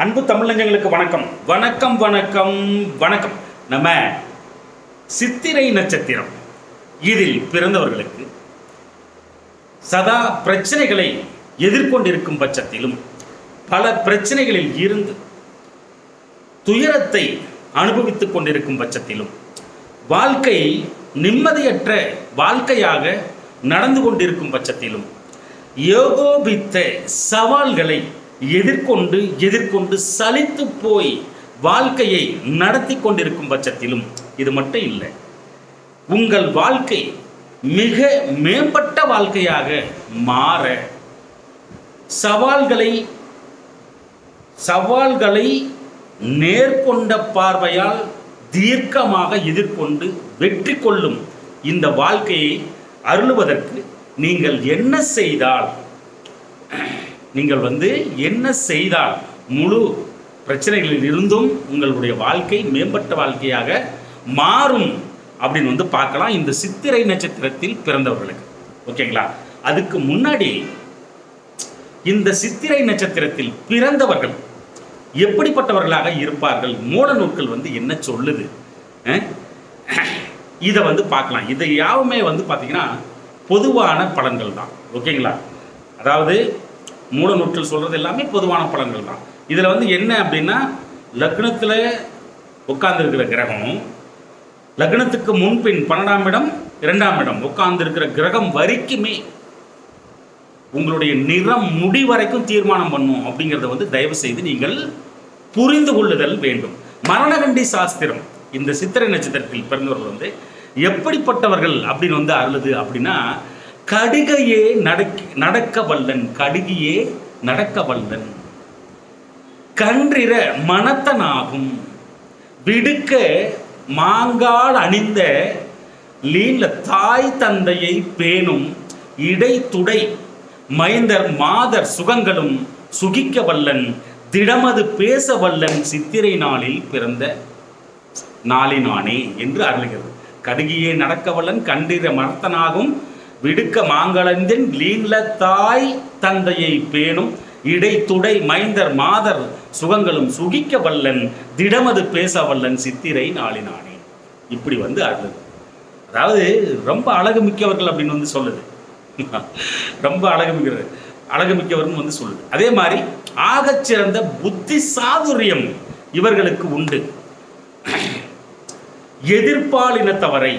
அன்பு தமிழஞ்சங்களுக்கு வணக்கம் வணக்கம் வணக்கம் வணக்கம். நம்ம சித்திரை நட்சத்திரம் இதில் பிறந்தவர்களுக்கு சதா பிரச்சனைகளை எதிர்கொண்டிருக்கும் பட்சத்திலும் பல பிரச்சனைகளில் இருந்து துயரத்தை அனுபவித்துக் கொண்டிருக்கும் பட்சத்திலும் வாழ்க்கை நிம்மதியற்ற வாழ்க்கையாக நடந்து கொண்டிருக்கும் பட்சத்திலும் ஏகோபித்த சவால்களை எதிர்கொண்டு சலித்து போய் வாழ்க்கையை நடத்தி கொண்டிருக்கும் பட்சத்திலும் இது மட்டும் இல்லை, உங்கள் வாழ்க்கை மிக மேம்பட்ட வாழ்க்கையாக மாற சவால்களை நேர்கொண்ட பார்வையால் தீர்க்கமாக எதிர்கொண்டு வெற்றி கொள்ளும் இந்த வாழ்க்கையை அருளுவதற்கு நீங்கள் என்ன செய்தால் முழு பிரச்சனைகளில் இருந்தும் உங்களுடைய வாழ்க்கை மேம்பட்ட வாழ்க்கையாக மாறும் அப்படின்னு பார்க்கலாம் இந்த சித்திரை நட்சத்திரத்தில் பிறந்தவர்களுக்கு. ஓகேங்களா? அதுக்கு முன்னாடி இந்த சித்திரை நட்சத்திரத்தில் பிறந்தவர்கள் எப்படிப்பட்டவர்களாக இருப்பார்கள், மூல நூல்கள் என்ன சொல்லுது, இதை பார்க்கலாம். இதை யாவுமே பார்த்தீங்கன்னா பொதுவான பலன்கள் தான். ஓகேங்களா? அதாவது மூல நூற்றில் சொல்கிறது எல்லாமே பொதுவான பலன்கள் தான். இதில் என்ன அப்படின்னா, லக்னத்தில் உட்கார்ந்துருக்கிற கிரகம், லக்னத்துக்கு முன்பின் 12ஆம் இடம் 2ஆம் இடம் உட்கார்ந்துருக்கிற கிரகம் வரைக்குமே உங்களுடைய நிறம் முடி வரைக்கும் தீர்மானம் பண்ணும் அப்படிங்கிறத தயவு செய்து நீங்கள் புரிந்து கொள்ளுதல் வேண்டும். மரணகண்டி சாஸ்திரம் இந்த சித்திரை நட்சத்திரத்தில் பிறந்தவர்கள் எப்படிப்பட்டவர்கள் அப்படின்னு அருளுது அப்படின்னா, கடிகையே நடக்க வல்லன், கடுகியே நடக்க வல்லன், கன்றிர மனத்தனாகும், விடுக்க மாங்கால் அணிந்த லீல தாய் தந்தையை பேணும், இடை துடை மைந்தர் மாதர் சுகங்களும் சுகிக்க வல்லன், திடமது பேச வல்லன், சித்திரை நாளில் பிறந்த நாளினானே என்று அருளுகிறது. கடுகியே நடக்க வல்லன், கன்றிர மனத்தனாகும், விடுக்க மாங்கலந்தின் லீல தாய் தந்தையை பேணும், இடை துடை மைந்தர் மாதர் சுகங்களும் சுகிக்க வல்லன், திடமது பேச வல்லன், சித்திரை நாளினானே. இப்படி அருளுது. அதாவது ரொம்ப அழகு மிக்கவர்கள் அப்படின்னு சொல்லுது. ரொம்ப அழகு மிக்கவர்கள் சொல்லுது. அதே மாதிரி ஆகச்சிறந்த புத்தி சாதுரியம் இவர்களுக்கு உண்டு. எதிர்பாலினத்தவரை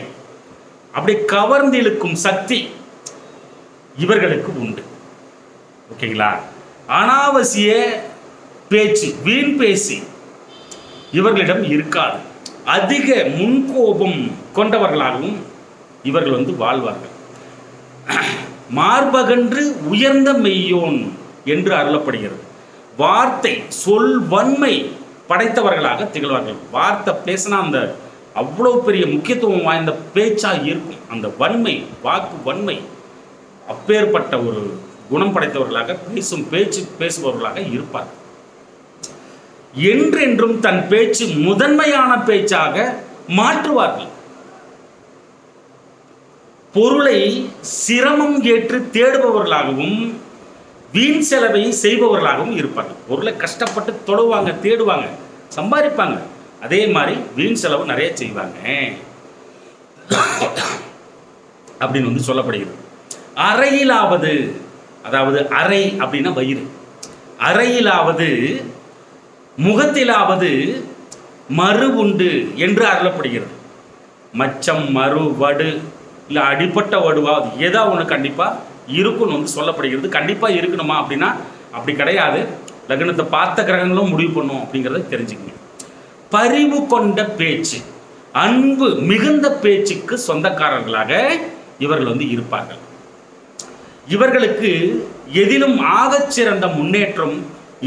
அப்படி கவர்ந்திழுக்கும் சக்தி இவர்களுக்கு உண்டு. ஓகேங்களா? அனாவசிய பேச்சு, வீண் பேசி இவர்களிடம் இருக்காது. அதிக முன்கோபம் கொண்டவர்களாகவும் இவர்கள் வாழ்வார்கள். மார்பகன்று உயர்ந்த மெய்யோன் என்று அருளப்படுகிறது. வார்த்தை சொல் வன்மை படைத்தவர்களாக திகழ்வார்கள். வார்த்தை பேசினா அந்த அவ்வளோ பெரிய முக்கியத்துவம் வாய்ந்த பேச்சா இருக்கும். அந்த வன்மை, வாக்கு வன்மை, அப்பேற்பட்ட ஒரு குணம் படைத்தவர்களாக பேசுபவர்களாக இருப்பார். என்றென்றும் தன் பேச்சு முதன்மையான பேச்சாக மாற்றுவார்கள். பொருளை சிரமம் ஏற்று தேடுபவர்களாகவும் வீண் செலவை செய்பவர்களாகவும் இருப்பார்கள். பொருளை கஷ்டப்பட்டு தொடுவாங்க, தேடுவாங்க, சம்பாதிப்பாங்க. அதே மாதிரி வீண் செலவு நிறைய செய்வாங்க அப்படின்னு சொல்லப்படுகிறது. அறையிலாவது, அதாவது அறை அப்படின்னா வயிறு, அறையிலாவது முகத்திலாவது மறு உண்டு என்று அருளப்படுகிறது. மச்சம், மறு, வடு இல்லை அடிப்பட்ட வடுவாது ஏதா ஒன்று கண்டிப்பாக இருக்குன்னு சொல்லப்படுகிறது. கண்டிப்பாக இருக்கணுமா அப்படின்னா அப்படி கிடையாது. லக்னத்தை பார்த்த கிரகங்களும் முடிவு பண்ணும் அப்படிங்கிறத தெரிஞ்சுக்கணும். பரிவு கொண்ட பேச்சு, அன்பு மிகுந்த பேச்சுக்கு சொந்தக்காரர்களாக இவர்கள் இருப்பார்கள். இவர்களுக்கு எதிலும் ஆகச்சிறந்த முன்னேற்றம்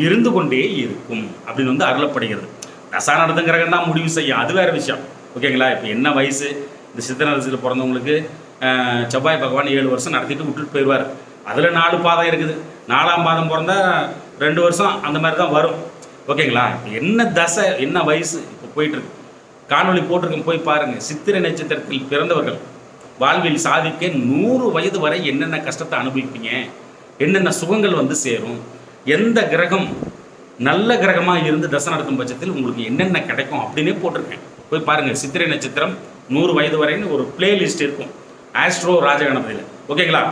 இருந்து கொண்டே இருக்கும் அப்படின்னு அருளப்படுகிறது. தசாநாதன் கிரகம் தான் முடிவு செய்யும், அது வேற விஷயம். ஓகேங்களா? இப்போ என்ன வயசு, இந்த சித்திரை நட்சத்திரத்தில் பிறந்தவங்களுக்கு செவ்வாய் பகவான் 7 வருஷம் நடத்திட்டு விட்டுட்டு போயிடுவார். அதில் 4 பாதம் இருக்குது. 4ஆம் பாதம் பிறந்தா 2 வருஷம் அந்த மாதிரி தான் வரும். ஓகேங்களா? இப்போ என்ன தசை, என்ன வயசு இப்போ போயிட்டுருக்கு, காணொலி போட்டிருக்கேன், போய் பாருங்கள். சித்திரை நட்சத்திரத்தில் பிறந்தவர்கள் வாழ்வில் சாதிக்க 100 வயது வரை என்னென்ன கஷ்டத்தை அனுபவிப்பீங்க, என்னென்ன சுகங்கள் சேரும், எந்த கிரகம் நல்ல கிரகமாக இருந்து தசை நடத்தும் பட்சத்தில் உங்களுக்கு என்னென்ன கிடைக்கும் அப்படின்னே போட்டிருக்கேன். போய் பாருங்கள். சித்திரை நட்சத்திரம் 100 வயது வரைன்னு ஒரு பிளேலிஸ்ட் இருக்கும் ஆஸ்ட்ரோ ராஜகணபதியில். ஓகேங்களா?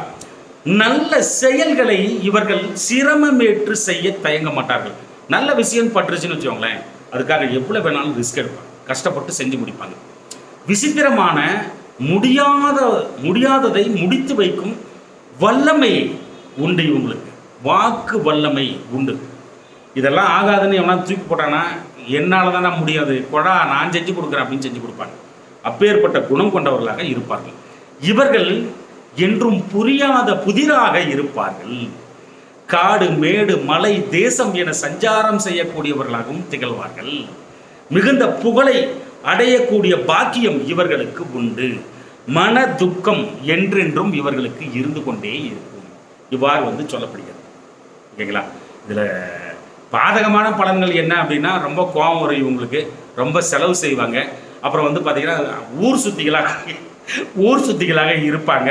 நல்ல செயல்களை இவர்கள் சிரமமேற்று செய்ய தயங்க மாட்டார்கள். நல்ல விஷயம் பட்டுருச்சுன்னு வச்சுக்கோங்களேன், அதுக்காக எவ்வளோ வேணாலும் ரிஸ்க் எடுப்பாங்க, கஷ்டப்பட்டு செஞ்சு முடிப்பாங்க. விசித்திரமான முடியாததை முடித்து வைக்கும் வல்லமை உண்டு இவங்களுக்கு. வாக்கு வல்லமை உண்டு. இதெல்லாம் ஆகாதுன்னு எவனா தூக்கி போட்டானா, என்னால் தானே முடியாது, கொடா நான் செஞ்சு கொடுக்குறேன் அப்படின்னு செஞ்சு கொடுப்பாங்க. அப்பேற்பட்ட குணம் கொண்டவர்களாக இருப்பார்கள். இவர்கள் என்றும் புரியாத புதிராக இருப்பார்கள். காடு மேடு மலை தேசம் என சஞ்சாரம் செய்யக்கூடியவர்களாகவும் திகழ்வார்கள். மிகுந்த புகழை அடையக்கூடிய பாக்கியம் இவர்களுக்கு உண்டு. மன துக்கம் என்றென்றும் இவர்களுக்கு இருந்து கொண்டே இருக்கும். இவ்வாறு சொல்லப்படுகிறது. ஓகேங்களா? இதில் பாதகமான பலன்கள் என்ன அப்படின்னா, ரொம்ப கோபம் வரும் இவங்களுக்கு, ரொம்ப செலவு செய்வாங்க. அப்புறம் பார்த்தீங்கன்னா ஊர் சுத்திகளாக இருப்பாங்க.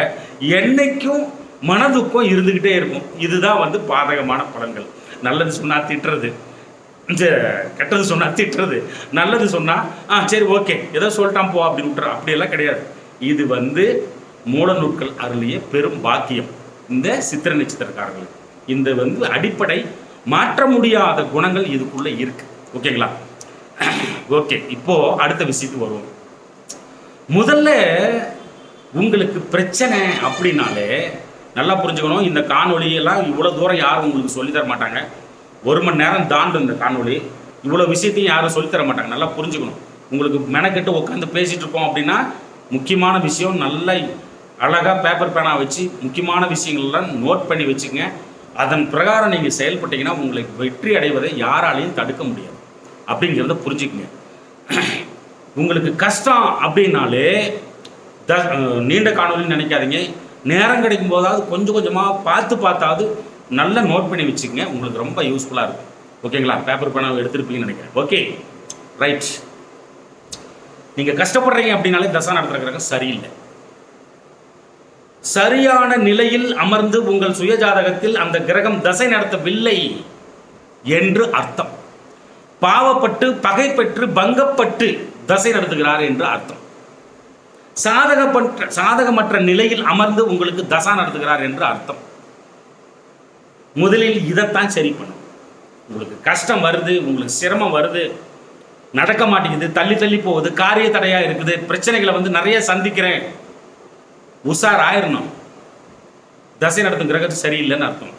என்னைக்கும் மனதுக்கம் இருந்துக்கிட்டே இருக்கும். இதுதான் பாதகமான பலன்கள். நல்லது சொன்னால் திட்டுறது, கெட்டது சொன்னால் திட்டுறது, நல்லது சொன்னால் சரி ஓகே ஏதோ சொல்லிட்டான் போ அப்படின்னு விட்டுற, அப்படியெல்லாம் கிடையாது. இது மூல நூட்கள் அருளிய பெரும் பாக்கியம் இந்த சித்திரை நட்சத்திரக்காரர்கள். இந்த அடிப்படை மாற்ற முடியாத குணங்கள் இதுக்குள்ளே இருக்கு. ஓகேங்களா? ஓகே, இப்போ அடுத்த விஷயத்துக்கு வருவோம். முதல்ல உங்களுக்கு பிரச்சனை அப்படின்னாலே நல்லா புரிஞ்சுக்கணும். இந்த காணொலியெல்லாம் இவ்வளோ தூரம் யாரும் உங்களுக்கு சொல்லித்தர மாட்டாங்க. 1 மணி நேரம் தாண்டும் இந்த காணொலி. இவ்வளோ விஷயத்தையும் யாரும் சொல்லித்தர மாட்டாங்க. நல்லா புரிஞ்சுக்கணும். உங்களுக்கு மெனக்கெட்டு உட்காந்து பேசிகிட்டு இருக்கோம் அப்படின்னா முக்கியமான விஷயம் நல்லா அழகாக பேப்பர் பேனா வச்சு முக்கியமான விஷயங்கள்லாம் நோட் பண்ணி வச்சுங்க. அதன் பிரகாரம் நீங்கள் செயல்பட்டீங்கன்னா உங்களுக்கு வெற்றி அடைவதை யாராலையும் தடுக்க முடியாது அப்படிங்கிறத புரிஞ்சுக்குங்க. உங்களுக்கு கஷ்டம் அப்படின்னாலே நீண்ட காணொலின்னு நினைக்காதீங்க. நேரம் கிடைக்கும் போதாவது கொஞ்சம் கொஞ்சமாக பார்த்தாவது நல்லா நோட் பண்ணி வச்சுக்கங்க. உங்களுக்கு ரொம்ப யூஸ்ஃபுல்லாக இருக்கும். ஓகேங்களா? பேப்பர் பேனாவை எடுத்துருப்பீங்கன்னு நினைக்கிறேன். Okay, right. நீங்கள் கஷ்டப்படுறீங்க அப்படின்னாலே தசை நடத்துகிற கிரகம் சரியில்லை. சரியான நிலையில் அமர்ந்து உங்கள் சுய ஜாதகத்தில் அந்த கிரகம் தசை நடத்தவில்லை என்று அர்த்தம். பாவப்பட்டு பகை பெற்று பங்கப்பட்டு தசை நடத்துகிறார் என்று அர்த்தம். சாதகமற்ற நிலையில் அமர்ந்து உங்களுக்கு தசா நடத்துகிறார் என்று அர்த்தம். முதலில் இதைத்தான் சரி பண்ணும். உங்களுக்கு கஷ்டம் வருது, உங்களுக்கு சிரமம் வருது, நடக்க மாட்டேங்குது, தள்ளி போகுது, காரிய தடையா இருக்குது, பிரச்சனைகளை நிறைய சந்திக்கிறேன், உஷார் ஆயிரணும். தசை நடத்தும் கிரகம் சரியில்லைன்னு அர்த்தம்.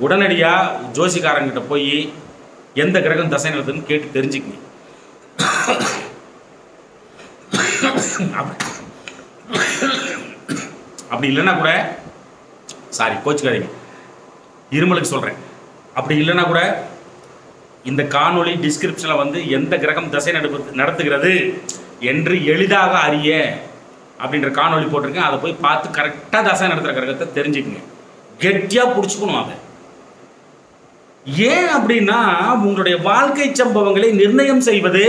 உடனடியாக ஜோசிக்காரங்கிட்ட போய் எந்த கிரகம் தசை நடத்துன்னு கேட்டு தெரிஞ்சுக்கங்க. அப்படி இல்லைன்னா கூட கோச்சுக்காதீங்க, இருமலுக்கு சொல்கிறேன். அப்படி இல்லைன்னா கூட இந்த காணொளி டிஸ்கிரிப்ஷனில் எந்த கிரகம் தசை நடத்துகிறது என்று எளிதாக அறிய அப்படின்ற காணொளி போட்டிருக்கேன். அதை போய் பார்த்து கரெக்டாக தசை நடத்துகிற கிரகத்தை தெரிஞ்சுக்குங்க. கெட்டியாக பிடிச்சிக்கணும் அதை. ஏன் அப்படின்னா உங்களுடைய வாழ்க்கை சம்பவங்களை நிர்ணயம் செய்வது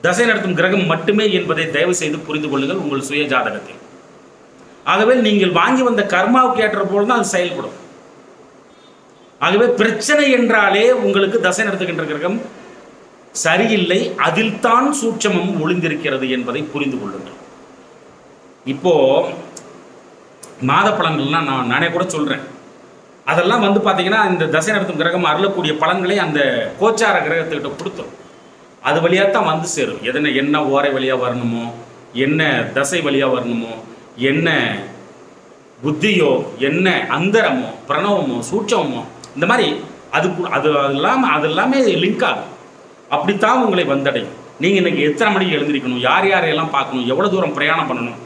தசை நடத்தும் கிரகம் மட்டுமே என்பதை தயவு செய்து புரிந்து கொள்ளுங்கள் உங்கள் சுய ஜாதகத்தில். ஆகவே நீங்கள் வாங்கி வந்த கர்மாவுக்கு ஏற்ற போல் தான் அது செயல்படும். ஆகவே பிரச்சனை என்றாலே உங்களுக்கு தசை நடத்துகின்ற கிரகம் சரியில்லை, அதில் தான் சூட்சமம் ஒளிந்திருக்கிறது என்பதை புரிந்து கொள்ளுங்கள். இப்போ மாத பலன்கள்லாம் நானே கூட சொல்கிறேன். அதெல்லாம் பார்த்தீங்கன்னா இந்த தசை நடத்தும் கிரகம் அருளக்கூடிய பலன்களை அந்த கோச்சார கிரகத்துக்கிட்ட கொடுத்துரும். அது வழியாக தான் சேரும். என்ன ஓரை வழியாக வரணுமோ, என்ன தசை வழியாக வரணுமோ, என்ன புத்தியோ, என்ன அந்தரமோ, பிரணவமோ, சூட்சமோ, இந்த மாதிரி அது எல்லாமே லிங்க் ஆகும். அப்படித்தான் உங்களை வந்தடையும். நீங்கள் இன்றைக்கி எத்தனை மணிக்கு எழுந்திருக்கணும், யாரையெல்லாம் பார்க்கணும், எவ்வளோ தூரம் பிரயாணம் பண்ணணும்,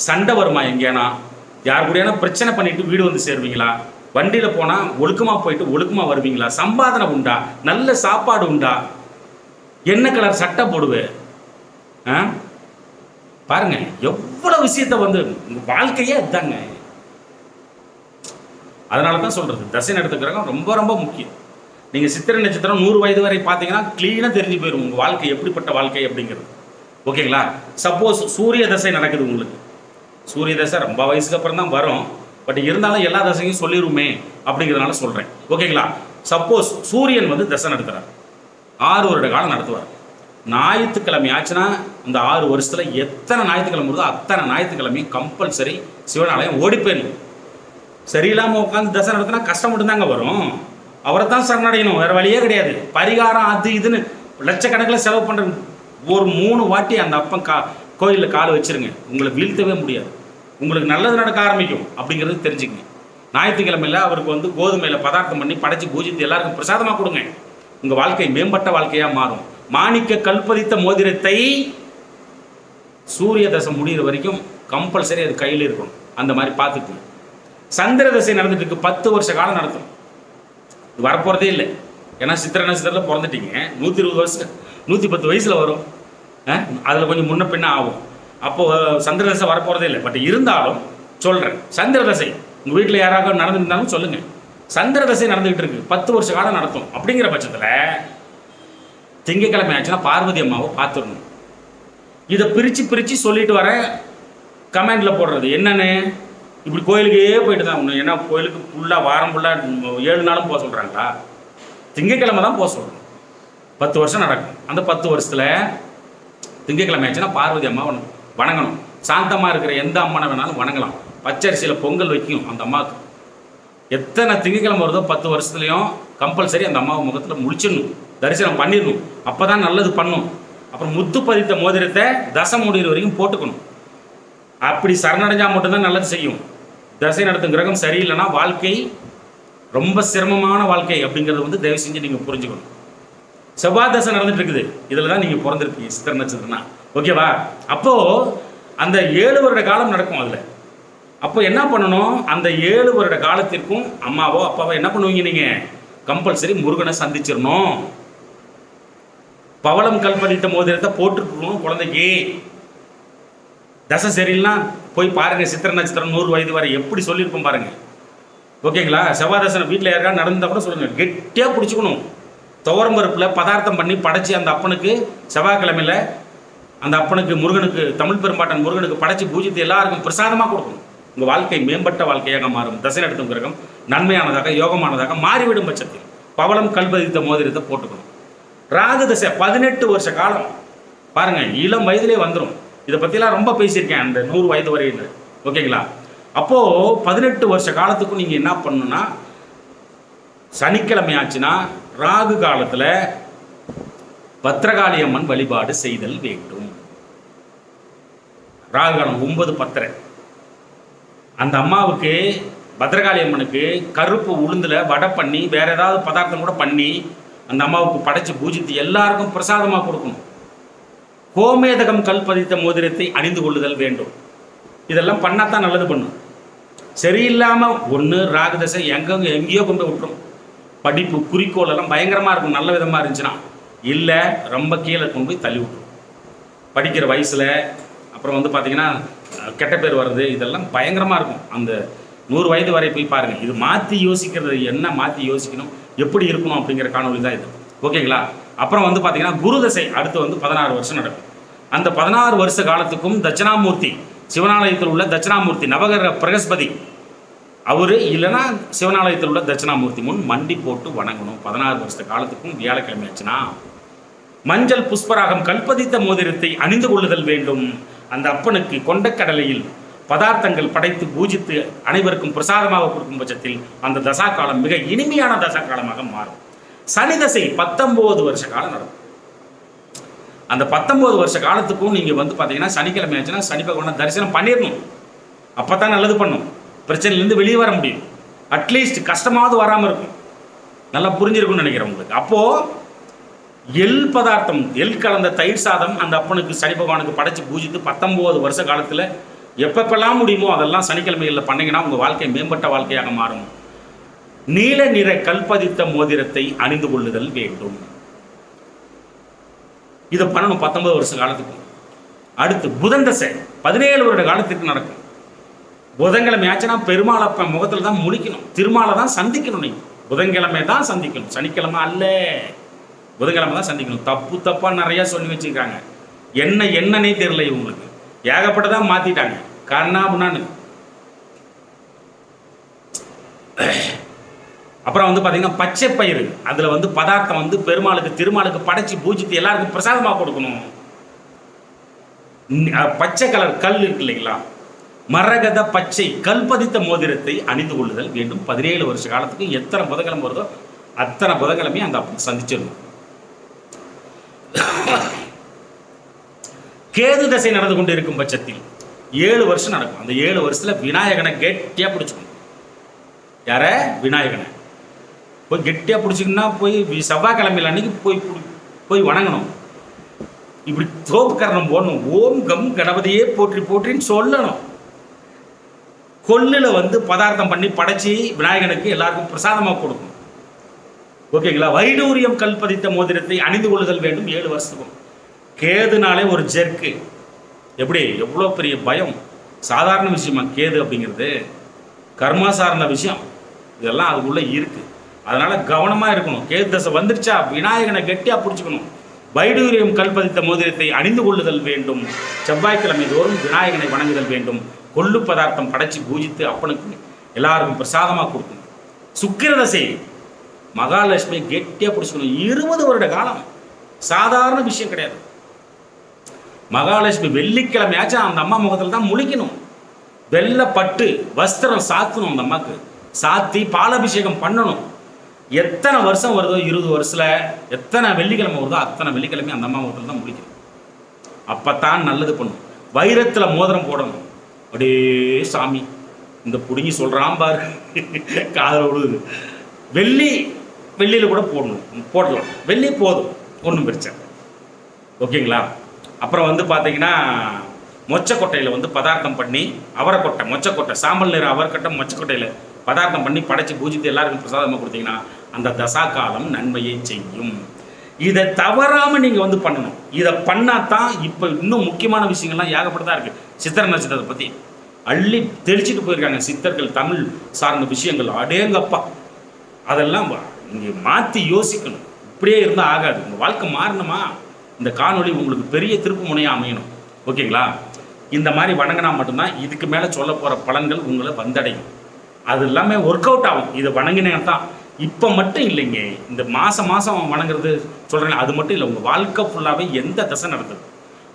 சண்டை வருமா, எங்கேனா யார் கூடனா பிரச்சனை பண்ணிட்டு வீடு சேருவீங்களா, வண்டியில் போனால் ஒழுக்கமாக போயிட்டு ஒழுக்கமாக வருவீங்களா, சம்பாதனை உண்டா, நல்ல சாப்பாடு உண்டா, என்ன கலர் சட்டை போடுவேன், பாருங்க எவ்வளோ விஷயத்த உங்கள் வாழ்க்கையே அதுதாங்க. அதனால தான் சொல்கிறது தசை நடத்துகிற கிரகம் ரொம்ப ரொம்ப முக்கியம். நீங்கள் சித்திரை நட்சத்திரம் 100 வயது வரை பார்த்தீங்கன்னா க்ளீனாக தெரிஞ்சு போயிடும் உங்கள் வாழ்க்கை எப்படிப்பட்ட வாழ்க்கை அப்படிங்கிறது. ஓகேங்களா? சப்போஸ் சூரிய தசை நடக்குது உங்களுக்கு, சூரிய தசை ரொம்ப வயசுக்கு அப்புறம் தான் வரும், பட் இருந்தாலும் எல்லா தசையும் சொல்லிடுமே அப்படிங்கிறதுனால சொல்கிறேன். ஓகேங்களா? சப்போஸ் சூரியன் வந்து தசை நடத்துகிறார், 6 வருட காலம் நடத்துவார். ஞாயிற்றுக்கிழமை ஆச்சுன்னா இந்த 6 வருஷத்தில் எத்தனை ஞாயிற்றுக்கிழமை வருதோ அத்தனை ஞாயிற்றுக்கிழமையும் கம்பல்சரி சிவனாலயம் ஓடி போயிடணும். சரியில்லாமல் உட்காந்து தசை நடத்தினா கஷ்டம் மட்டும்தாங்க வரும். அவரை தான் சரணடையணும், வேறு வழியே கிடையாது. பரிகாரம் அது இதுன்னு லட்சக்கணக்கில் செலவு பண்ணுற ஒரு 3 வாட்டி அந்த அப்பன் கோயிலில் கால் வச்சுருங்க, உங்களை வீழ்த்தவே முடியாது. உங்களுக்கு நல்லது நடக்க ஆரம்பிக்கும் அப்படிங்கிறது தெரிஞ்சுக்கங்க. ஞாயிற்றுக்கிழமையில் அவருக்கு வந்து கோதுமையில் பதார்த்தம் பண்ணி படைச்சி பூஜித்து எல்லாருக்கும் பிரசாதமாக கொடுங்க. உங்கள் வாழ்க்கை மேம்பட்ட வாழ்க்கையாக மாறும். மாணிக்க கல்பதித்த மோதிரத்தை சூரிய தசை முடிகிற வரைக்கும் கம்பல்சரி அது கையில் இருக்கணும். அந்த மாதிரி பார்த்துக்கணும். சந்திர தசை நடந்துட்டு இருக்கு, 10 வருஷ காலம் நடத்தும். இது வரப்போகிறதே இல்லை. ஏன்னா சித்திரை நட்சத்திரத்தில் பிறந்துட்டீங்க, 120 வருஷம் 110 வயசில் வரும். அதில் கொஞ்சம் முன்ன பின்ன ஆகும். அப்போது சந்திர தசை வரப்போகிறதே இல்லை. பட் இருந்தாலும் சொல்கிறேன், சந்திர தசை உங்கள் வீட்டில் யாராவது நடந்துருந்தாலும் சொல்லுங்கள். சந்திர தசை நடந்துகிட்டு இருக்கு, 10 வருஷ காலம் நடத்தும். அப்படிங்கிற பட்சத்தில் திங்கக்கிழமை ஆச்சுன்னா பார்வதி அம்மாவை பார்த்துடணும். இதை பிரித்து சொல்லிட்டு வர கமெண்டில் போடுறது என்னன்னு, இப்படி கோயிலுக்கே போயிட்டு தான் ஒன்று. ஏன்னா கோயிலுக்கு ஃபுல்லாக வாரம் ஃபுல்லாக 7 நாளும் போக சொல்கிறாங்களா? திங்கக்கிழமை தான் போக சொல்கிறோம். 10 வருஷம் நடக்கும். அந்த 10 வருஷத்தில் திங்கக்கிழமை ஆச்சுன்னா பார்வதி அம்மா வணங்கணும். சாந்தமாக இருக்கிற எந்த அம்மனை வேணாலும் வணங்கலாம். பச்சரிசியில் பொங்கல் வைக்கும் அந்த அம்மாவுக்கு. எத்தனை திங்கக்கிழமை வருதோ 10 வருஷத்துலையும் கம்பல்சரி அந்த அம்மாவை முகத்தில் முழிச்சிடணும், தரிசனம் பண்ணிடணும். அப்போ தான் நல்லது பண்ணும். அப்புறம் முத்து பதித்த மோதிரத்தை தசை முடிகிற வரைக்கும் போட்டுக்கணும். அப்படி சரணடைஞ்சால் மட்டும்தான் நல்லது செய்யும். தசை நடத்தும் கிரகம் சரியில்லைன்னா வாழ்க்கை ரொம்ப சிரமமான வாழ்க்கை அப்படிங்கிறது வந்து தயவு செஞ்சு நீங்கள் புரிஞ்சுக்கணும். செவ்வாய் தசை நடந்துட்டு இருக்குது, இதில் தான் நீங்கள் பிறந்திருக்கீங்க சித்திரை நட்சத்திரம்னா, ஓகேவா? அப்போது அந்த 7 வருட காலம் நடக்கும். அதில் அப்போ என்ன பண்ணணும், அந்த 7 வருட காலத்திற்கும் அம்மாவோ அப்பாவோ என்ன பண்ணுவீங்க, நீங்கள் கம்பல்சரி முருகனை சந்திச்சிடணும். பவளம் கல்பதித்த மோதிரத்தை போட்டுருக்கணும் குழந்தைக்கு. தசை சரியில்லைனா போய் பாருங்கள், சித்திரை நட்சத்திரம் 100 வயது வரை எப்படி சொல்லியிருப்போம் பாருங்கள், ஓகேங்களா? செவ்வாய் தசை வீட்டில் யாருக்காவது நடந்தால் கூட சொல்லுங்கள், கெட்டியாக பிடிச்சிக்கணும். துவரம்பருப்பில் பதார்த்தம் பண்ணி படைச்சி அந்த அப்பனுக்கு செவ்வாய்க்கிழமையில் அந்த அப்பனுக்கு முருகனுக்கு தமிழ் பெரும்பாட்டன் முருகனுக்கு படைச்சி பூஜித்து எல்லாருக்கும் பிரசாதமாக கொடுக்கணும். உங்கள் வாழ்க்கை மேம்பட்ட வாழ்க்கையாக மாறும். தசை நடத்தும் கிரகம் நன்மையானதாக யோகமானதாக மாறிவிடும் பட்சத்தில் பவளம் கல்பதித்த மோதிரத்தை போட்டுக்கணும். ராகு தசை 18 வருஷ காலம் பாருங்கள், இளம் வயதிலே வந்துடும். இதை பற்றிலாம் ரொம்ப பேசியிருக்கேன் அந்த 100 வயது வரையில், ஓகேங்களா? அப்போது 18 வருஷ காலத்துக்கும் நீங்கள் என்ன பண்ணணுன்னா, சனிக்கிழமை ஆச்சுன்னா ராகு காலத்தில் பத்திரகாளி அம்மன் வழிபாடு செய்தல் வேண்டும். ராகு காலம் 9:10. அந்த அம்மாவுக்கு பத்திரகாளி அம்மனுக்கு கருப்பு உளுந்தில் வடை பண்ணி வேறு ஏதாவது பதார்த்தம் கூட பண்ணி அந்த அம்மாவுக்கு படைச்சி பூஜித்து எல்லாருக்கும் பிரசாதமாக கொடுக்கணும். கோமேதகம் கல்பதித்த மோதிரத்தை அணிந்து கொள்ளுதல் வேண்டும். இதெல்லாம் பண்ணால் தான் நல்லது பண்ணும். சரியில்லாமல் ஒன்று ராகு தசை எங்கேயோ கொண்டு போய் விட்டுரும். படிப்பு குறிக்கோள் எல்லாம் பயங்கரமாக இருக்கும் நல்ல விதமாக இருந்துச்சுன்னா, இல்லை ரொம்ப கீழே கொண்டு போய் தள்ளி விட்டுரும். படிக்கிற வயசில் அப்புறம் வந்து பார்த்திங்கன்னா கெட்ட பேர் வர்றது இதெல்லாம் பயங்கரமாக இருக்கும். அந்த 100 வயது வரை போய் பாருங்கள். இது மாற்றி யோசிக்கிறது, என்ன மாற்றி யோசிக்கணும், எப்படி இருக்கணும் அப்படிங்கிற காணொலி தான் இது, ஓகேங்களா? அப்புறம் வந்து பார்த்திங்கன்னா குரு தசை அடுத்து வந்து 16 வருஷம் நடக்கும். அந்த 16 வருஷ காலத்துக்கும் தட்சிணாமூர்த்தி சிவனாலயத்தில் உள்ள தட்சிணாமூர்த்தி நவகிரக பிரகஸ்பதி அவர் இல்லைன்னா சிவனாலயத்தில் உள்ள தட்சிணாமூர்த்தி முன் மண்டி போட்டு வணங்கணும். 16 வருஷ காலத்துக்கும் வியாழக்கிழமை ஆச்சுன்னா மஞ்சள் புஷ்பராகம் கல்பதித்த மோதிரத்தை அணிந்து கொள்ளுதல் வேண்டும். அந்த அப்பனுக்கு கொண்டக்கடலையில் பதார்த்தங்கள் படைத்து பூஜித்து அனைவருக்கும் பிரசாதமாக கொடுக்கும் பட்சத்தில் அந்த தசா காலம் மிக இனிமையான தசா காலமாக மாறும். சனி தசை 19 வருஷ காலம் நடக்கும். அந்த 19 வருஷ காலத்துக்கும் நீங்கள் வந்து பார்த்தீங்கன்னா சனிக்கிழமை ஆச்சுன்னா சனி பகவானை தரிசனம் பண்ணிடணும். அப்போ தான் நல்லது பண்ணும், பிரச்சனையிலேருந்து வெளியே வர முடியும். அட்லீஸ்ட் கஷ்டமாவது வராமல் இருக்கும். நல்லா புரிஞ்சிருக்கும்னு நினைக்கிறேன் உங்களுக்கு. அப்போது எள் பதார்த்தம், எள் கலந்த தயிர் சாதம் அந்த அப்பனுக்கு சனி பகவானுக்கு படைச்சி பூஜித்து 19 வருஷ காலத்தில் எப்பப்பெல்லாம் முடியுமோ அதெல்லாம் சனிக்கிழமைகளில் பண்ணிங்கன்னா உங்கள் வாழ்க்கை மேம்பட்ட வாழ்க்கையாக மாறும். நீல நிற கல்பதித்த மோதிரத்தை அணிந்து கொள்ளுதல் வேண்டும். இதை பண்ணணும் 19 வருஷ காலத்துக்கு. அடுத்து புதன் தசை 17 வருட காலத்துக்கு நடக்கும். புதன்கிழமை ஆச்சுன்னா பெருமாள் அப்ப முகத்தில் தான் முழிக்கணும், திருமாலை தான் சந்திக்கணும். நீங்கள் புதன்கிழமை தான் சந்திக்கணும், சனிக்கிழமை அல்ல. புதன்கிழமை தான் சந்திக்கணும். தப்பாக நிறையா சொல்லி வச்சுருக்காங்க. என்னன்னே தெரியல இவங்களுக்கு. ஏகப்பட்டதான் மாற்றிட்டாங்க கண்ணா புண்ணான்னு. அப்புறம் வந்து பார்த்தீங்கன்னா பச்சை பயிறு, அதில் வந்து பதார்த்தம் வந்து பெருமாளுக்கு திருமாலுக்கு படைச்சி பூஜித்து எல்லாருக்கும் பிரசாதமாக கொடுக்கணும். பச்சை கலர் கல் இருக்கு இல்லைங்களா, மரகத பச்சை கல் பதித்த மோதிரத்தை அணிந்து கொள்ளுதல் வேண்டும். 17 வருஷ காலத்துக்கு எத்தனை புதன்கிழமை வருதோ அத்தனை புதன்கிழமையும் அந்த அப்பன் சந்திச்சிடணும். கேது தசை நடந்து கொண்டு இருக்கும் பட்சத்தில் 7 வருஷம் நடக்கும். அந்த 7 வருஷத்துல விநாயகனை கெட்டியா பிடிச்சிக்கணும். யார? விநாயகனை போய் கெட்டியா பிடிச்சிக்கணும்னா போய் செவ்வாய்க்கிழமையில் அன்னைக்கு போய் வணங்கணும். இப்படி தோப்புக்கரணம் போடணும். ஓம் கம் கணபதியே போற்றி போற்றின்னு சொல்லணும். கொல்லுல வந்து பதார்த்தம் பண்ணி படைச்சி விநாயகனுக்கு எல்லாருக்கும் பிரசாதமாக கொடுக்கும். ஓகேங்களா? வைடூரியம் கல் பதித்த மோதிரத்தை அணிந்து கொள்ளுதல் வேண்டும் 7 வருஷத்துக்கும். கேதுனாலே ஒரு ஜெர்க்கு. எப்படி எவ்வளோ பெரிய பயம்! சாதாரண விஷயமா கேது அப்படிங்கிறது? கர்மா சார்ந்த விஷயம். இதெல்லாம் அதுக்குள்ளே இருக்கு. அதனால கவனமாக இருக்கணும். கேது தசை வந்துருச்சா விநாயகனை கெட்டியாக பிடிச்சிக்கணும். வைடூரியம் கல் பதித்த மோதிரத்தை அணிந்து கொள்ளுதல் வேண்டும். செவ்வாய்க்கிழமை தோறும் விநாயகனை வணங்குதல் வேண்டும். கொள்ளு பதார்த்தம் படைச்சி பூஜித்து அப்பனுக்கு எல்லாருக்கும் பிரசாதமாக கொடுக்கணும். சுக்கிரதசை மகாலட்சுமி கெட்டியாக பிடிச்சிக்கணும். 20 வருட காலம் சாதாரண விஷயம் கிடையாது. மகாலட்சுமி வெள்ளிக்கிழமையாச்சும் அந்த அம்மா முகத்தில் தான் முழிக்கணும். வெள்ளை பட்டு வஸ்திரம் சாத்தணும். அந்த அம்மாவுக்கு சாத்தி பாலாபிஷேகம் பண்ணணும். எத்தனை வருஷம் வருதோ 20 வருஷத்தில் எத்தனை வெள்ளிக்கிழமை வருதோ அத்தனை வெள்ளிக்கிழமை அந்த அம்மா முகத்தில் தான் முழிக்கணும். அப்போத்தான் நல்லது பண்ணும். வைரத்தில் மோதிரம் போடணும். அப்படியே சாமி இந்த பிடுங்கி சொல்கிறான் பாரு, காதல் விடுது. வெள்ளியில் கூட போடலாம். வெள்ளி போதும், ஒன்றும் பிரச்சனை. ஓகேங்களா? அப்புறம் வந்து பார்த்தீங்கன்னா மொச்சக்கொட்டையில் வந்து பதார்த்தம் பண்ணி அவரைக்கொட்டை, மொச்சக்கொட்டை, சாம்பல் நிற அவரைக்கொட்டை மொச்சக்கொட்டையில் பதார்த்தம் பண்ணி படைச்சி பூஜித்து எல்லாருக்கும் பிரசாதமாக கொடுத்தீங்கன்னா அந்த தசா காலம் நன்மையை செய்யும். இதை தவறாமல் நீங்கள் வந்து பண்ணணும். இதை பண்ணாதான் இப்போ இன்னும் முக்கியமான விஷயங்கள்லாம் ஏகப்பட்டதாக இருக்குது. சித்திரை நட்சத்திரத்தை பற்றி அள்ளி தெளிச்சிட்டு போயிருக்காங்க சித்தர்கள். தமிழ் சார்ந்த விஷயங்கள் அடேங்கப்பா, அதெல்லாம் இங்கே மாற்றி யோசிக்கணும். இப்படியே இருந்தால் ஆகாது. உங்கள் வாழ்க்கை மாறணுமா? இந்த காணொளி உங்களுக்கு பெரிய திருப்பு முனையாக அமையணும். ஓகேங்களா? இந்த மாதிரி வணங்கினா மட்டும்தான் இதுக்கு மேலே சொல்ல போகிற பலன்கள் உங்களை வந்தடையும். அது எல்லாமே ஒர்க் அவுட் ஆகும். இதை வணங்கினேன் தான். இப்போ மட்டும் இல்லைங்க, இந்த மாதம் வணங்குறது சொல்கிறேன், அது மட்டும் இல்லை. உங்கள் வாழ்க்கை ஃபுல்லாகவே எந்த தசை நடத்துது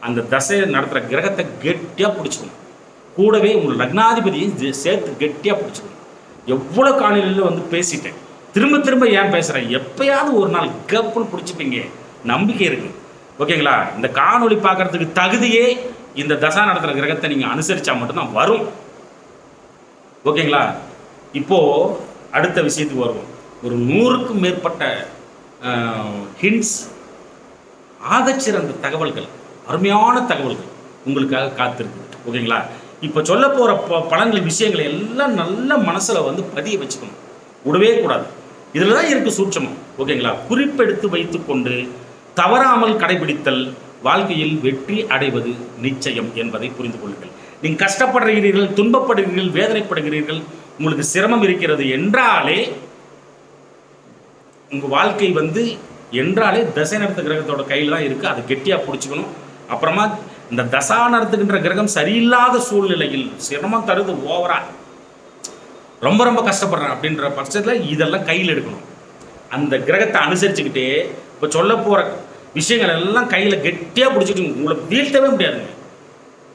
அந்த தசையை நடத்துகிற கிரகத்தை கெட்டியாக பிடிச்சிக்கணும். கூடவே உங்கள் லக்னாதிபதியும் சேர்த்து கெட்டியாக பிடிச்சிக்கணும். எவ்வளோ காணொலியில் வந்து பேசிட்டேன், திரும்ப ஏன் பேசுகிறேன்? எப்பயாவது ஒரு நாள் கப்புன்னு பிடிச்சிப்பீங்க, நம்பிக்கை இருக்குது. ஓகேங்களா? இந்த காணொளி பார்க்குறதுக்கு தகுதியே இந்த தசா நடத்துகிற கிரகத்தை நீங்கள் அனுசரித்தா மட்டும்தான் வரும். ஓகேங்களா? இப்போது அடுத்த விஷயத்துக்கு வருவோம். ஒரு 100க்கும் மேற்பட்ட ஹிண்ட்ஸ், ஆகச்சிறந்த தகவல்கள், அருமையான தகவல்கள் உங்களுக்காக காத்திருக்கு. ஓகேங்களா? இப்போ சொல்ல போகிற பலன்கள் விஷயங்களை எல்லாம் நல்ல மனசில் வந்து பதிய வச்சுக்கணும், விடவே கூடாது. இதில் தான் இருக்குது சூட்சமம். ஓகேங்களா? குறிப்பெடுத்து வைத்து கொண்டு தவறாமல் கடைபிடித்தல் வாழ்க்கையில் வெற்றி அடைவது நிச்சயம் என்பதை புரிந்து கொள்ளுங்கள். நீங்கள் கஷ்டப்படுகிறீர்கள், துன்பப்படுகிறீர்கள், வேதனைப்படுகிறீர்கள், உங்களுக்கு சிரமம் இருக்கிறது என்றாலே உங்கள் வாழ்க்கை வந்து என்றாலே தசை நடத்த கிரகத்தோட கையில் தான் இருக்குது. அதை கெட்டியாக பிடிச்சிக்கணும். அப்புறமா இந்த தசா நடத்துகின்ற கிரகம் சரியில்லாத சூழ்நிலையில் சிரமம் தருது, ஓவரா ரொம்ப கஷ்டப்படுறேன் அப்படின்ற பட்சத்தில் இதெல்லாம் கையில் எடுக்கணும். அந்த கிரகத்தை அனுசரிச்சுக்கிட்டே இப்போ சொல்ல போகிற விஷயங்கள் எல்லாம் கையில் கெட்டியாக பிடிச்சிட்டு உங்களை வீழ்த்தவே முடியாதுங்க,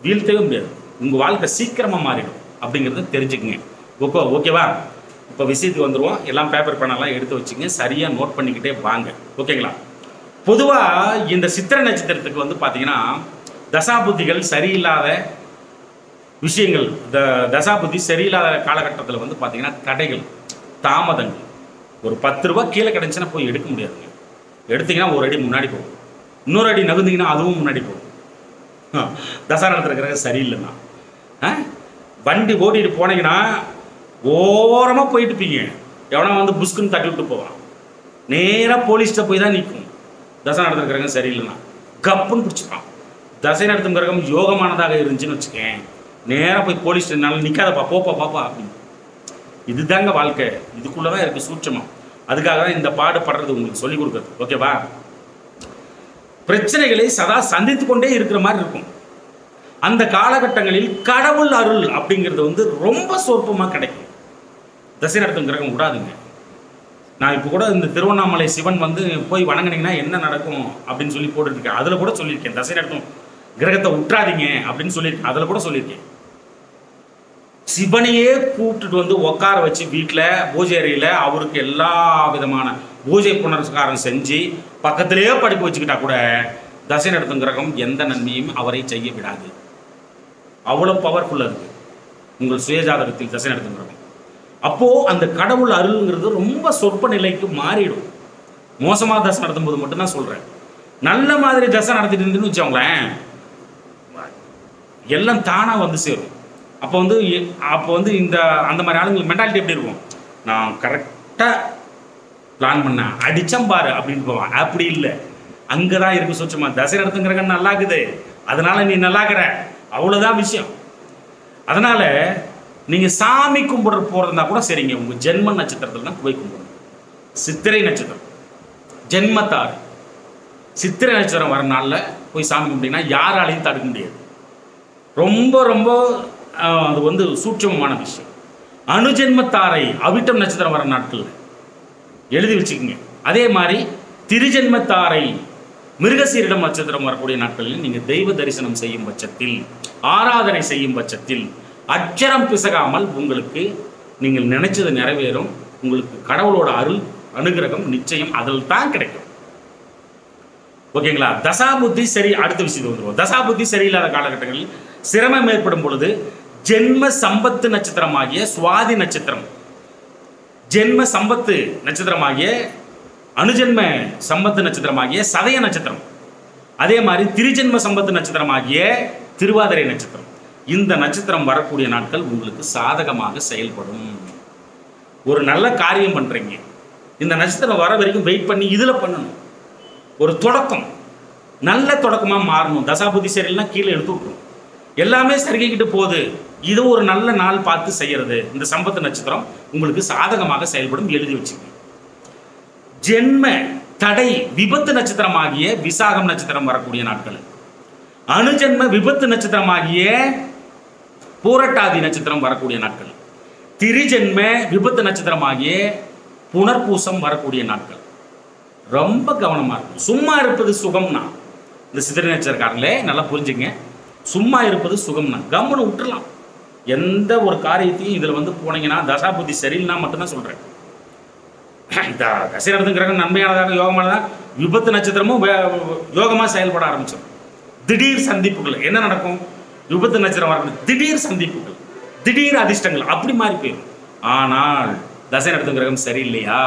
வீழ்த்தவே முடியாது. உங்கள் வாழ்க்கை சீக்கிரமாக மாறிடும் அப்படிங்கிறத தெரிஞ்சுக்குங்க. ஓகேவா? இப்போ விஷயத்துக்கு வந்துடுவோம். எல்லாம் பேப்பர் பேனெல்லாம் எடுத்து வச்சுங்க, சரியாக நோட் பண்ணிக்கிட்டே வாங்க. ஓகேங்களா? பொதுவாக இந்த சித்திரை நட்சத்திரத்துக்கு வந்து பார்த்தீங்கன்னா தசாபுத்திகள் சரியில்லாத விஷயங்கள், தசாபுத்தி சரியில்லாத காலகட்டத்தில் வந்து பார்த்தீங்கன்னா தடைகள், தாமதங்கள். ஒரு 10 ரூபா கீழே கிடந்துச்சுன்னா போய் எடுக்க முடியாதுங்க. எடுத்திங்கன்னா ஒரு அடி முன்னாடி போகும், இன்னொரு அடி நகுந்தீங்கன்னா அதுவும் முன்னாடி போகும். தசா நடத்துகிற கிரகம் சரியில்லைன்னா வண்டி ஓட்டிகிட்டு போனீங்கன்னா ஓரமாக போயிட்டு இருப்பீங்க, எவனா வந்து புஷ்குன்னு தட்டி விட்டு போவான், நேராக போலீஸ்கிட்ட போய் தான் நிற்கும். தசை நடத்துகிற கிரகம் சரியில்லைன்னா கப்புன்னு பிடிச்சிப்பான். தசை நடத்தும் கிரகம் யோகமானதாக இருந்துச்சுன்னு வச்சுக்கேன், நேராக போய் போலீஸ் ஸ்டேஷனால நிற்காதப்பா, போப்பா பாப்பா அப்படின்னு. இதுதாங்க வாழ்க்கை. இதுக்குள்ளே தான் இருக்குது சூட்சமம். அதுக்காக தான் இந்த பாடுபடுறது உங்களுக்கு சொல்லிக் கொடுக்குறது. ஓகேவா? பிரச்சனைகளை சதா சந்தித்து கொண்டே இருக்கிற மாதிரி இருக்கும். அந்த காலகட்டங்களில் கடவுள் அருள் அப்படிங்கிறது வந்து ரொம்ப சொற்பமாக கிடைக்கும். தசை நடத்தும் கிரகம் விடாதுங்க. நான் இப்போ கூட இந்த திருவண்ணாமலை சிவன் வந்து போய் வணங்கினீங்கன்னா என்ன நடக்கும் அப்படின்னு சொல்லி போட்டுருக்கேன். அதில் கூட சொல்லியிருக்கேன், தசை நடத்தும் கிரகத்தை விட்டுறாதீங்க அப்படின்னு சொல்லியிருக்கேன். அதில் கூட சொல்லியிருக்கேன். சிவனையே கூப்பிட்டுட்டு வந்து உட்கார வச்சு வீட்டில் பூஜை அறையில் அவருக்கு எல்லா விதமான பூஜை புனஸ்காரம் செஞ்சு பக்கத்திலேயே படுக்க வச்சுக்கிட்டா கூட தசை நடத்தும் கிரகம் எந்த நன்மையும் அவரை செய்ய விடாது. அவ்வளோ பவர்ஃபுல் அதுக்கு உங்கள் சுயஜாதகத்தில் தசை நடத்தும் கிரகம். அப்போது அந்த கடவுள் அருள்ங்கிறது ரொம்ப சொற்ப நிலைக்கு மாறிடும். மோசமாக தசை நடத்தும் போது மட்டும்தான் சொல்கிறேன். நல்ல மாதிரி தசை நடத்திட்டு இருந்துன்னு வச்சவங்களேன், எல்லாம் தானாக வந்து சேரும். அப்போ வந்து இந்த அந்த மாதிரி ஆளுங்களுக்கு மென்டாலிட்டி எப்படி இருக்கும்? நான் கரெக்டாக பிளான் பண்ணேன், அடிச்சம்பாரு அப்படின்னு போவான். அப்படி இல்லை, அங்கே தான் இருக்கு சொச்சமா. தசை நடத்துங்கிறக நல்லா இருக்குது, அதனால நீ நல்லாக்கிற, அவ்வளோதான் விஷயம். அதனால நீங்கள் சாமி கும்பிட போகிறதா கூட சரிங்க, உங்கள் ஜென்ம நட்சத்திரத்தில் தான் போய் கும்பிடணும். சித்திரை நட்சத்திரம் ஜென்மத்தார், சித்திரை நட்சத்திரம் வர நாளில் போய் சாமி கும்பிட்டீங்கன்னா யாராலையும் தடுக்க முடியாது. ரொம்ப ரொம்ப அது வந்து சூட்சமமான விஷயம். அணுஜென்மத்தாரை அவிட்டம் நட்சத்திரம் வர நாட்கள் எழுதி வச்சுக்கோங்க. அதே மாதிரி திருஜென்மத்தாரை மிருகசீரிடம் நட்சத்திரம் வரக்கூடிய நாட்களில் நீங்கள் தெய்வ தரிசனம் செய்யும் பட்சத்தில், ஆராதனை செய்யும் பட்சத்தில் அச்சரம் பிசகாமல் உங்களுக்கு நீங்கள் நினைச்சது நிறைவேறும். உங்களுக்கு கடவுளோட அருள் அனுகிரகம் நிச்சயம் அதில் தான் கிடைக்கும். ஓகேங்களா? தசாபுத்தி சரி, அடுத்த விஷயத்துக்கு வந்துடுவோம். தசாபுத்தி சரியில்லாத காலகட்டங்களில் சிரமம் ஏற்படும் பொழுது ஜென்ம சம்பத்து நட்சத்திரமாகிய சுவாதி நட்சத்திரம், ஜென்ம சம்பத்து நட்சத்திரமாகிய அணுஜென்ம சம்பத்து நட்சத்திரமாகிய சதய நட்சத்திரம், அதே மாதிரி திருஜென்ம சம்பத்து நட்சத்திரமாகிய திருவாதிரை நட்சத்திரம், இந்த நட்சத்திரம் வரக்கூடிய நாட்கள் உங்களுக்கு சாதகமாக செயல்படும். ஒரு நல்ல காரியம் பண்றீங்க, இந்த நட்சத்திரம் வர வரைக்கும் வெயிட் பண்ணி இதில் பண்ணணும். ஒரு தொடக்கம் நல்ல தொடக்கமாக மாறணும். தசாபுத்தி சரியில்லைன்னா கீழே எடுத்து விட்டுரும். எல்லாமே சரிகிட்டு போகுது, இது ஒரு நல்ல நாள் பார்த்து செய்யறது. இந்த சம்பத்து நட்சத்திரம் உங்களுக்கு சாதகமாக செயல்படும், எழுதி வச்சுக்கோங்க. ஜென்ம தடை விபத்து நட்சத்திரமாகிய விசாகம் நட்சத்திரம் வரக்கூடிய நாட்கள், அணுஜென்ம விபத்து நட்சத்திரமாகிய பூரட்டாதி நட்சத்திரம் வரக்கூடிய நாட்கள், திரிஜென்ம விபத்து நட்சத்திரமாகிய புனர்பூசம் வரக்கூடிய நாட்கள் ரொம்ப கவனமா இருக்கும். சும்மா இருப்பது சுகம்னா, இந்த சித்திரை நட்சத்திரக்காரங்களே நல்லா புரிஞ்சுங்க, சும்மா இருப்பது சுகம்னா கம்முன்னு விட்டுறலாம். எந்த ஒரு காரியத்தையும் இதில் வந்து போனீங்கன்னா தசாபுத்தி சரியில்லைனா மட்டும்தான் சொல்கிறேன். தசை நடத்தும் கிரகம் நன்மையானதாக யோகமானதாக விபத்து நட்சத்திரமும் யோகமாக செயல்பட ஆரம்பிச்சோம். திடீர் சந்திப்புகள் என்ன நடக்கும்? விபத்து நட்சத்திரம் வரணும், திடீர் சந்திப்புகள், திடீர் அதிர்ஷ்டங்கள் அப்படி மாறி போயிடும். ஆனால் தசை நடத்தும் கிரகம் சரியில்லையா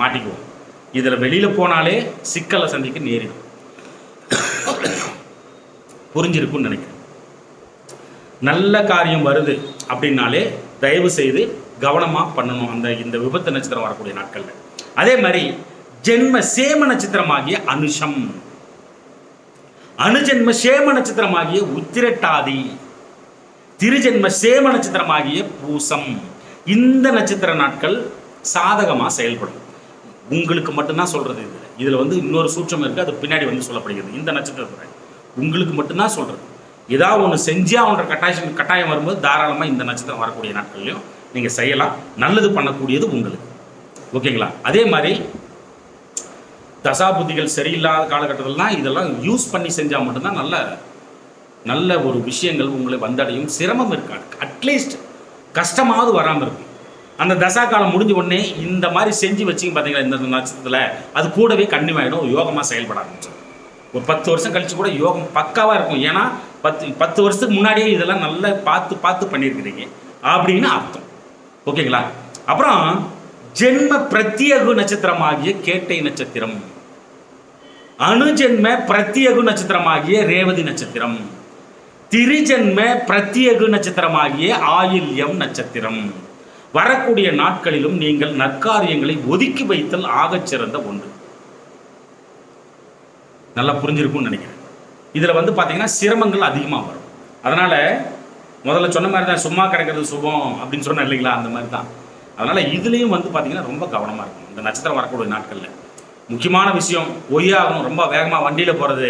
மாட்டிக்குவோம். இதில் வெளியில் போனாலே சிக்கலை சந்திக்க நேரிடும். புரிஞ்சிருக்குன்னு நினைக்கிறேன். நல்ல காரியம் வருது அப்படின்னாலே தயவு செய்து கவனமாக பண்ணணும் அந்த இந்த விபத்து நட்சத்திரம் வரக்கூடிய நாட்களில். அதே மாதிரி ஜென்ம சேம நட்சத்திரமாகிய அனுஷம், அணுஜென்ம சேம நட்சத்திரமாகிய உத்திரட்டாதி, திருஜென்ம சேம நட்சத்திரமாகிய பூசம், இந்த நட்சத்திர நாட்கள் சாதகமாக செயல்படும். உங்களுக்கு மட்டும்தான் சொல்கிறது. இதில் வந்து இன்னொரு சூட்சம் இருக்குது, அது பின்னாடி வந்து சொல்லப்படுகிறது. இந்த நட்சத்திரத்தில் உங்களுக்கு மட்டும்தான் சொல்கிறது. ஏதாவது ஒன்று செஞ்சால் அவன்ற கட்டாயம் வரும்போது தாராளமாக இந்த நட்சத்திரம் வரக்கூடிய நாட்கள்லையும் நீங்கள் செய்யலாம். நல்லது பண்ணக்கூடியது உங்களுக்கு. ஓகேங்களா? அதே மாதிரி தசாபுத்திகள் சரியில்லாத காலகட்டத்தில்தான் இதெல்லாம் யூஸ் பண்ணி செஞ்சால் மட்டும்தான் நல்ல ஒரு விஷயங்கள் உங்களை வந்தடையும். சிரமம் இருக்காது, அட்லீஸ்ட் கஷ்டமாவது வராமல் இருக்கும். அந்த தசா காலம் முடிஞ்ச உடனே இந்த மாதிரி செஞ்சு வச்சிங்க பார்த்தீங்களா, இந்த நட்சத்திரத்தில் அது கூடவே கன்னியூ யோகமாக செயல்பட ஆரம்பிச்சோம். ஒரு 10 வருஷம் கழிச்சு கூட யோகம் பக்காவாக இருக்கும். ஏன்னா 10 வருஷத்துக்கு முன்னாடியே இதெல்லாம் நல்லா பார்த்து பண்ணியிருக்கிறீங்க அப்படின்னு அர்த்தம். ஓகேங்களா? அப்புறம் ஜென்ம பிரத்யேகு நட்சத்திரமாகிய கேட்டை நட்சத்திரம், அணுஜென்ம பிரத்யேகு நட்சத்திரமாகிய ரேவதி நட்சத்திரம், திரிஜென்ம பிரத்யேகு நட்சத்திரமாகிய ஆயில்யம் நட்சத்திரம் வரக்கூடிய நாட்களிலும் நீங்கள் நற்காரியங்களை ஒதுக்கி வைத்தல் ஆகச் சிறந்த ஒன்று. நல்லா புரிஞ்சிருக்கும்னு நினைக்கிறேன். இதில் வந்து பார்த்தீங்கன்னா சிரமங்கள் அதிகமாக வரும். அதனால் முதல்ல சொன்ன மாதிரி தான், சும்மா கிடைக்கிறது சுபம் அப்படின்னு சொன்னேன் இல்லைங்களா, அந்த மாதிரி தான். அதனால் இதுலேயும் வந்து பார்த்தீங்கன்னா ரொம்ப கவனமாக இருக்கும். இந்த நட்சத்திரம் வரக்கூடிய நாட்களில் முக்கியமான விஷயம் ஒய்யாகும், ரொம்ப வேகமாக வண்டியில் போகிறது,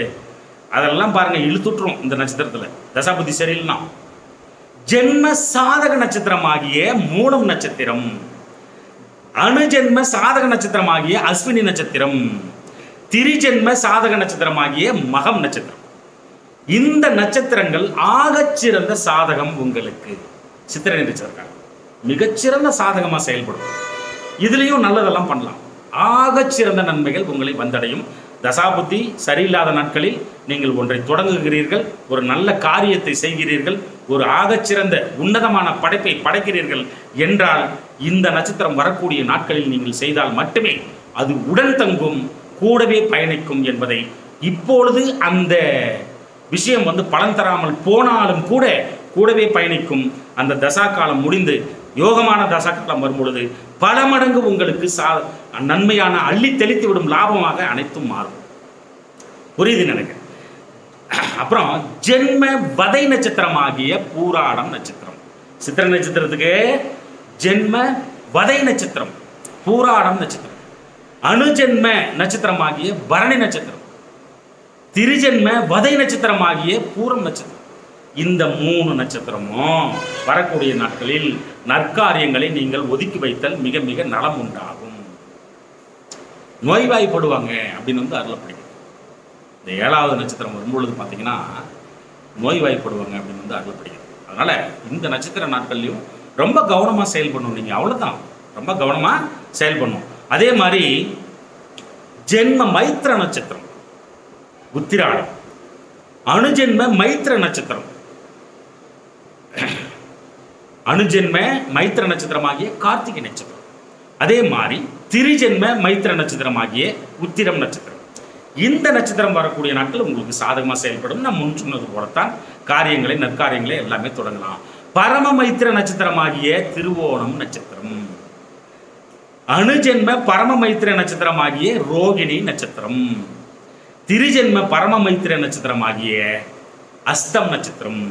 அதெல்லாம் பாருங்கள் இழுத்துட்டுரும். இந்த நட்சத்திரத்தில் தசாபுத்தி சரியில்லைனா ஜென்ம சாதக நட்சத்திரமாகிய மூலம் நட்சத்திரம், அணுஜென்ம சாதக நட்சத்திரமாகிய அஸ்வினி நட்சத்திரம், திரிஜென்ம சாதக நட்சத்திரமாகிய மகம் நட்சத்திரம். இந்த நட்சத்திரங்கள் ஆகச்சிறந்த சாதகம் உங்களுக்கு. சித்திரை நட்சத்திரம் மிகச்சிறந்த சாதகமாக செயல்படும். இதுலேயும் நல்லதெல்லாம் பண்ணலாம். ஆகச்சிறந்த நன்மைகள் உங்களை வந்தடையும். தசாபுத்தி சரியில்லாத நாட்களில் நீங்கள் ஒன்றை தொடங்குகிறீர்கள், ஒரு நல்ல காரியத்தை செய்கிறீர்கள், ஒரு ஆகச்சிறந்த உன்னதமான படைப்பை படைக்கிறீர்கள் என்றால் இந்த நட்சத்திரம் வரக்கூடிய நாட்களில் நீங்கள் செய்தால் மட்டுமே அது உடன் தங்கும், கூடவே பயணிக்கும் என்பதை இப்பொழுது அந்த விஷயம் பலன் தராமல் போனாலும் கூடவே பயணிக்கும். அந்த தசா காலம் முடிந்து யோகமான தசா காலம் வரும்பொழுது பல மடங்கு உங்களுக்கு நன்மையான அள்ளி தெளித்து விடும் லாபமாக அனைத்தும் மாறும். புரியுது நினைக்கிறேன். அப்புறம் ஜென்ம வதை நட்சத்திரமாகிய பூராடம் நட்சத்திரம். சித்திரை நட்சத்திரத்துக்கு ஜென்ம வதை நட்சத்திரம், பூராடம் நட்சத்திரம். அணுஜென்ம நட்சத்திரமாகிய பரணி நட்சத்திரம், திரிஜென்ம வதை நட்சத்திரமாகிய பூரம் நட்சத்திரம். இந்த 3 நட்சத்திரமும் வரக்கூடிய நாட்களில் நற்காரியங்களை நீங்கள் ஒதுக்கி வைத்தல் மிக மிக நலம் உண்டாகும். நோய்வாய்ப்படுவாங்க அப்படின்னு அருளப்படுகிறது. இந்த 7வது நட்சத்திரம் வரும்பொழுது பார்த்தீங்கன்னா நோய்வாய்ப்படுவாங்க அப்படின்னு அருளப்படுகிறது. அதனால இந்த நட்சத்திர நாட்கள்லையும் ரொம்ப கவனமாக செயல்படணும். நீங்கள் அவ்வளோதான், ரொம்ப கவனமாக செயல்படணும். அதே மாதிரி ஜென்ம மைத்திர நட்சத்திரம் உத்திராடம், அணுஜென்ம மைத்திர நட்சத்திரம், அணுஜென்ம மைத்திர நட்சத்திரமாகிய கார்த்திகை நட்சத்திரம். அதே மாதிரி திரிஜென்ம மைத்திர நட்சத்திரமாகிய உத்திரம் நட்சத்திரம். இந்த நட்சத்திரம் வரக்கூடிய நாட்கள் உங்களுக்கு சாதகமாக செயல்படும். நான் முன் சொன்னது போலத்தான் காரியங்களை நற்காரியங்களை எல்லாமே தொடங்கலாம். பரம மைத்திர நட்சத்திரமாகிய திருவோணம் நட்சத்திரம், அணுஜென்ம பரம மைத்திர நட்சத்திரமாகிய ரோகிணி நட்சத்திரம், திரிஜென்ம பரம மைத்திர நட்சத்திரமாகிய அஸ்தம் நட்சத்திரம்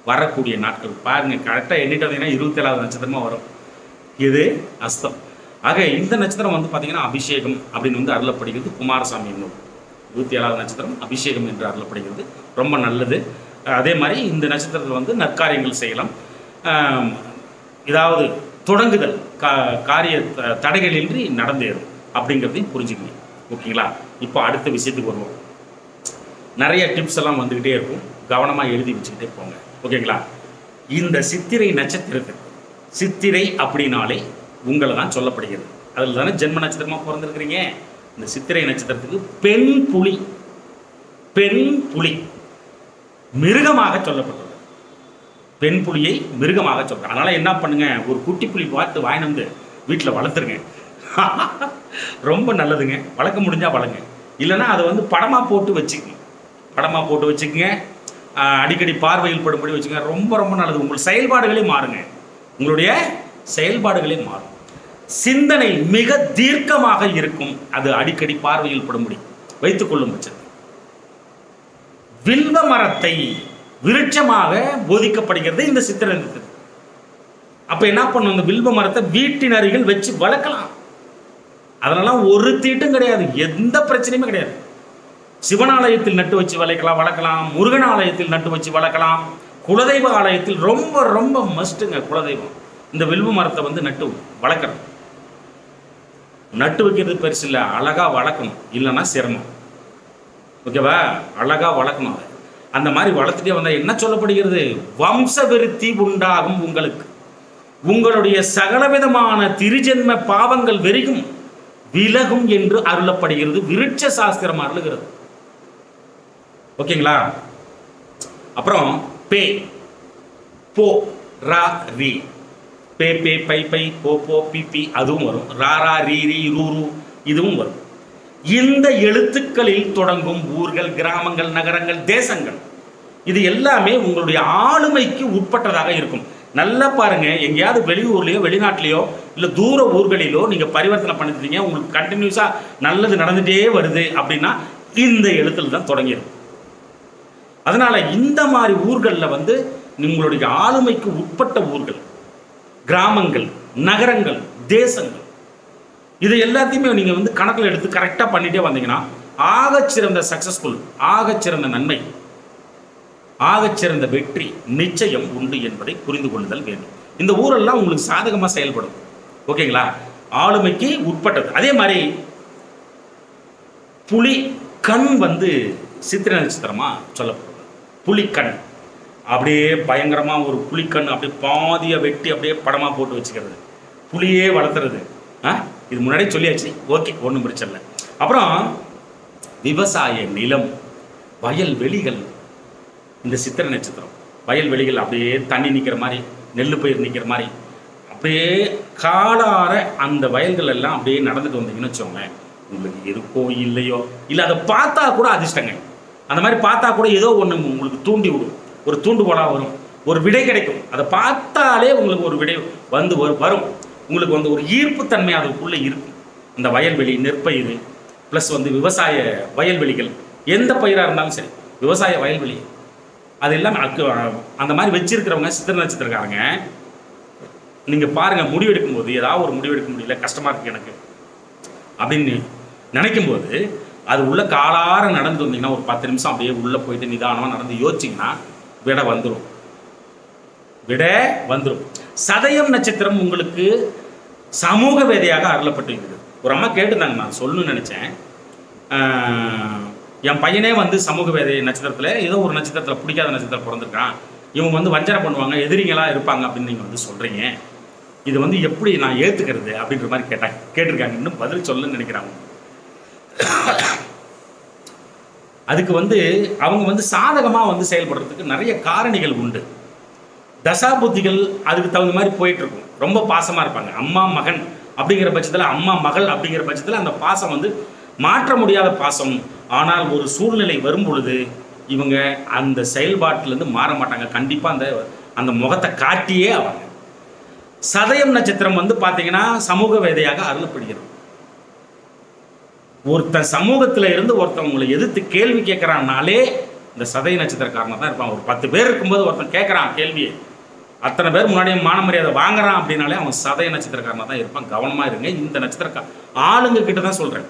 வரக்கூடிய நாட்கள் பாருங்க. கரெக்டாக எண்ணிட்டு வந்தீங்கன்னா 27வது நட்சத்திரமா வரும். இது அஸ்தம். ஆக இந்த நட்சத்திரம் பார்த்தீங்கன்னா அபிஷேகம் அப்படின்னு அருளப்படுகிறது. குமாரசாமி நூல் 27வது நட்சத்திரம் அபிஷேகம் என்று அருளப்படுகிறது. ரொம்ப நல்லது. அதே மாதிரி இந்த நட்சத்திரத்தில் நற்காரியங்கள் செய்யலாம். ஏதாவது தொடங்குதல் காரிய தடைகளின்றி நடந்தேறும் அப்படிங்கிறதையும் புரிஞ்சுக்கணும். ஓகேங்களா? இப்போ அடுத்த விஷயத்துக்கு வருவோம். நிறைய டிப்ஸ் எல்லாம் வந்துக்கிட்டே இருக்கும், கவனமாக எழுதி வச்சுக்கிட்டே போங்க. ஓகேங்களா? இந்த சித்திரை நட்சத்திரத்துக்கு, சித்திரை அப்படின்னாலே உங்களை தான் சொல்லப்படுகிறது. அதில் தானே ஜென்ம நட்சத்திரமாக பிறந்திருக்கிறீங்க. இந்த சித்திரை நட்சத்திரத்துக்கு பெண் புலி மிருகமாக சொல்லப்பட்டது. பெண் புலியை மிருகமாக சொல்கிறேன். அதனால் என்ன பண்ணுங்க, ஒரு குட்டி புலி பார்த்து வாங்கிட்டு வீட்டில் வளர்த்துருங்க. ரொம்ப நல்லதுங்க. வளர்க்க முடிஞ்சால் வளங்க, இல்லைன்னா அதை படமாக போட்டு வச்சுக்கங்க. அடிக்கடி பார்வையில் படும்படி வச்சுக்கோங்க. ரொம்ப ரொம்ப நல்லது. உங்கள் செயல்பாடுகளே மாறுங்க. உங்களுடைய செயல்பாடுகளே மாறும். சிந்தனை மிக தீர்க்கமாக இருக்கும். அது அடிக்கடி பார்வையில் படும்படி வைத்துக் கொள்ளும் பட்சத்தில் வில்வ மரத்தை விருட்சமாக போதிக்கப்படுகிறது இந்த சித்திரை. அப்ப என்ன பண்ணும், அந்த வில்வ மரத்தை வீட்டின் அருகில் வச்சு வளர்க்கலாம். அதனால ஒரு தீட்டும் கிடையாது, எந்த பிரச்சனையுமே கிடையாது. சிவனாலயத்தில் நட்டு வச்சு வளர்க்கலாம், முருகன் ஆலயத்தில் நட்டு வச்சு வளர்க்கலாம், குலதெய்வ ஆலயத்தில் ரொம்ப ரொம்ப மஸ்ட்டுங்க. குலதெய்வம் இந்த வில்வ மரத்தை நட்டு வளர்க்கணும். நட்டு வைக்கிறது பெருசு இல்லை, அழகா வளர்க்கணும். இல்லைன்னா சிரமம். ஓகேவா? அழகா வளர்க்கணும். அந்த மாதிரி வளர்த்துட்டே வந்தால் என்ன சொல்லப்படுகிறது, வம்ச விருத்தி உண்டாகும். உங்களுக்கு உங்களுடைய சகலவிதமான திருஜென்ம பாவங்கள் வெறிகும் விலகும் என்று அருளப்படுகிறது. விருட்ச சாஸ்திரம் அருளுகிறது. ஓகேங்களா? அப்புறம் பே போ ரா ரி, பே பே பை பை போ போ பி பி அதுவும் வரும். ரா ரா ரீ ரீ ரூ ரூ இதுவும் வரும். இந்த எழுத்துக்களில் தொடங்கும் ஊர்கள், கிராமங்கள், நகரங்கள், தேசங்கள் இது எல்லாமே உங்களுடைய ஆளுமைக்கு உட்பட்டதாக இருக்கும். நல்லா பாருங்க, எங்கேயாவது வெளியூர்லையோ வெளிநாட்டிலையோ இல்லை தூர ஊர்களிலோ நீங்கள் பரிவர்த்தனை பண்ணிட்டீங்க, உங்களுக்கு கண்டினியூஸாக நல்லது நடந்துகிட்டே வருது அப்படின்னா இந்த எழுத்தில் தான் தொடங்கிடும். அதனால் இந்த மாதிரி ஊர்களில் உங்களுடைய ஆளுமைக்கு உட்பட்ட ஊர்கள், கிராமங்கள், நகரங்கள், தேசங்கள் இது எல்லாத்தையுமே நீங்கள் கணக்கில் எடுத்து கரெக்டாக பண்ணிகிட்டே வந்தீங்கன்னா ஆகச்சிறந்த சக்ஸஸ்ஃபுல், ஆகச்சிறந்த நன்மை, ஆகச்சிறந்த வெற்றி நிச்சயம் உண்டு என்பதை புரிந்து கொள்ளுதல் வேண்டும். இந்த ஊரெல்லாம் உங்களுக்கு சாதகமாக செயல்படும். ஓகேங்களா? ஆளுமைக்கு உட்பட்டது. அதே மாதிரி புலி கண் வந்து சித்திரை நட்சத்திரமா சொல்லப்படுது. புலிக்கண் அப்படியே பயங்கரமாக ஒரு புலிக்கண் அப்படியே பாதியை வெட்டி அப்படியே படமாக போட்டு வச்சுக்கிறது, புலியே வளர்த்துறது. இது முன்னாடியே சொல்லியாச்சு, ஓகே, ஒன்றும் பிரச்சனை இல்லை. அப்புறம் விவசாய நிலம், வயல்வெளிகள், இந்த சித்திரை நட்சத்திரம் வயல்வெளிகள் அப்படியே தண்ணி நிற்கிற மாதிரி, நெல் பயிர் நிற்கிற மாதிரி, அப்படியே காலார அந்த வயல்கள் எல்லாம் அப்படியே நடந்துட்டு வந்தீங்கன்னு வச்சோங்களேன், உங்களுக்கு இருக்கோ இல்லையோ, இல்லை அதை பார்த்தா கூட அதிர்ஷ்டங்க. அந்த மாதிரி பார்த்தா கூட ஏதோ ஒன்று உங்களுக்கு தூண்டி விடும், ஒரு தூண்டுகோலாக வரும், ஒரு விடை கிடைக்கும். அதை பார்த்தாலே உங்களுக்கு ஒரு விடை வந்து வரும். உங்களுக்கு வந்து ஒரு ஈர்ப்புத்தன்மை அதுக்குள்ளே இருக்கும். இந்த வயல்வெளி, நெற்பயிர் ப்ளஸ் வந்து விவசாய வயல்வெளிகள், எந்த பயிராக இருந்தாலும் சரி, விவசாய வயல்வெளி அது எல்லாமே அந்த மாதிரி வச்சிருக்கிறவங்க சித்திரை நட்சத்திரக்காரங்க, நீங்கள் பாருங்கள், முடிவெடுக்கும் போது ஏதாவது ஒரு முடிவெடுக்க முடியல, கஷ்டமாக இருக்குது எனக்கு அப்படின்னு நினைக்கும்போது, அது உள்ள காலார நடந்து வந்தீங்கன்னா ஒரு 10 நிமிஷம் அப்படியே உள்ளே போயிட்டு நிதானமாக நடந்து யோசிச்சிங்கன்னா விடை வந்துடும், விடை வந்துடும். சதயம் நட்சத்திரம் உங்களுக்கு சமூக வேதையாக அருளப்பட்டிருக்குது. ஒரு அம்மா கேட்டுருந்தாங்க, நான் சொல்லணும்னு நினச்சேன். என் பையனே வந்து சமூக வேதை நட்சத்திரத்தில் ஏதோ ஒரு நட்சத்திரத்தில் பிடிக்காத நட்சத்திரம் பிறந்திருக்கான், இவங்க வந்து வஞ்சனை பண்ணுவாங்க, எதிரிங்களாக இருப்பாங்க அப்படின்னு நீங்கள் வந்து சொல்கிறீங்க, இது வந்து எப்படி நான் ஏற்றுக்கிறது அப்படின்ற மாதிரி கேட்டிருக்காங்க. இன்னும் பதில் சொல்லணும்னு நினைக்கிறாங்க. அதுக்கு வந்து அவங்க வந்து சாதகமாக வந்து செயல்படுறதுக்கு நிறைய காரணிகள் உண்டு. தசாபுத்திகள் அதுக்கு தகுந்த மாதிரி போயிட்டுருக்கும். ரொம்ப பாசமாக இருப்பாங்க, அம்மா மகன் அப்படிங்கிற பட்சத்தில், அம்மா மகள் அப்படிங்கிற பட்சத்தில் அந்த பாசம் வந்து மாற்ற முடியாத பாசம். ஆனால் ஒரு சூழ்நிலை வரும் பொழுது இவங்க அந்த செயல்பாட்டிலேருந்து மாற மாட்டாங்க, கண்டிப்பாக அந்த அந்த முகத்தை காட்டியே ஆவாங்க. சதயம் நட்சத்திரம் வந்து பார்த்தீங்கன்னா சமூக வேதையாக அருளப்படுகிறது. ஒருத்தன் சமூகத்தில் இருந்து ஒருத்தன் உங்களை எதிர்த்து கேள்வி கேட்குறான்னாலே இந்த சதய நட்சத்திரக்காரனாக தான் இருப்பான். ஒரு 10 பேர் இருக்கும்போது ஒருத்தன் கேட்குறான் கேள்வியை, அத்தனை பேர் முன்னாடியே மான மரியாதை வாங்குறான் அப்படின்னாலே அவன் சதய நட்சத்திரக்காரனாக தான் இருப்பான். கவனமாக இருங்க. இந்த நட்சத்திரக்கார ஆளுங்க கிட்ட தான் சொல்கிறேன்.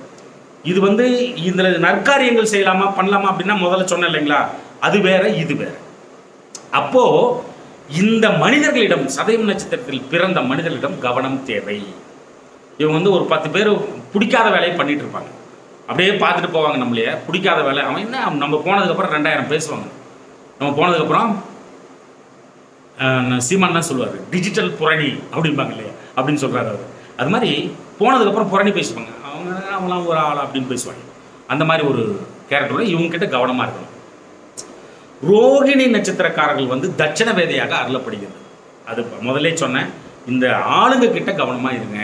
இது வந்து இந்த நற்காரியங்கள் செய்யலாமா பண்ணலாமா அப்படின்னா முதல்ல சொன்னேன் இல்லைங்களா, அது வேற இது வேற. அப்போது இந்த மனிதர்களிடம், சதயம் நட்சத்திரத்தில் பிறந்த மனிதர்களிடம் கவனம் தேவை. இவங்க வந்து ஒரு 10 பேர் பிடிக்காத வேலையை பண்ணிட்டு இருப்பாங்க, அப்படியே பார்த்துட்டு போவாங்க நம்மளையே, பிடிக்காத வேலை. அவன் என்ன, நம்ம போனதுக்கப்புறம் 2000 பேசுவாங்க. நம்ம போனதுக்கப்புறம் சீமான் தான் சொல்லுவார், டிஜிட்டல் புரணி அப்படிம்பாங்க இல்லையா, அப்படின்னு சொல்கிறாரு அவர். அது மாதிரி போனதுக்கப்புறம் புரணி பேசுவாங்க, அவங்களாம் ஒரு ஆள் அப்படின்னு பேசுவாங்க. அந்த மாதிரி ஒரு கேரக்டரோட இவங்ககிட்ட கவனமாக இருக்கணும். ரோகிணி நட்சத்திரக்காரர்கள் வந்து தட்சண வேதையாக அருளப்படுகிறது. அது முதலே சொன்னேன், இந்த ஆளுங்க கிட்ட கவனமாக இருங்க.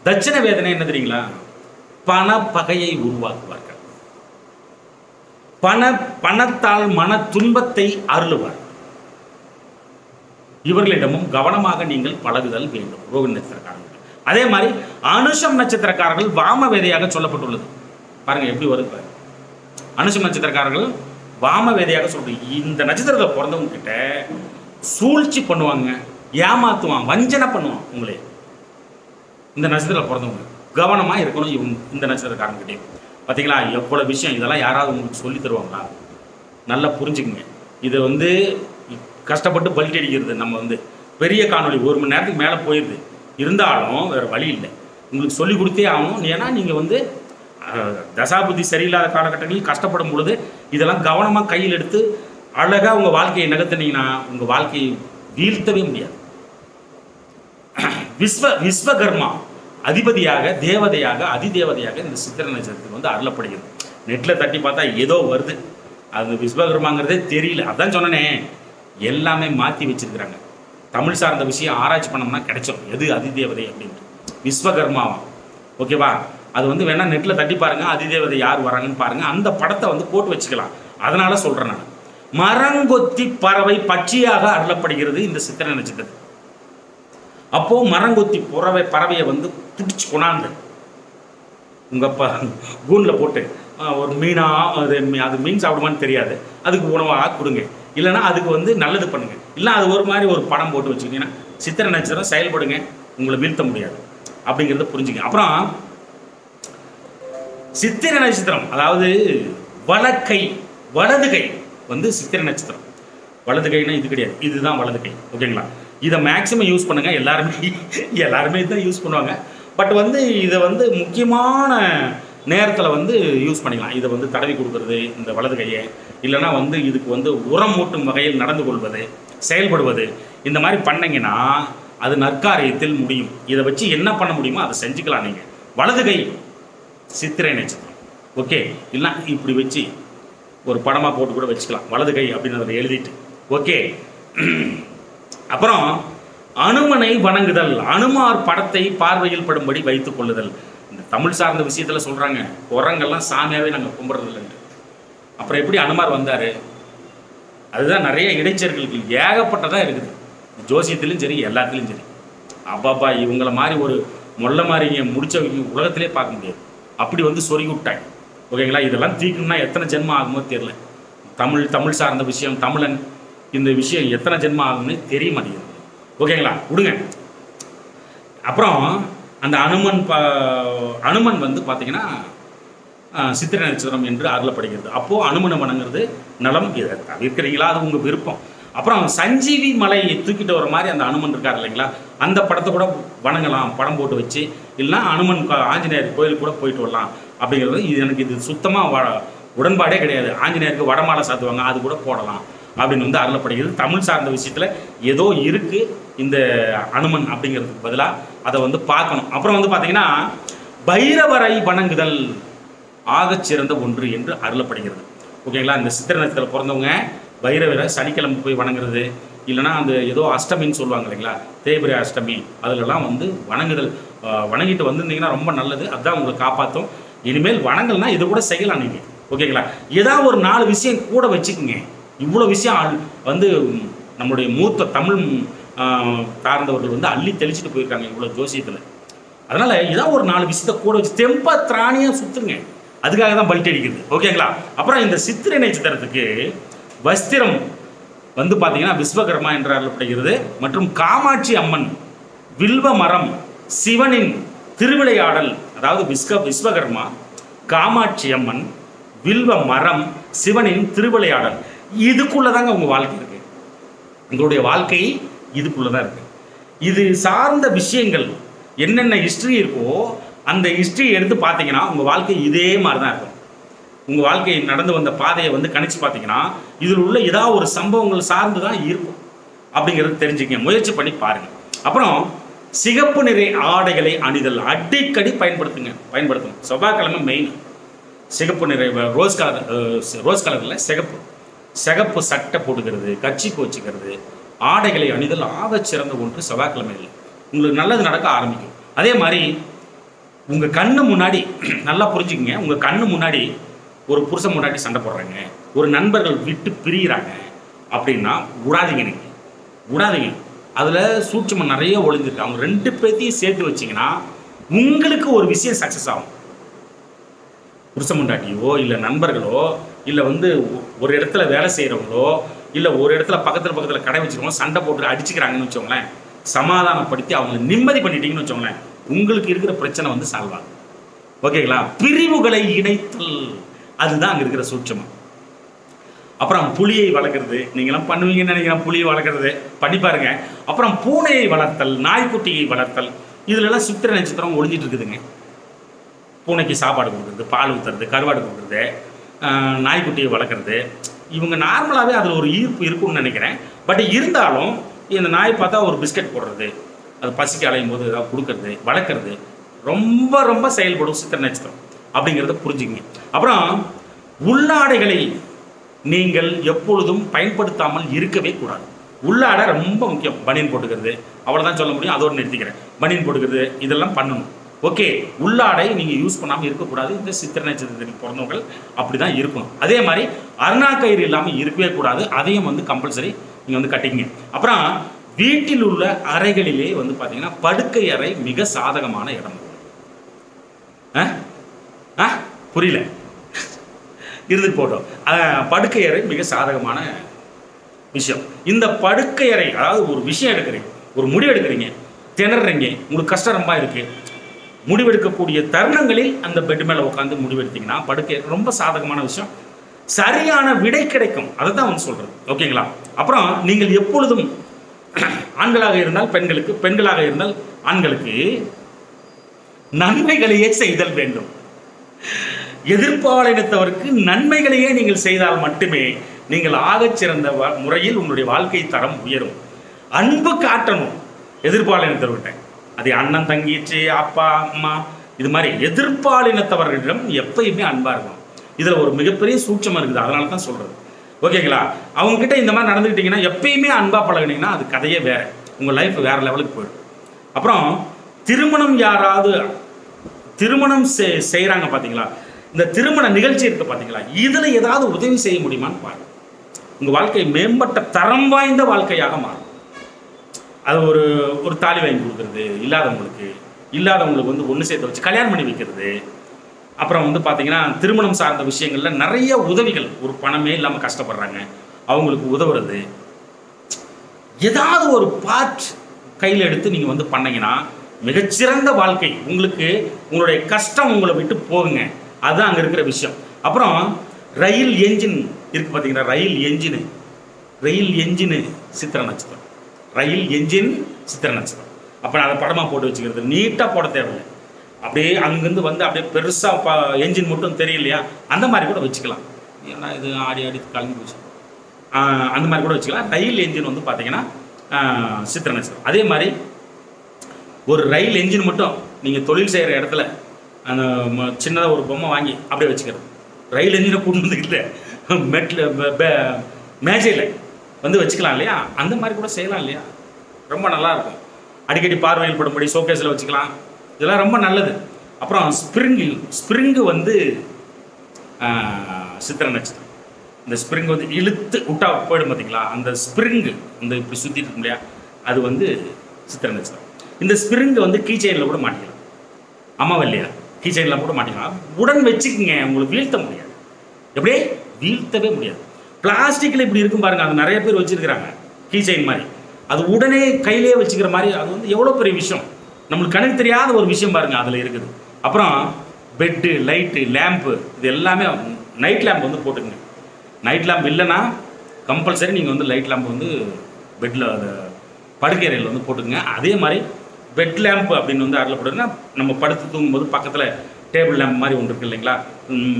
தட்சண வேதனை என்ன தெரியுங்களா, பண பகையை உருவாக்குவார்கள், பணத்தால் மன துன்பத்தை அருளுவார். இவர்களிடமும் கவனமாக நீங்கள் பழகுதல் வேண்டும், ரோகிணி நட்சத்திரக்காரர்கள். அதே மாதிரி அனுஷம் நட்சத்திரக்காரர்கள் வாம வேதையாக சொல்லப்பட்டுள்ளது. பாருங்க எப்படி வருது. அனுஷம் நட்சத்திரக்காரர்கள் வாம வேதையாக சொல்றீங்க. இந்த நட்சத்திரத்தை பிறந்தவங்க கிட்ட சூழ்ச்சி பண்ணுவாங்க, ஏமாத்துவான், வஞ்சனை பண்ணுவான் உங்களே. இந்த நட்சத்திரத்தில் பிறந்தவங்க கவனமாக இருக்கணும். இவங்க இந்த நட்சத்திரக்காரங்கிட்டே பார்த்தீங்களா எவ்வளோ விஷயம், இதெல்லாம் யாராவது உங்களுக்கு சொல்லி தருவாங்களா? நல்லா புரிஞ்சுக்குங்க. இதை வந்து கஷ்டப்பட்டு பல்ட்டி அடிக்கிறது நம்ம வந்து பெரிய காணொலி 1 மணி நேரத்துக்கு மேலே போயிடுது. இருந்தாலும் வேறு வழி இல்லை, உங்களுக்கு சொல்லி கொடுத்தே ஆகணும். ஏன்னா நீங்கள் வந்து தசாபுத்தி சரியில்லாத காலகட்டங்களில் கஷ்டப்படும் பொழுது இதெல்லாம் கவனமாக கையில் எடுத்து அழகாக உங்கள் வாழ்க்கையை நகர்த்தினீங்கன்னா உங்கள் வாழ்க்கையை வீழ்த்தவே முடியாது. விஸ்வகர்மா அதிபதியாக, தேவதையாக, அதிதேவதையாக இந்த சித்திரை நட்சத்திரத்துக்கு வந்து அருளப்படுகிறது. நெட்டில் தட்டி பார்த்தா ஏதோ வருது, அது விஸ்வகர்மாங்கிறதே தெரியல. அதான் சொன்னனே, எல்லாமே மாற்றி வச்சிருக்கிறாங்க. தமிழ் சார்ந்த விஷயம் ஆராய்ச்சி பண்ணோம்னா கிடைச்சோம் எது அதிதேவதை அப்படின்ட்டு. விஸ்வகர்மாவா, ஓகேவா? அது வந்து வேணால் நெட்டில் தட்டி பாருங்கள், அதிதேவதை யார் வராங்கன்னு பாருங்கள், அந்த படத்தை வந்து போட்டு வச்சுக்கலாம். அதனால் சொல்கிறேன் நான். மரங்கொத்தி பறவை பட்சியாக அருளப்படுகிறது இந்த சித்திரை நட்சத்திரத்தில். அப்போது மரங்கொத்தி பறவையை வந்து பிடிச்சி கொண்டாந்து உங்கள் கூண்டில் போட்டு ஒரு அது மீன் சாப்பிடுமான்னு தெரியாது, அதுக்கு உணவாக கொடுங்க. இல்லைனா அதுக்கு வந்து நல்லது பண்ணுங்கள். இல்லை அது ஒரு மாதிரி ஒரு படம் போட்டு வச்சுக்கிட்டீங்கன்னா சித்திரை நட்சத்திரம் செயல்படுங்க, உங்களை வீழ்த்த முடியாது அப்படிங்கிறத புரிஞ்சுங்க. அப்புறம் சித்திரை நட்சத்திரம், அதாவது வலக்கை, வலது கை வந்து சித்திரை நட்சத்திரம். வலது கைனா இது கிடையாது, இதுதான் வலது கை, ஓகேங்களா? இதை மேக்ஸிமம் யூஸ் பண்ணுங்கள். எல்லாருமே தான் யூஸ் பண்ணுவாங்க. பட் வந்து இதை வந்து முக்கியமான நேரத்தில் வந்து யூஸ் பண்ணிக்கலாம். இதை வந்து தடவி கொடுக்கறது இந்த வலது கையை, இல்லைனா வந்து இதுக்கு வந்து உரம் மூட்டும் வகையில் நடந்து கொள்வது, செயல்படுவது, இந்த மாதிரி பண்ணிங்கன்னா அது நற்காரியத்தில் முடியும். இதை வச்சு என்ன பண்ண முடியுமோ அதை செஞ்சுக்கலாம். நீங்கள் வலது கை சித்திரை நட்சத்திரம், ஓகே, இல்லைனா இப்படி வச்சு ஒரு படமாக போட்டு கூட வச்சுக்கலாம், வலது கை அப்படின்னு அதை எழுதிட்டு, ஓகே. அப்புறம் அனுமனை வணங்குதல், அனுமார் படத்தை பார்வையில் படும்படி வைத்துக் கொள்ளுதல். இந்த தமிழ் சார்ந்த விஷயத்தில் சொல்கிறாங்க, குரங்கெல்லாம் சாமியாகவே நாங்கள் கும்பிட்றதில்லைன்ட்டு. அப்புறம் எப்படி அனுமார் வந்தார்? அதுதான் நிறைய இடைச்சர்களுக்கு ஏகப்பட்டதாக இருக்குது, ஜோசியத்திலும் சரி எல்லாத்துலேயும் சரி. அப்பாப்பா இவங்கள மாதிரி ஒரு மொல்ல மாதிரிங்க முடிச்சவங்க உலகத்திலே பார்க்க முடியாது. அப்படி வந்து சொருகி விட்டாங்க, ஓகேங்களா. இதெல்லாம் தீக்கணும்னா எத்தனை ஜென்மம் ஆகுமோ தெரியல. தமிழ் சார்ந்த விஷயம், தமிழன் இந்த விஷயம் எத்தனை ஜென்மம் ஆகும்னு தெரிய மாட்டேங்குது, ஓகேங்களா. விடுங்க. அப்புறம் அந்த அனுமன் வந்து பார்த்தீங்கன்னா சித்திரை நட்சத்திரம் என்று அருளப்படுகிறது. அப்போது அனுமனை வணங்குறது நலம். இதை தவிர்க்கிறீங்களா அது உங்கள் விருப்பம். அப்புறம் சஞ்சீவி மலையை தூக்கிட்டு வர மாதிரி அந்த அனுமன் இருக்கார் இல்லைங்களா, அந்த படத்தை கூட வணங்கலாம், படம் போட்டு வச்சு. இல்லைனா அனுமன் ஆஞ்சநேயர் கோயிலுக்கு கூட போயிட்டு வரலாம் அப்படிங்கிறது. எனக்கு இது சுத்தமாக உடன்பாடே கிடையாது. ஆஞ்சநேயருக்கு வடமாலை சாத்துவாங்க, அது கூட போடலாம் அப்படின்னு வந்து அருளப்படுகிறது. தமிழ் சார்ந்த விஷயத்தில் ஏதோ இருக்குது இந்த அனுமன் அப்படிங்கிறதுக்கு பதிலாக அதை வந்து பார்க்கணும். அப்புறம் வந்து பார்த்தீங்கன்னா பைரவரை வணங்குதல் ஆகச்சிறந்த ஒன்று என்று அருளப்படுகிறது, ஓகேங்களா. இந்த சித்திரை நட்சத்திரத்தில் பிறந்தவங்க பைரவரை சனிக்கிழமை போய் வணங்குறது, இல்லைனா அந்த ஏதோ அஷ்டமின்னு சொல்லுவாங்க இல்லைங்களா, தேய்பிரை அஷ்டமி, அதிலெல்லாம் வந்து வணங்குதல், வணங்கிட்டு வந்திருந்தீங்கன்னா ரொம்ப நல்லது. அதுதான் உங்களை காப்பாற்றும். இனிமேல் வணங்கல்னா இது கூட செய்யலாம் நீங்கள், ஓகேங்களா. ஏதாவது ஒரு 4 விஷயம் கூட வச்சுக்கோங்க. இவ்வளோ விஷயம் வந்து நம்மளுடைய மூத்த தமிழ் சார்ந்தவர்கள் வந்து அள்ளி தெளிச்சுட்டு போயிருக்காங்க இவ்வளோ ஜோசியத்தில். அதனால் ஏதாவது ஒரு 4 விஷயத்தை கூட வச்சு தெம்பா திராணியாக சுற்றுங்க. அதுக்காக தான் பல்ட்டி அடிக்கிறது, ஓகேங்களா. அப்புறம் இந்த சித்திரை நட்சத்திரத்துக்கு வஸ்திரம் வந்து பார்த்தீங்கன்னா விஸ்வகர்மா என்று அருளப்படுகிறது. மற்றும் காமாட்சி அம்மன், வில்வ மரம், சிவனின் திருவிளையாடல், அதாவது விஸ்வகர்மா, காமாட்சி அம்மன், வில்வ மரம், சிவனின் திருவிளையாடல், இதுக்குள்ளே தாங்க உங்கள் வாழ்க்கை இருக்குது. உங்களுடைய வாழ்க்கை இதுக்குள்ளே தான் இருக்குது. இது சார்ந்த விஷயங்கள் என்னென்ன ஹிஸ்ட்ரி இருக்கோ அந்த ஹிஸ்ட்ரி எடுத்து பார்த்தீங்கன்னா உங்கள் வாழ்க்கை இதே மாதிரி தான் இருக்கும். உங்கள் வாழ்க்கை நடந்து வந்த பாதையை வந்து கணிச்சு பார்த்தீங்கன்னா இதில் உள்ள ஏதாவது ஒரு சம்பவங்கள் சார்ந்து தான் இருக்கும் அப்படிங்கிறது தெரிஞ்சுக்கங்க, முயற்சி பண்ணி பாருங்கள். அப்புறம் சிகப்பு நிற ஆடைகளை அணிதல் அடிக்கடி பயன்படுத்தணும். செவ்வாய்க்கிழமை மெயின் சிகப்பு நிற ரோஸ் கலரில் சிகப்பு சட்டை போட்டுக்கிறது, கட்சிக்கு வச்சுக்கிறது, ஆடைகளை அணிதல் ஆகச் சிறந்த ஒன்று செவ்வாய்க்கிழமையில். உங்களுக்கு நல்லது நடக்க ஆரம்பிக்கும். அதே மாதிரி உங்கள் கண்ணு முன்னாடி நல்லா புரிஞ்சுக்கங்க, உங்கள் கண்ணு முன்னாடி ஒரு புருஷன் முன்னாடி சண்டை போடுறாங்க, ஒரு நண்பர்கள் விட்டு பிரிகிறாங்க அப்படின்னா விடாதீங்க. அதில் சூட்சமம் நிறைய ஒளிஞ்சிருக்கு. அவங்க 2 பேர்த்தையும் சேர்த்து வச்சிங்கன்னா உங்களுக்கு ஒரு விஷயம் சக்ஸஸ் ஆகும். புருஷன் முன்னாடியோ இல்லை நண்பர்களோ இல்லை வந்து ஒரு இடத்துல வேலை செய்கிறவங்களோ இல்லை ஒரு இடத்துல பக்கத்தில் கடை வச்சுருக்கோம் சண்டை போட்டு அடிச்சுக்கிறாங்கன்னு வச்சோங்களேன், சமாதானப்படுத்தி அவங்களை நிம்மதி பண்ணிட்டீங்கன்னு வச்சோங்களேன், உங்களுக்கு இருக்கிற பிரச்சனை வந்து சால்வ் ஆகும், ஓகேங்களா. பிரிவுகளை இணைத்தல், அதுதான் அங்கே இருக்கிற சூட்சமம். அப்புறம் புலியை வளர்க்குறது, நீங்களாம் பண்ணுவீங்கன்னு நினைக்கிறேன், புலியை வளர்க்குறது பண்ணி பாருங்க. அப்புறம் பூனையை வளர்த்தல், நாய்க்குட்டியை வளர்த்தல், இதுலலாம் சித்திரை நட்சத்திரம் ஒழிஞ்சிட்டு இருக்குதுங்க. பூனைக்கு சாப்பாடு கொடுக்குறது, பால் ஊற்றுறது, கருவாடு கொடுக்குறது, நாய்க்குட்டியை வளர்க்குறது, இவங்க நார்மலாகவே அதில் ஒரு ஈர்ப்பு இருக்குன்னு நினைக்கிறேன். பட் இருந்தாலும் இந்த நாய் பார்த்தா ஒரு பிஸ்கட் போடுறது, அது பசிக்கு அலையும் போது ஏதாவது கொடுக்கறது, வளர்க்குறது ரொம்ப ரொம்ப செயல்படும் சித்திரை நட்சத்திரம் அப்படிங்கிறத புரிஞ்சுங்க. அப்புறம் உள்ளாடைகளை நீங்கள் எப்பொழுதும் பயன்படுத்தாமல் இருக்கவே கூடாது. உள்ளாடை ரொம்ப முக்கியம். பனியன் போட்டுக்கிறது, அவ்வளோதான் சொல்ல முடியும், அதோடு நிறுத்திக்கிறேன். பனியன் போட்டுக்கிறது இதெல்லாம் பண்ணணும், ஓகே. உள்ளாடை நீங்கள் யூஸ் பண்ணாமல் இருக்கக்கூடாது. இந்த சித்திரை நட்சத்திரத்தில் பிறந்தவர்கள் அப்படி தான் இருக்கணும். அதே மாதிரி அருணா கயிறு இல்லாமல் இருக்கவே கூடாது, அதையும் வந்து கம்பல்சரி நீங்கள் வந்து கட்டிங்க. அப்புறம் வீட்டில் உள்ள அறைகளிலே வந்து பார்த்தீங்கன்னா படுக்கை அறை மிக சாதகமான இடம். புரியல, இருந்துட்டு போட்டோம். படுக்கை அறை மிக சாதகமான விஷயம். இந்த படுக்கை அறை, அதாவது ஒரு விஷயம் எடுக்கிறீங்க, ஒரு முடிவு எடுக்கிறீங்க, திணறீங்க, உங்களுக்கு கஷ்டம் ரொம்ப இருக்குது, முடிவெடுக்கக்கூடிய தருணங்களில் அந்த பெட் மேலே உட்காந்து முடிவெடுத்தீங்கன்னா படுக்கை ரொம்ப சாதகமான விஷயம். சரியான விடை கிடைக்கும், அதை தான் வந்து சொல்கிறது, ஓகேங்களா. அப்புறம் நீங்கள் எப்பொழுதும் ஆண்களாக இருந்தால் பெண்களுக்கு, பெண்களாக இருந்தால் ஆண்களுக்கு நன்மைகளையே செய்தல் வேண்டும். எதிர்ப்பாலினத்தவருக்கு நன்மைகளையே நீங்கள் செய்தால் மட்டுமே நீங்கள் ஆகச்சிறந்த முறையில் உங்களுடைய வாழ்க்கை தரம் உயரும். அன்பு காட்டணும் எதிர்ப்பாலினத்தவர்கிட்ட. அது அண்ணன் தங்கச்சி அப்பா அம்மா இது மாதிரி எதிர்ப்பாலினத்தவர்களிடம் எப்பயுமே அன்பா இருக்கணும். இதில் ஒரு மிகப்பெரிய சூட்சம் இருக்குது. அதனால தான் சொல்றது. ஓகேங்களா? அவங்க கிட்ட இந்த மாதிரி நடந்துக்கிட்டீங்கன்னா, எப்பயுமே அன்பா பழகினீங்கன்னா அது கதையே வேற. உங்கள் லைஃப் வேற லெவலுக்கு போயிடும். அப்புறம் திருமணம் யாராவது திருமணம் செய்கிறாங்க பார்த்தீங்களா, இந்த திருமண நிகழ்ச்சி இருக்குது பார்த்தீங்களா, இதில் ஏதாவது உதவி செய்ய முடியுமான்னு பாருங்க. உங்கள் வாழ்க்கை மேம்பட்ட தரம் வாய்ந்த வாழ்க்கையாக மாறும். அது ஒரு தாலி வாங்கி கொடுக்குறது, இல்லாதவங்களுக்கு வந்து ஒன்று சேர்த்து வச்சு கல்யாணம் பண்ணி வைக்கிறது. அப்புறம் வந்து பார்த்தீங்கன்னா திருமணம் சார்ந்த விஷயங்களில் நிறைய உதவிகள், ஒரு பணமே இல்லாமல் கஷ்டப்படுறாங்க அவங்களுக்கு உதவுறது. ஏதாவது ஒரு பார்ட் கையில் எடுத்து நீங்கள் வந்து பண்ணீங்கன்னா மிகச்சிறந்த வாழ்க்கை உங்களுக்கு. உங்களுடைய கஷ்டம் உங்களை விட்டு போகுங்க. அதுதான் அங்கே இருக்கிற விஷயம். அப்புறம் ரயில் என்ஜின் இருக்குது பார்த்தீங்கன்னா, ரயில் என்ஜினு சித்திரை நட்சத்திரம். ரயில் என்ஜின் சித்திரை நட்சத்திரம். அப்போ அதை படமாக போட்டு வச்சுக்கிறது. நீட்டாக போட தேவையில்லை. அப்படியே அங்கேருந்து வந்து அப்படியே பெருசாக என்ஜின் மட்டும் தெரியலையா, அந்த மாதிரி கூட வச்சுக்கலாம். ஏன்னா இது ஆடி கலந்து போச்சு. அந்த மாதிரி கூட வச்சுக்கலாம். ரயில் என்ஜின் வந்து பார்த்தீங்கன்னா சித்திரை நட்சத்திரம். அதே மாதிரி ஒரு ரயில் என்ஜின் மட்டும் நீங்கள் தொழில் செய்கிற இடத்துல அந்த சின்னதாக ஒரு பொம்மை வாங்கி அப்படியே வச்சுக்கிறது. ரயில் என்ஜினை கூட்டு வந்து இல்லை, மேஜையில் வந்து வச்சுக்கலாம் இல்லையா, அந்த மாதிரி கூட செய்யலாம் இல்லையா, ரொம்ப நல்லாயிருக்கும். அடிக்கடி பார்வையில் படும்படி ஷோகேஸில் வச்சுக்கலாம். இதெல்லாம் ரொம்ப நல்லது. அப்புறம் ஸ்ப்ரிங்கு வந்து சித்திரை நட்சத்திரம். இந்த ஸ்ப்ரிங் வந்து இழுத்து விட்டா போயிடும் பார்த்தீங்களா, அந்த ஸ்ப்ரிங்கு அந்த இப்படி சுற்றிட்டு இருக்கும் இல்லையா, அது வந்து சித்திரை நட்சத்திரம். இந்த ஸ்ப்ரிங்கு வந்து கீச்செயினில் கூட மாட்டிக்கலாம். ஆமாவா இல்லையா? கீச்செயினில் கூட மாட்டிக்கலாம். உடன் வச்சுக்குங்க, உங்களுக்கு வீழ்த்த முடியாது. எப்படியே வீழ்த்தவே முடியாது. பிளாஸ்டிக்கில் இப்படி இருக்கும் பாருங்கள், அது நிறைய பேர் வச்சுருக்கிறாங்க கீச்செயின் மாதிரி. அது உடனே கையிலே வச்சுக்கிற மாதிரி. அது வந்து எவ்வளோ பெரிய விஷயம், நம்மளுக்கு கணக்கு தெரியாத ஒரு விஷயம் பாருங்கள் அதில் இருக்குது. அப்புறம் பெட்டு, லைட்டு, லேம்ப்பு, இது எல்லாமே நைட் லேம்ப் வந்து போட்டுக்குங்க. நைட் லேம்ப் இல்லைன்னா கம்பல்சரி நீங்கள் வந்து லைட் லேம்ப் வந்து பெட்டில் அதை படுக்கை அறையில் வந்து போட்டுக்குங்க. அதே மாதிரி பெட் லேம்ப் அப்படின்னு வந்து அதில் போட்டுங்கன்னா நம்ம படுத்து தூங்கும்போது பக்கத்தில் டேபிள் லேம்ப் மாதிரி ஒன்று இருக்குது இல்லைங்களா,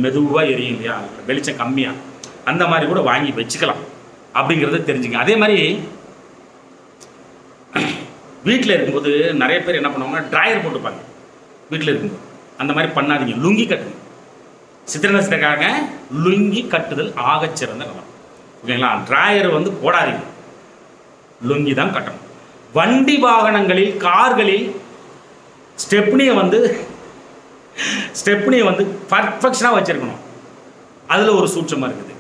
மெதுவாக எரியும் இல்லையா, வெளிச்சம் கம்மியாக, அந்த மாதிரி கூட வாங்கி வச்சுக்கலாம் அப்படிங்கிறத தெரிஞ்சுங்க. அதே மாதிரி வீட்டில் இருக்கும்போது நிறைய பேர் என்ன பண்ணுவாங்கன்னா ட்ராயர் போட்டுப்பாங்க வீட்டில் இருக்கும்போது. அந்த மாதிரி பண்ணாதீங்க. லுங்கி கட்டுங்க. சித்திரை நட்சத்திரக்காரங்க லுங்கி கட்டுதல் ஆகச்சிறந்த நலம். ஓகேங்களா? ட்ராயர் வந்து போடாதீங்க, லுங்கி தான் கட்டணும். வண்டி வாகனங்களில், கார்களில் ஸ்டெப்னியை வந்து பர்ஃபெக்ஷனாக வச்சுருக்கணும். அதில் ஒரு சூட்சமாக இருக்குது.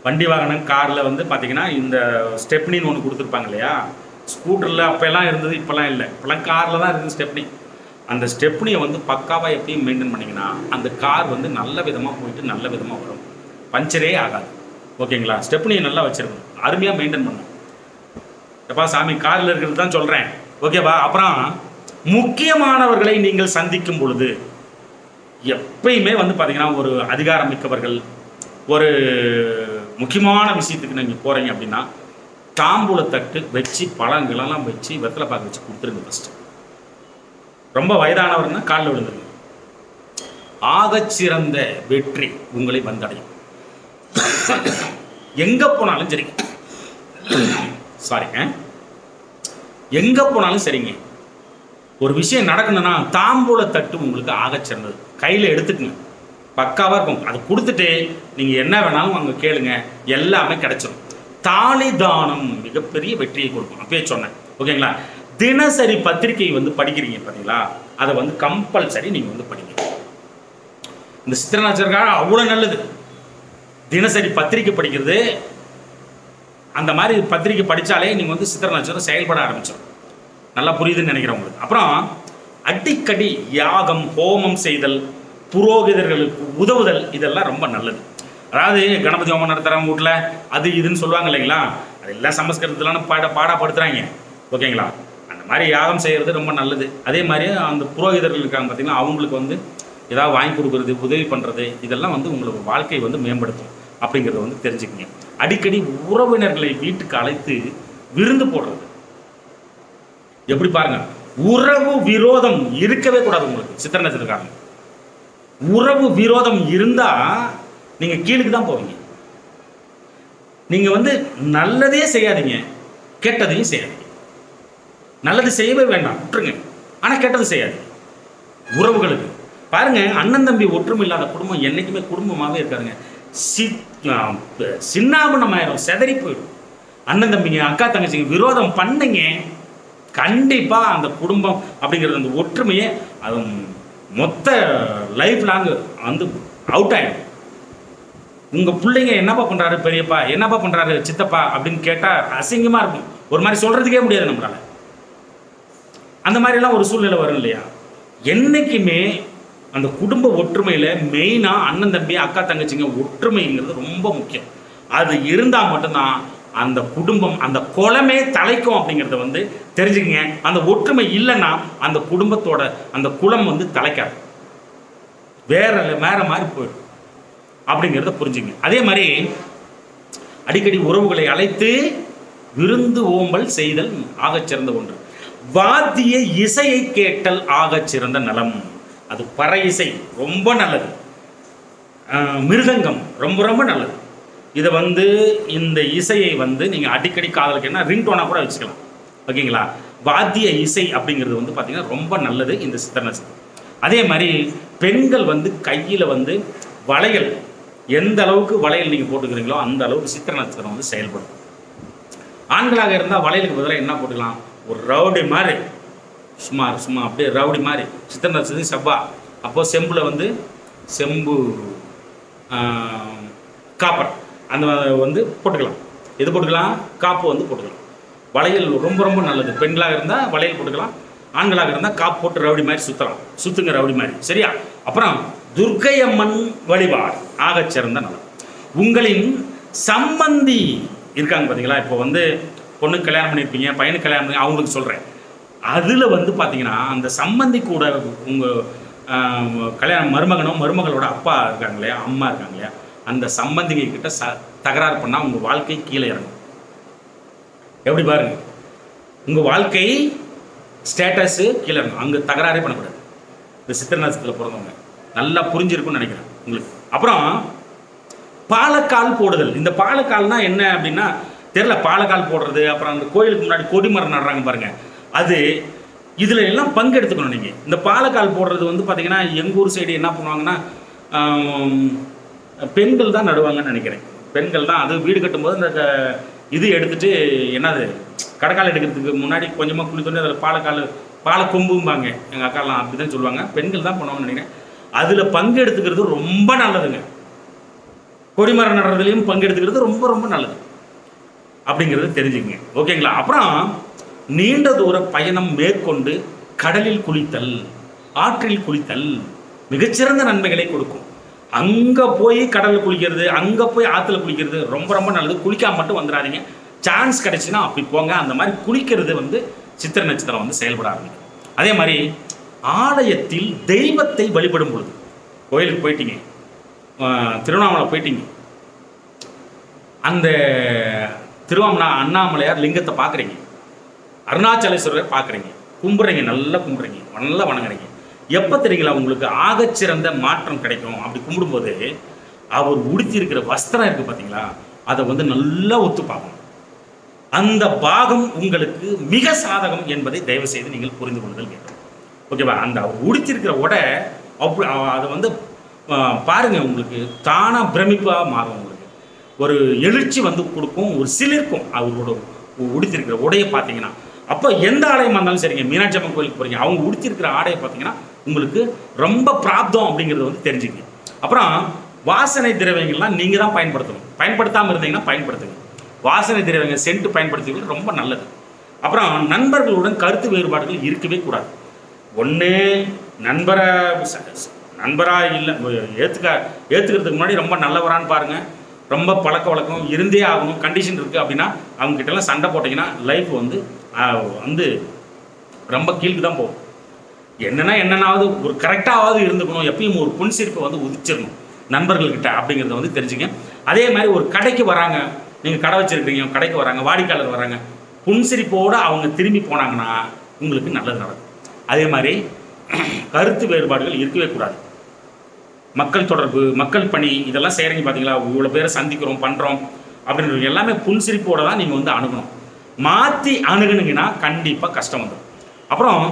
வண்டி வாகனம் காரில் வந்து பார்த்தீங்கன்னா இந்த ஸ்டெப்னின்னு ஒன்று கொடுத்துருப்பாங்க இல்லையா, ஸ்கூட்டரில் அப்போல்லாம் இருந்தது, இப்போல்லாம் இல்லை. இப்போல்லாம் காரில் தான் இருக்குது ஸ்டெப்னி. அந்த ஸ்டெப்னியை வந்து பக்காவாக எப்பயும் மெயின்டைன் பண்ணிங்கன்னா அந்த கார் வந்து நல்ல விதமாக போயிட்டு நல்ல விதமாக வரும், பஞ்சரே ஆகாது. ஓகேங்களா? ஸ்டெப்னியை நல்லா வச்சுருக்கணும், அருமையாக மெயின்டைன் பண்ணணும். எப்பா சாமி காரில் இருக்கிறது தான் சொல்கிறேன், ஓகேவா? அப்புறம் முக்கியமானவர்களை நீங்கள் சந்திக்கும் பொழுது எப்பயுமே வந்து பார்த்தீங்கன்னா ஒரு அதிகாரம் மிக்கவர்கள், ஒரு முக்கியமான விஷயத்துக்கு நீங்கள் போகிறீங்க அப்படின்னா தாம்பூலத்தட்டு வச்சு பழங்களெல்லாம் வச்சு வெத்தலை பாக்கு வச்சு கொடுத்துருங்க ஃபஸ்ட்டு. ரொம்ப வயதானவர்னா காலில் விழுந்துருங்க. ஆகச்சிறந்த வெற்றி உங்களை வந்தடையும். எங்கே போனாலும் சரிங்க, சாரிங்க, எங்கே போனாலும் சரிங்க, ஒரு விஷயம் நடக்கணும்னா தாம்பூலத்தட்டு உங்களுக்கு ஆகச்சிறந்தது. கையில் எடுத்துக்குங்க, பக்காவாக இருக்கும். அதை கொடுத்துட்டு நீங்கள் என்ன வேணாலும் அங்கே கேளுங்க, எல்லாமே கிடைச்சிடும். தாலி தானம் மிகப்பெரிய வெற்றியை கொடுக்கும். அப்பயே சொன்னேன். ஓகேங்களா? தினசரி பத்திரிகை வந்து படிக்கிறீங்க பார்த்தீங்களா, அதை வந்து கம்பல்சரி நீங்கள் வந்து படிங்க. இந்த சித்திரை நட்சத்திரக்காரங்க அவ்வளோ நல்லது. தினசரி பத்திரிகை படிக்கிறது, அந்த மாதிரி பத்திரிகை படித்தாலே நீங்கள் வந்து சித்திரை நட்சத்திரம் செயல்பட ஆரம்பிச்சிடும். நல்லா புரியுதுன்னு நினைக்கிறேன் உங்களுக்கு. அப்புறம் அடிக்கடி யாகம், ஹோமம் செய்தல், புரோகிதர்களுக்கு உதவுதல், இதெல்லாம் ரொம்ப நல்லது. அதாவது கணபதி ஹோமம் நடத்துகிறவங்க வீட்டில் அது இதுன்னு சொல்லுவாங்க இல்லைங்களா, அதெல்லாம் சமஸ்கிருதத்துலாம் பாடப்படுத்துகிறாங்க. ஓகேங்களா? அந்த மாதிரி யாகம் செய்கிறது ரொம்ப நல்லது. அதே மாதிரி அந்த புரோகிதர்கள் இருக்காங்க பார்த்தீங்கன்னா, அவங்களுக்கு வந்து ஏதாவது வாங்கி கொடுக்குறது, உதவி பண்ணுறது, இதெல்லாம் வந்து உங்களுக்கு வாழ்க்கை வந்து மேம்படுத்தும் அப்படிங்கிறத வந்து தெரிஞ்சுக்கங்க. அடிக்கடி உறவினர்களை வீட்டுக்கு அழைத்து விருந்து போடுறது. எப்படி பாருங்க, உறவு விரோதம் இருக்கவே கூடாது உங்களுக்கு சித்திரை நட்சத்திரக்காரங்க. உறவு விரோதம் இருந்தா நீங்க கீழுக்கு தான் போவீங்க. நீங்க வந்து நல்லதே செய்யாதீங்க, கெட்டதையும் செய்யாதீங்க. நல்லது செய்யவே வேண்டாம், விட்டுருங்க. ஆனா கெட்டது செய்யாது. உறவுகளுக்கு பாருங்க, அண்ணன் தம்பி ஒற்றுமை இல்லாத குடும்பம் என்னைக்குமே குடும்பமாவே இருக்காருங்க. சின்னாபனம் ஆயிரும், செதறி போயிடும். அண்ணன் தம்பிங்க அக்கா தங்கச்சிங்க விரோதம் பண்ணுங்க, கண்டிப்பா அந்த குடும்பம் அப்படிங்கிறது அந்த ஒற்றுமையே அது மொத்த லைஃப் லாங் வந்து அவுட் ஆயிடும். உங்க பிள்ளைங்க என்னப்பா பண்றாரு பெரியப்பா, என்னப்பா பண்றாரு சித்தப்பா அப்படின்னு கேட்டா அசிங்கமா இருக்கும். ஒரு மாதிரி சொல்றதுக்கே முடியாது நம்மளால. அந்த மாதிரி எல்லாம் ஒரு சூழ்நிலை வரும் இல்லையா? என்னைக்குமே அந்த குடும்ப ஒற்றுமையில மெயினா அண்ணன் தம்பி அக்கா தங்கச்சிங்க ஒற்றுமைங்கிறது ரொம்ப முக்கியம். அது இருந்தா மட்டும்தான் அந்த குடும்பம், அந்த குலமே தலைக்கும் அப்படிங்கிறத வந்து தெரிஞ்சுக்கங்க. அந்த ஒற்றுமை இல்லைன்னா அந்த குடும்பத்தோட அந்த குலம் வந்து தலைக்காது, வேற மாதிரி போயிடும் அப்படிங்கிறத புரிஞ்சுங்க. அதே மாதிரி அடிக்கடி உறவுகளை அழைத்து விருந்து ஓம்பல் செய்தல் ஆகச்சிறந்த ஒன்று. வாத்திய இசையை கேட்டல் ஆகச்சிறந்த நலம். அது பறை இசை ரொம்ப நல்லது, மிருதங்கம் ரொம்ப ரொம்ப நல்லது. இதை வந்து இந்த இசையை வந்து நீங்கள் அடிக்கடி காதலுக்குன்னா ரிங்டோனாக கூட வச்சுக்கலாம், ஓகேங்களா? வாத்திய இசை அப்படிங்கிறது வந்து பார்த்திங்கன்னா ரொம்ப நல்லது இந்த சித்திரை நட்சத்திரம். அதே மாதிரி பெண்கள் வந்து கையில் வந்து வளையல், எந்த அளவுக்கு வளையல் நீங்கள் போட்டுக்கிறீங்களோ அந்த அளவுக்கு சித்திரை நட்சத்திரம் வந்து செயல்படும். ஆண்களாக இருந்தால் வளையலுக்கு பதிலாக என்ன போட்டுக்கலாம், ஒரு ரவுடி மாதிரி சும்மா அப்படியே ரவுடி மாதிரி சித்திரை நட்சத்திரம் செவ்வா. அப்போது செம்பில் வந்து செம்பு காப்பர் அந்த வந்து போட்டுக்கலாம். எது போட்டுக்கலாம், காப்பு வந்து போட்டுக்கலாம். வளையல் ரொம்ப ரொம்ப நல்லது. பெண்களாக இருந்தால் வளையல் போட்டுக்கலாம், ஆண்களாக இருந்தால் காப்பு போட்டு ரவுடி மாதிரி சுற்றுங்க ரவுடி மாதிரி, சரியா? அப்புறம் துர்க்கை அம்மன் வழிபாடு ஆகச்சிறந்த நலம். உங்களின் சம்பந்தி இருக்காங்க பார்த்தீங்களா, இப்போ வந்து பொண்ணுக்கு கல்யாணம் பண்ணியிருப்பீங்க, பையனுக்கு கல்யாணம் பண்ணி அவங்களுக்கு சொல்கிறேன். அதில் வந்து பார்த்தீங்கன்னா அந்த சம்பந்தி கூட உங்கள் கல்யாணம் மருமகளோட அப்பா இருக்காங்க இல்லையா, அம்மா இருக்காங்க இல்லையா, அந்த சம்பந்திங்க கிட்ட தகராறு பண்ணால் உங்கள் வாழ்க்கை கீழே இறங்கும். எப்படி பாருங்க, உங்கள் வாழ்க்கை ஸ்டேட்டஸு கீழே இறங்கும். அங்கே தகராறே பண்ணக்கூடாது. இந்த சித்திரை நட்சத்திரத்தில் பிறந்தவங்க நல்லா புரிஞ்சிருக்குன்னு நினைக்கிறேன் உங்களுக்கு. அப்புறம் பாலக்கால் போடுதல். இந்த பாலக்கால்னா என்ன அப்படின்னா தெரியல, பாலக்கால் போடுறது. அப்புறம் அந்த கோயிலுக்கு முன்னாடி கொடிமரம் நடுறாங்க பாருங்க, அது இதில் எல்லாம் பங்கெடுத்துக்கணும் நீங்கள். இந்த பாலக்கால் போடுறது வந்து பார்த்தீங்கன்னா எங்கள் ஊர் சைடு என்ன பண்ணுவாங்கன்னா பெண்கள் தான் நடுவாங்கன்னு நினைக்கிறேன். பெண்கள் தான். அது வீடு கட்டும்போது அந்த இது எடுத்துகிட்டு என்னது கடைக்கால் எடுக்கிறதுக்கு முன்னாடி கொஞ்சமாக குழி தோண்டி அதில் பாலை கொம்பும்பாங்க எங்கள் அக்காலாம், அப்படி தான் சொல்லுவாங்க. பெண்கள் தான் பண்ணுவாங்கன்னு நினைக்கிறேன். அதில் பங்கெடுத்துக்கிறது ரொம்ப நல்லதுங்க. கொடிமரம் நடுறதுலையும் பங்கெடுத்துக்கிறது ரொம்ப ரொம்ப நல்லது அப்படிங்கிறது தெரிஞ்சுக்கங்க, ஓகேங்களா? அப்புறம் நீண்ட தூர பயணம் மேற்கொண்டு கடலில் குளித்தல், ஆற்றில் குளித்தல் மிகச்சிறந்த நன்மைகளை கொடுக்கும். அங்கே போய் கடலில் குளிக்கிறது, அங்கே போய் ஆற்றுல குளிக்கிறது ரொம்ப ரொம்ப நல்லது. குளிக்காம மட்டும் வந்துடாதீங்க, சான்ஸ் கிடைச்சுன்னா அப்படி போங்க. அந்த மாதிரி குளிக்கிறது வந்து சித்திரை நட்சத்திரம் வந்து செயல்பட ஆரம்பிக்கும். அதே மாதிரி ஆலயத்தில் தெய்வத்தை வழிபடும் பொழுது, கோயிலுக்கு போயிட்டீங்க, திருவண்ணாமலை போயிட்டீங்க, அந்த அண்ணாமலையார் லிங்கத்தை பார்க்குறீங்க, அருணாச்சலேஸ்வரர் பார்க்குறீங்க, கும்பிட்றீங்க, நல்லா கும்பிட்றீங்க, நல்லா வணங்குறீங்க. எப்போ தெரியுங்களா உங்களுக்கு ஆகச்சிறந்த மாற்றம் கிடைக்கும்? அப்படி கும்பிடும்போது அவர் உடுத்தியிருக்கிற வஸ்திரம் இருக்குது பார்த்தீங்களா, அதை வந்து நல்லா ஒத்து பார்க்கணும். அந்த பாகம் உங்களுக்கு மிக சாதகம் என்பதை தயவு செய்து நீங்கள் புரிந்து கொள்ளுதல் வேண்டும், ஓகேவா? அந்த அவர் உடுத்தியிருக்கிற உடை அப்படி அதை வந்து பாருங்கள், உங்களுக்கு தானாக பிரமிப்பாக மாறும். உங்களுக்கு ஒரு எழுச்சி வந்து கொடுக்கும், ஒரு சிலிர்க்கும் அவரோட உடுத்திருக்கிற உடையை பார்த்தீங்கன்னா. அப்போ எந்த ஆலயமாக இருந்தாலும் சரிங்க, மீனாட்சி அம்மன் கோயிலுக்கு போகிறீங்க, அவங்க உடுத்திருக்கிற ஆடையை பார்த்தீங்கன்னா உங்களுக்கு ரொம்ப பிராப்தம் அப்படிங்கிறது வந்து தெரிஞ்சுங்க. அப்புறம் வாசனை திரவியங்கள்லாம் நீங்கள் தான் பயன்படுத்தணும். பயன்படுத்தாமல் இருந்தீங்கன்னா பயன்படுத்துங்க. வாசனை திரவியங்கள் சென்ட் பயன்படுத்திக்கிறது ரொம்ப நல்லது. அப்புறம் நண்பர்களுடன் கருத்து வேறுபாடுகள் இருக்கவே கூடாது. ஒன்று நண்பராக இல்லை ஏற்றுக்கிறதுக்கு முன்னாடி ரொம்ப நல்லவரான்னு பாருங்கள். ரொம்ப பழக்க வழக்கம் இருந்தே ஆகணும், கண்டிஷன் இருக்குது அப்படின்னா அவங்ககிட்டலாம் சண்டை போட்டிங்கன்னா லைஃப் வந்து ரொம்ப கீழ்க்கு தான் போகும். என்னென்னாவது ஒரு கரெக்டாவது இருந்துக்கணும், எப்பயும் ஒரு புன்சிரிப்பை வந்து உதிச்சிடணும் நண்பர்கள்கிட்ட அப்படிங்கிறத வந்து தெரிஞ்சுங்க. அதே மாதிரி ஒரு கடைக்கு வராங்க, நீங்கள் கடை வச்சுருக்கீங்க, கடைக்கு வராங்க, வாடிக்கையாளர் வராங்க, புன்சிரிப்போடு அவங்க திரும்பி போனாங்கன்னா உங்களுக்கு நல்லது நடக்கும். அதே மாதிரி கருத்து வேறுபாடுகள் இருக்கவே கூடாது. மக்கள் தொடர்பு, மக்கள் பணி இதெல்லாம் செய்கிறீங்க பார்த்தீங்களா, இவ்வளோ பேரை சந்திக்கிறோம் பண்ணுறோம் அப்படின்றது எல்லாமே புன்சிரிப்போடு தான் நீங்கள் வந்து அணுகணும். மாற்றி அணுகுனீங்கன்னா கண்டிப்பாக கஷ்டம் வந்துடும். அப்புறம்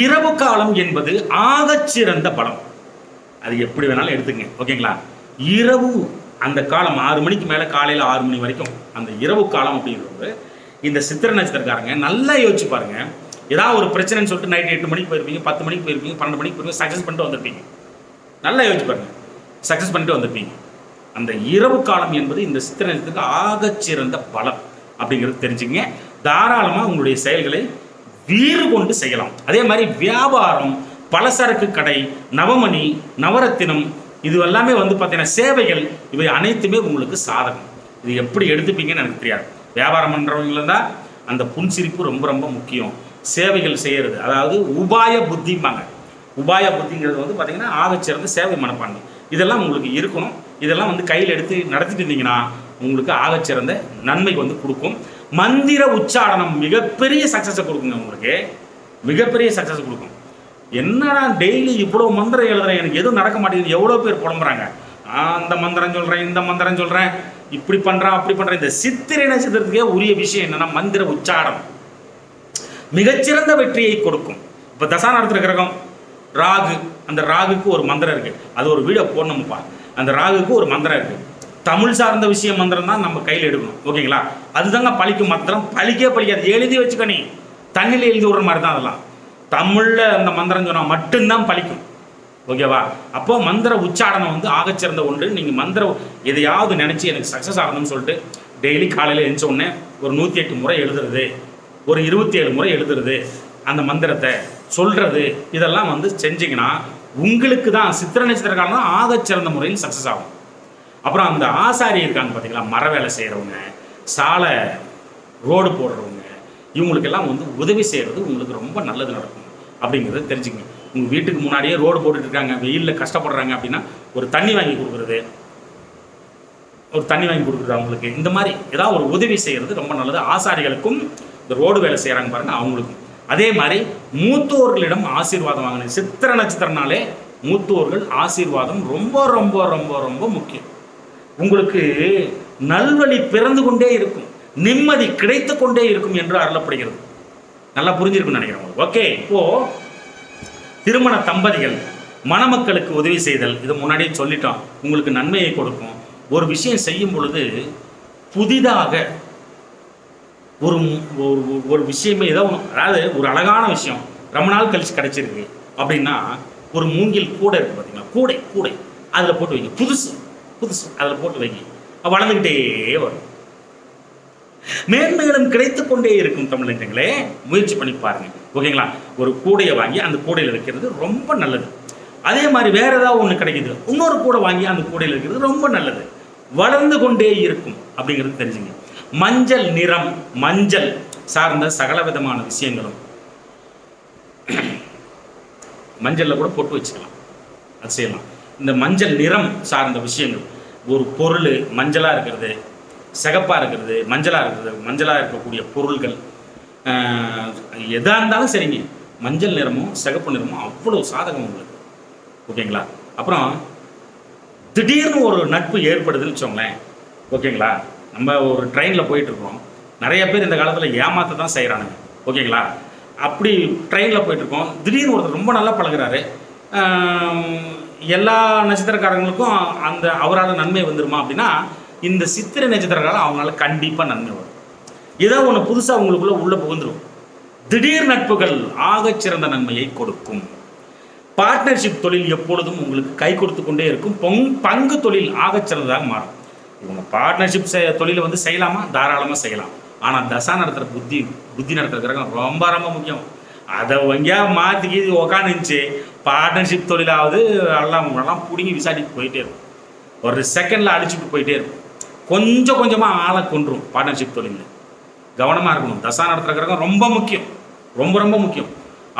இரவு காலம் என்பது ஆகச்சிறந்த பலம். அது எப்படி வேணாலும் எடுத்துங்க, ஓகேங்களா. இரவு அந்த காலம் 6 மணிக்கு மேலே காலையில் 6 மணி வரைக்கும் அந்த இரவு காலம் அப்படிங்கிறது இந்த சித்திரை நட்சத்திரக்காரங்க நல்லா யோசிச்சு பாருங்க. ஏதாவது ஒரு பிரச்சனைன்னு சொல்லிட்டு நைட் 8 மணிக்கு போயிருப்பீங்க, 10 மணிக்கு போயிருப்பீங்க, 12 மணிக்கு போயிருப்பீங்க, சக்ஸஸ் பண்ணிட்டு வந்திருப்பீங்க. நல்லா யோசிச்சு பாருங்க, சக்ஸஸ் பண்ணிட்டு வந்திருப்பீங்க. அந்த இரவு காலம் என்பது இந்த சித்திரை நட்சத்திரத்துக்கு ஆகச்சிறந்த பலம் அப்படிங்கிறது தெரிஞ்சுங்க. தாராளமாக உங்களுடைய செயல்களை வீறு கொண்டு செய்யலாம். அதே மாதிரி வியாபாரம், பலசரக்கு கடை, நவமணி, நவரத்தினம் இது எல்லாமே வந்து பார்த்தீங்கன்னா சேவைகள், இவை அனைத்துமே உங்களுக்கு சாதகம். இது எப்படி எடுத்துப்பீங்கன்னு எனக்கு தெரியாது. வியாபாரம் பண்ணுறவங்கள தான் அந்த புன்சிரிப்பு ரொம்ப ரொம்ப முக்கியம். சேவைகள் செய்கிறது, அதாவது உபாய புத்திம்பாங்க. உபாய புத்திங்கிறது வந்து பார்த்தீங்கன்னா ஆகச்சிறந்த சேவை மனப்பான்மை. இதெல்லாம் உங்களுக்கு இருக்கணும். இதெல்லாம் வந்து கையில் எடுத்து நடத்திட்டு இருந்தீங்கன்னா உங்களுக்கு ஆகச்சிறந்த நன்மைக்கு வந்து கொடுக்கும். மந்திர உச்சாரணம் மிகப்பெரிய சக்ஸஸை கொடுக்குங்க. உங்களுக்கு மிகப்பெரிய சக்ஸஸ் கொடுக்கும். என்னடா டெய்லி இவ்வளோ மந்திரம் எழுதுறேன், எனக்கு எதுவும் நடக்க மாட்டேங்குது, எவ்வளோ பேர் புலம்புறாங்க. அந்த மந்திரம் சொல்கிறேன், இந்த மந்திரம் சொல்கிறேன், இப்படி பண்ணுறேன் அப்படி பண்ணுறேன். இந்த சித்திரை நட்சத்திரத்துக்கே உரிய விஷயம் என்னென்னா மந்திர உச்சாரணம் மிகச்சிறந்த வெற்றியை கொடுக்கும். இப்போ தசாநாதத்துல கிரகம் ராகு, அந்த ராகுக்கு ஒரு மந்திரம் இருக்குது. அது ஒரு வீடியோ போடணும்ப்பா. அந்த ராகுக்கு ஒரு மந்திரம் இருக்குது. தமிழ் சார்ந்த விஷயம் மந்திரம் தான் நம்ம கையில் எடுக்கணும், ஓகேங்களா. அதுதாங்க பழிக்கும் மந்திரம். பழிக்கே பழிக்காது, எழுதி வச்சுக்க. நீ தண்ணியில் எழுதி விடுற மாதிரி தான் அதெல்லாம். தமிழில் அந்த மந்திரம் சொன்னால் மட்டும்தான் பழிக்கும், ஓகேவா. அப்போது மந்திர உச்சாரணம் வந்து ஆகச்சிறந்த ஒன்று. நீங்கள் மந்திரம் எதையாவது நினச்சி எனக்கு சக்ஸஸ் ஆகணும்னு சொல்லிட்டு டெய்லி காலையில் எழுந்த உடனே ஒரு 108 முறை எழுதுறது, ஒரு 27 முறை எழுதுறது, அந்த மந்திரத்தை சொல்கிறது, இதெல்லாம் வந்து செஞ்சிங்கன்னா உங்களுக்கு தான் சித்திரை நட்சத்திரக்காரன் தான் ஆகச்சிறந்த முறையில் சக்ஸஸ் ஆகும். அப்புறம் அந்த ஆசாரி இருக்காங்க பார்த்தீங்களா, மர வேலை செய்கிறவங்க, சாலை ரோடு போடுறவங்க, இவங்களுக்கெல்லாம் வந்து உதவி செய்கிறது உங்களுக்கு ரொம்ப நல்லது நடக்கும் அப்படிங்கிறத தெரிஞ்சுக்கங்க. உங்கள் வீட்டுக்கு முன்னாடியே ரோடு போட்டுட்டு இருக்காங்க, வெயிலில் கஷ்டப்படுறாங்க அப்படின்னா ஒரு தண்ணி வாங்கி கொடுக்குறது, அவங்களுக்கு இந்த மாதிரி ஏதாவது ஒரு உதவி செய்கிறது ரொம்ப நல்லது. ஆசாரிகளுக்கும் இந்த ரோடு வேலை செய்கிறாங்க பாருங்க, அவங்களுக்கும். அதே மாதிரி மூத்தோர்களிடம் ஆசீர்வாதம் வாங்கினது. சித்திரை நட்சத்திரனாலே மூத்தோர்கள் ஆசீர்வாதம் ரொம்ப ரொம்ப ரொம்ப ரொம்ப முக்கியம். உங்களுக்கு நல்வழி பிறந்து கொண்டே இருக்கும், நிம்மதி கிடைத்து கொண்டே இருக்கும் என்று அருளப்படுகிறது. நல்லா புரிஞ்சிருக்குன்னு நினைக்கிறேன். ஓகே, இப்போ திருமண தம்பதிகள் மணமக்களுக்கு உதவி செய்தல், இது முன்னாடியே சொல்லிட்டோம், உங்களுக்கு நன்மையை கொடுக்கும். ஒரு விஷயம் செய்யும் பொழுது புதிதாக ஒரு விஷயமே ஏதோ ஒன்று, அதாவது ஒரு அழகான விஷயம் ரொம்ப நாள் கழிச்சு கிடைச்சிருக்கு அப்படின்னா ஒரு மூங்கில் கூடை இருக்குது பார்த்தீங்களா, கூடை அதில் போட்டு வைங்க. புதுசு அதில் போட்டு வைங்க, வளர்ந்துக்கிட்டே வரும், மேன்மைகளும் கிடைத்து கொண்டே இருக்கும். தமிழர்களே முயற்சி பண்ணி பாருங்க, ஓகேங்களா. ஒரு கூடையை வாங்கி அந்த கூடையில் வைக்கிறது ரொம்ப நல்லது. அதே மாதிரி வேற ஏதாவது ஒன்று கிடைக்குது, இன்னொரு கூடை வாங்கி அந்த கூடையில் வைக்கிறது ரொம்ப நல்லது, வளர்ந்து கொண்டே இருக்கும் அப்படிங்கிறது தெரிஞ்சுங்க. மஞ்சள் நிறம், மஞ்சள் சார்ந்த சகல விதமான விஷயங்களும் மஞ்சளில் கூட போட்டு வச்சுக்கலாம், அது செய்யலாம். இந்த மஞ்சள் நிறம் சார்ந்த விஷயங்கள், ஒரு பொருள் மஞ்சளாக இருக்கிறது, சிகப்பாக இருக்கிறது, மஞ்சளாக இருக்கக்கூடிய பொருள்கள் எதாக இருந்தாலும் சரிங்க, மஞ்சள் நிறமும் சிகப்பு நிறமும் அவ்வளோ சாதகம் உங்களுக்கு, ஓகேங்களா. அப்புறம் திடீர்னு ஒரு நட்பு ஏற்படுதுன்னு வச்சோங்களேன், ஓகேங்களா. நம்ம ஒரு ட்ரெயினில் போயிட்டுருக்கோம், நிறைய பேர் இந்த காலத்தில் ஏமாற்ற தான் செய்கிறானுங்க, ஓகேங்களா. அப்படி ட்ரெயினில் போயிட்டுருக்கோம், திடீர்னு ஒருத்தர் ரொம்ப நல்லா பழகுறாரு. எல்லா நட்சத்திரக்காரங்களுக்கும் அந்த அவரால் நன்மை வந்துருமா அப்படின்னா, இந்த சித்திரை நட்சத்திரக்காரங்க அவங்களால கண்டிப்பாக நன்மை வரும். ஏதோ ஒன்று புதுசாக உங்களுக்குள்ளே உள்ளே புகுந்துடும். திடீர் நட்புகள் ஆகச்சிறந்த நன்மையை கொடுக்கும். பார்ட்னர்ஷிப் தொழில் எப்பொழுதும் உங்களுக்கு கை கொடுத்து கொண்டே இருக்கும். பங்கு தொழில் ஆகச்சிறந்ததாக மாறும். இவங்க பார்ட்னர்ஷிப் தொழிலை வந்து செய்யலாமா, தாராளமாக செய்யலாம். ஆனால் தசா நடத்துகிற புத்தி நடத்துகிற ரொம்ப ரொம்ப முக்கியம். அதை எங்கேயா மாற்றிக்கி உக்காந்துச்சு பார்ட்னர்ஷிப் தொழிலாவது எல்லாம் பிடிங்கி விசாரிட்டு போயிட்டே இருக்கும். ஒரு செகண்டில் அடிச்சுட்டு போயிட்டே இருக்கும். கொஞ்சம் கொஞ்சமாக ஆளை கொன்றும். பார்ட்னர்ஷிப் தொழிலில் கவனமாக இருக்கணும். தசா நடத்துகிற ரொம்ப முக்கியம், ரொம்ப ரொம்ப முக்கியம்.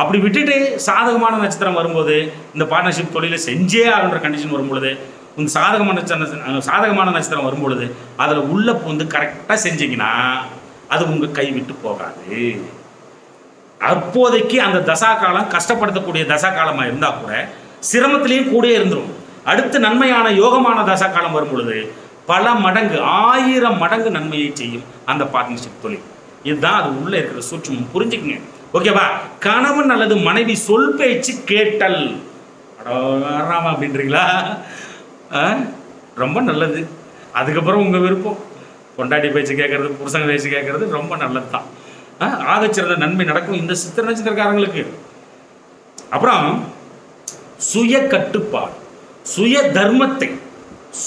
அப்படி விட்டுட்டு சாதகமான நட்சத்திரம் வரும்போது இந்த பார்ட்னர்ஷிப் தொழிலை செஞ்சே ஆகுன்ற கண்டிஷன் வரும்பொழுது, இந்த சாதகமான நட்சத்திரம் வரும்பொழுது அதில் உள்ள வந்து கரெக்டாக செஞ்சீங்கன்னா அது உங்கள் கை விட்டு போகாது. அப்போதைக்கு அந்த தசா காலம் கஷ்டப்படுத்தக்கூடிய தசா காலமாக இருந்தால் கூட சிரமத்திலையும் கூட இருந்துடும். அடுத்து நன்மையான யோகமான தசா காலம் வரும் பொழுது பல மடங்கு 1000 மடங்கு நன்மையை செய்யும் அந்த பார்ட்னர்ஷிப் தொழில். இதுதான் அது உள்ள இருக்கிற சூட்சுமம், புரிஞ்சுக்குங்க. ஓகேவா? கணவன் அல்லது மனைவி சொல் பேச்சு கேட்டல் அப்படின்றீங்களா? ரொம்ப நல்லது. அதுக்கப்புறம் உங்கள் விருப்பம். பொண்டாட்டி பேச்சு கேட்கறது, புருஷங்க பேச்சு கேட்கறது ரொம்ப நல்லது தான். ஆகச்சிறந்த நன்மை நடக்கும் இந்த சித்திர நட்சத்திரக்காரங்களுக்கு. அப்புறம் சுய கட்டுப்பாடு, சுய தர்மத்தை,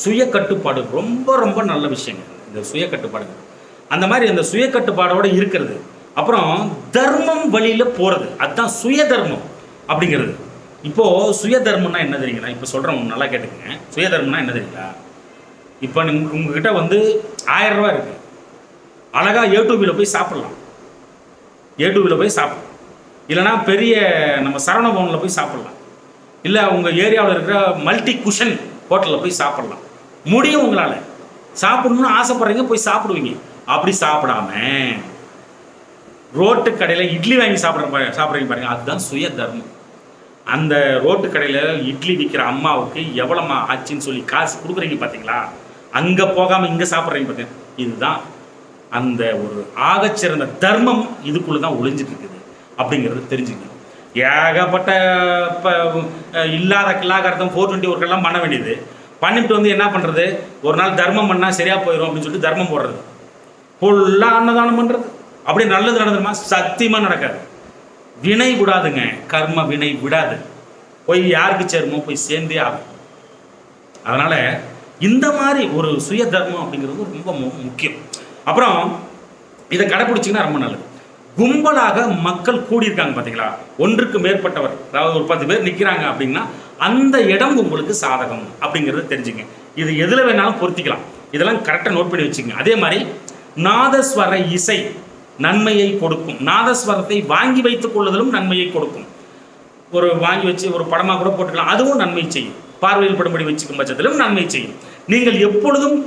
சுய கட்டுப்பாடு ரொம்ப ரொம்ப நல்ல விஷயங்க இந்த சுய கட்டுப்பாடு. அந்த மாதிரி அந்த சுய கட்டுப்பாடோடு இருக்கிறது. அப்புறம் தர்மம் வழியில் போகிறது, அதுதான் சுய தர்மம் அப்படிங்கிறது. இப்போது சுய தர்மம்னா என்ன தெரியுங்களா? இப்போ சொல்கிறேன், நல்லா கேட்டுக்கங்க. சுய தர்மம்னா என்ன தெரியுங்களா? இப்போ உங்ககிட்ட வந்து 1000 ரூபா இருக்குது, அழகாக ஏடிபியில் போய் சாப்பிட்லாம். ஏடிபியில் போய் சாப்பிடலாம். இல்லைனா பெரிய நம்ம சரவணபவனில் போய் சாப்பிட்லாம். இல்லை உங்கள் ஏரியாவில் இருக்கிற மல்டி குஷன் ஹோட்டலில் போய் சாப்பிட்லாம். முடியும் உங்களால். சாப்பிடணும்னு ஆசைப்படுறீங்க, போய் சாப்பிடுவீங்க. அப்படி சாப்பிடாம ரோட்டு கடையில் இட்லி வாங்கி சாப்பிட்றீங்க பாருங்க, அதுதான் சுய தர்மம். அந்த ரோட்டு கடையில் இட்லி விற்கிற அம்மாவுக்கு எவ்வளோமா ஆச்சுன்னு சொல்லி காசு கொடுக்குறீங்க பார்த்தீங்களா? அங்கே போகாமல் இங்கே சாப்பிட்றீங்க பார்த்தீங்க. இதுதான் அந்த ஒரு ஆகச்சிறந்த தர்மம் இதுக்குள்ளே தான் ஒளிஞ்சிட்டு இருக்குது அப்படிங்கிறது தெரிஞ்சுக்கணும். ஏகப்பட்ட இப்போ இல்லாத கில்லாகரத்தம் 420 ஒர்க்கெல்லாம் பண்ண வேண்டியது. பண்ணிவிட்டு வந்து என்ன பண்ணுறது, ஒரு நாள் தர்மம் பண்ணால் சரியாக போயிடும் அப்படின்னு சொல்லிட்டு தர்மம் போடுறது, ஃபுல்லாக அன்னதானம் பண்ணுறது. அப்படி நல்லது நடந்துருமா? சத்தியமாக நடக்காது. வினை விடாதுங்க, கர்ம வினை விடாது. போய் யாருக்கு சேருமோ போய் சேர்ந்தே ஆகும். அதனால் இந்த மாதிரி ஒரு சுய தர்மம் அப்படிங்கிறது ரொம்ப முக்கியம். அப்புறம் இதை கடைப்பிடிச்சிங்கன்னா ரொம்ப நல்லது. கும்பலாக மக்கள் கூடியிருக்காங்க பார்த்தீங்களா, ஒன்றுக்கு மேற்பட்டவர், அதாவது ஒரு 10 பேர் நிற்கிறாங்க அப்படின்னா அந்த இடம் உங்களுக்கு சாதகம் அப்படிங்கிறத தெரிஞ்சுங்க. இது எதில் வேணாலும் பொருத்திக்கலாம். இதெல்லாம் கரெக்டாக நோட் பண்ணி வச்சுக்கோங்க. அதே மாதிரி நாதஸ்வர இசை நன்மையை கொடுக்கும். நாதஸ்வரத்தை வாங்கி வைத்துக் கொள்ளுதலும் நன்மையை கொடுக்கும். ஒரு வாங்கி வச்சு ஒரு படமாக கூட போட்டுக்கலாம், அதுவும் நன்மை செய்யும். பார்வையில் படும்படி வச்சுக்கும் பட்சத்திலும் நன்மை செய்யும். நீங்கள் எப்பொழுதும்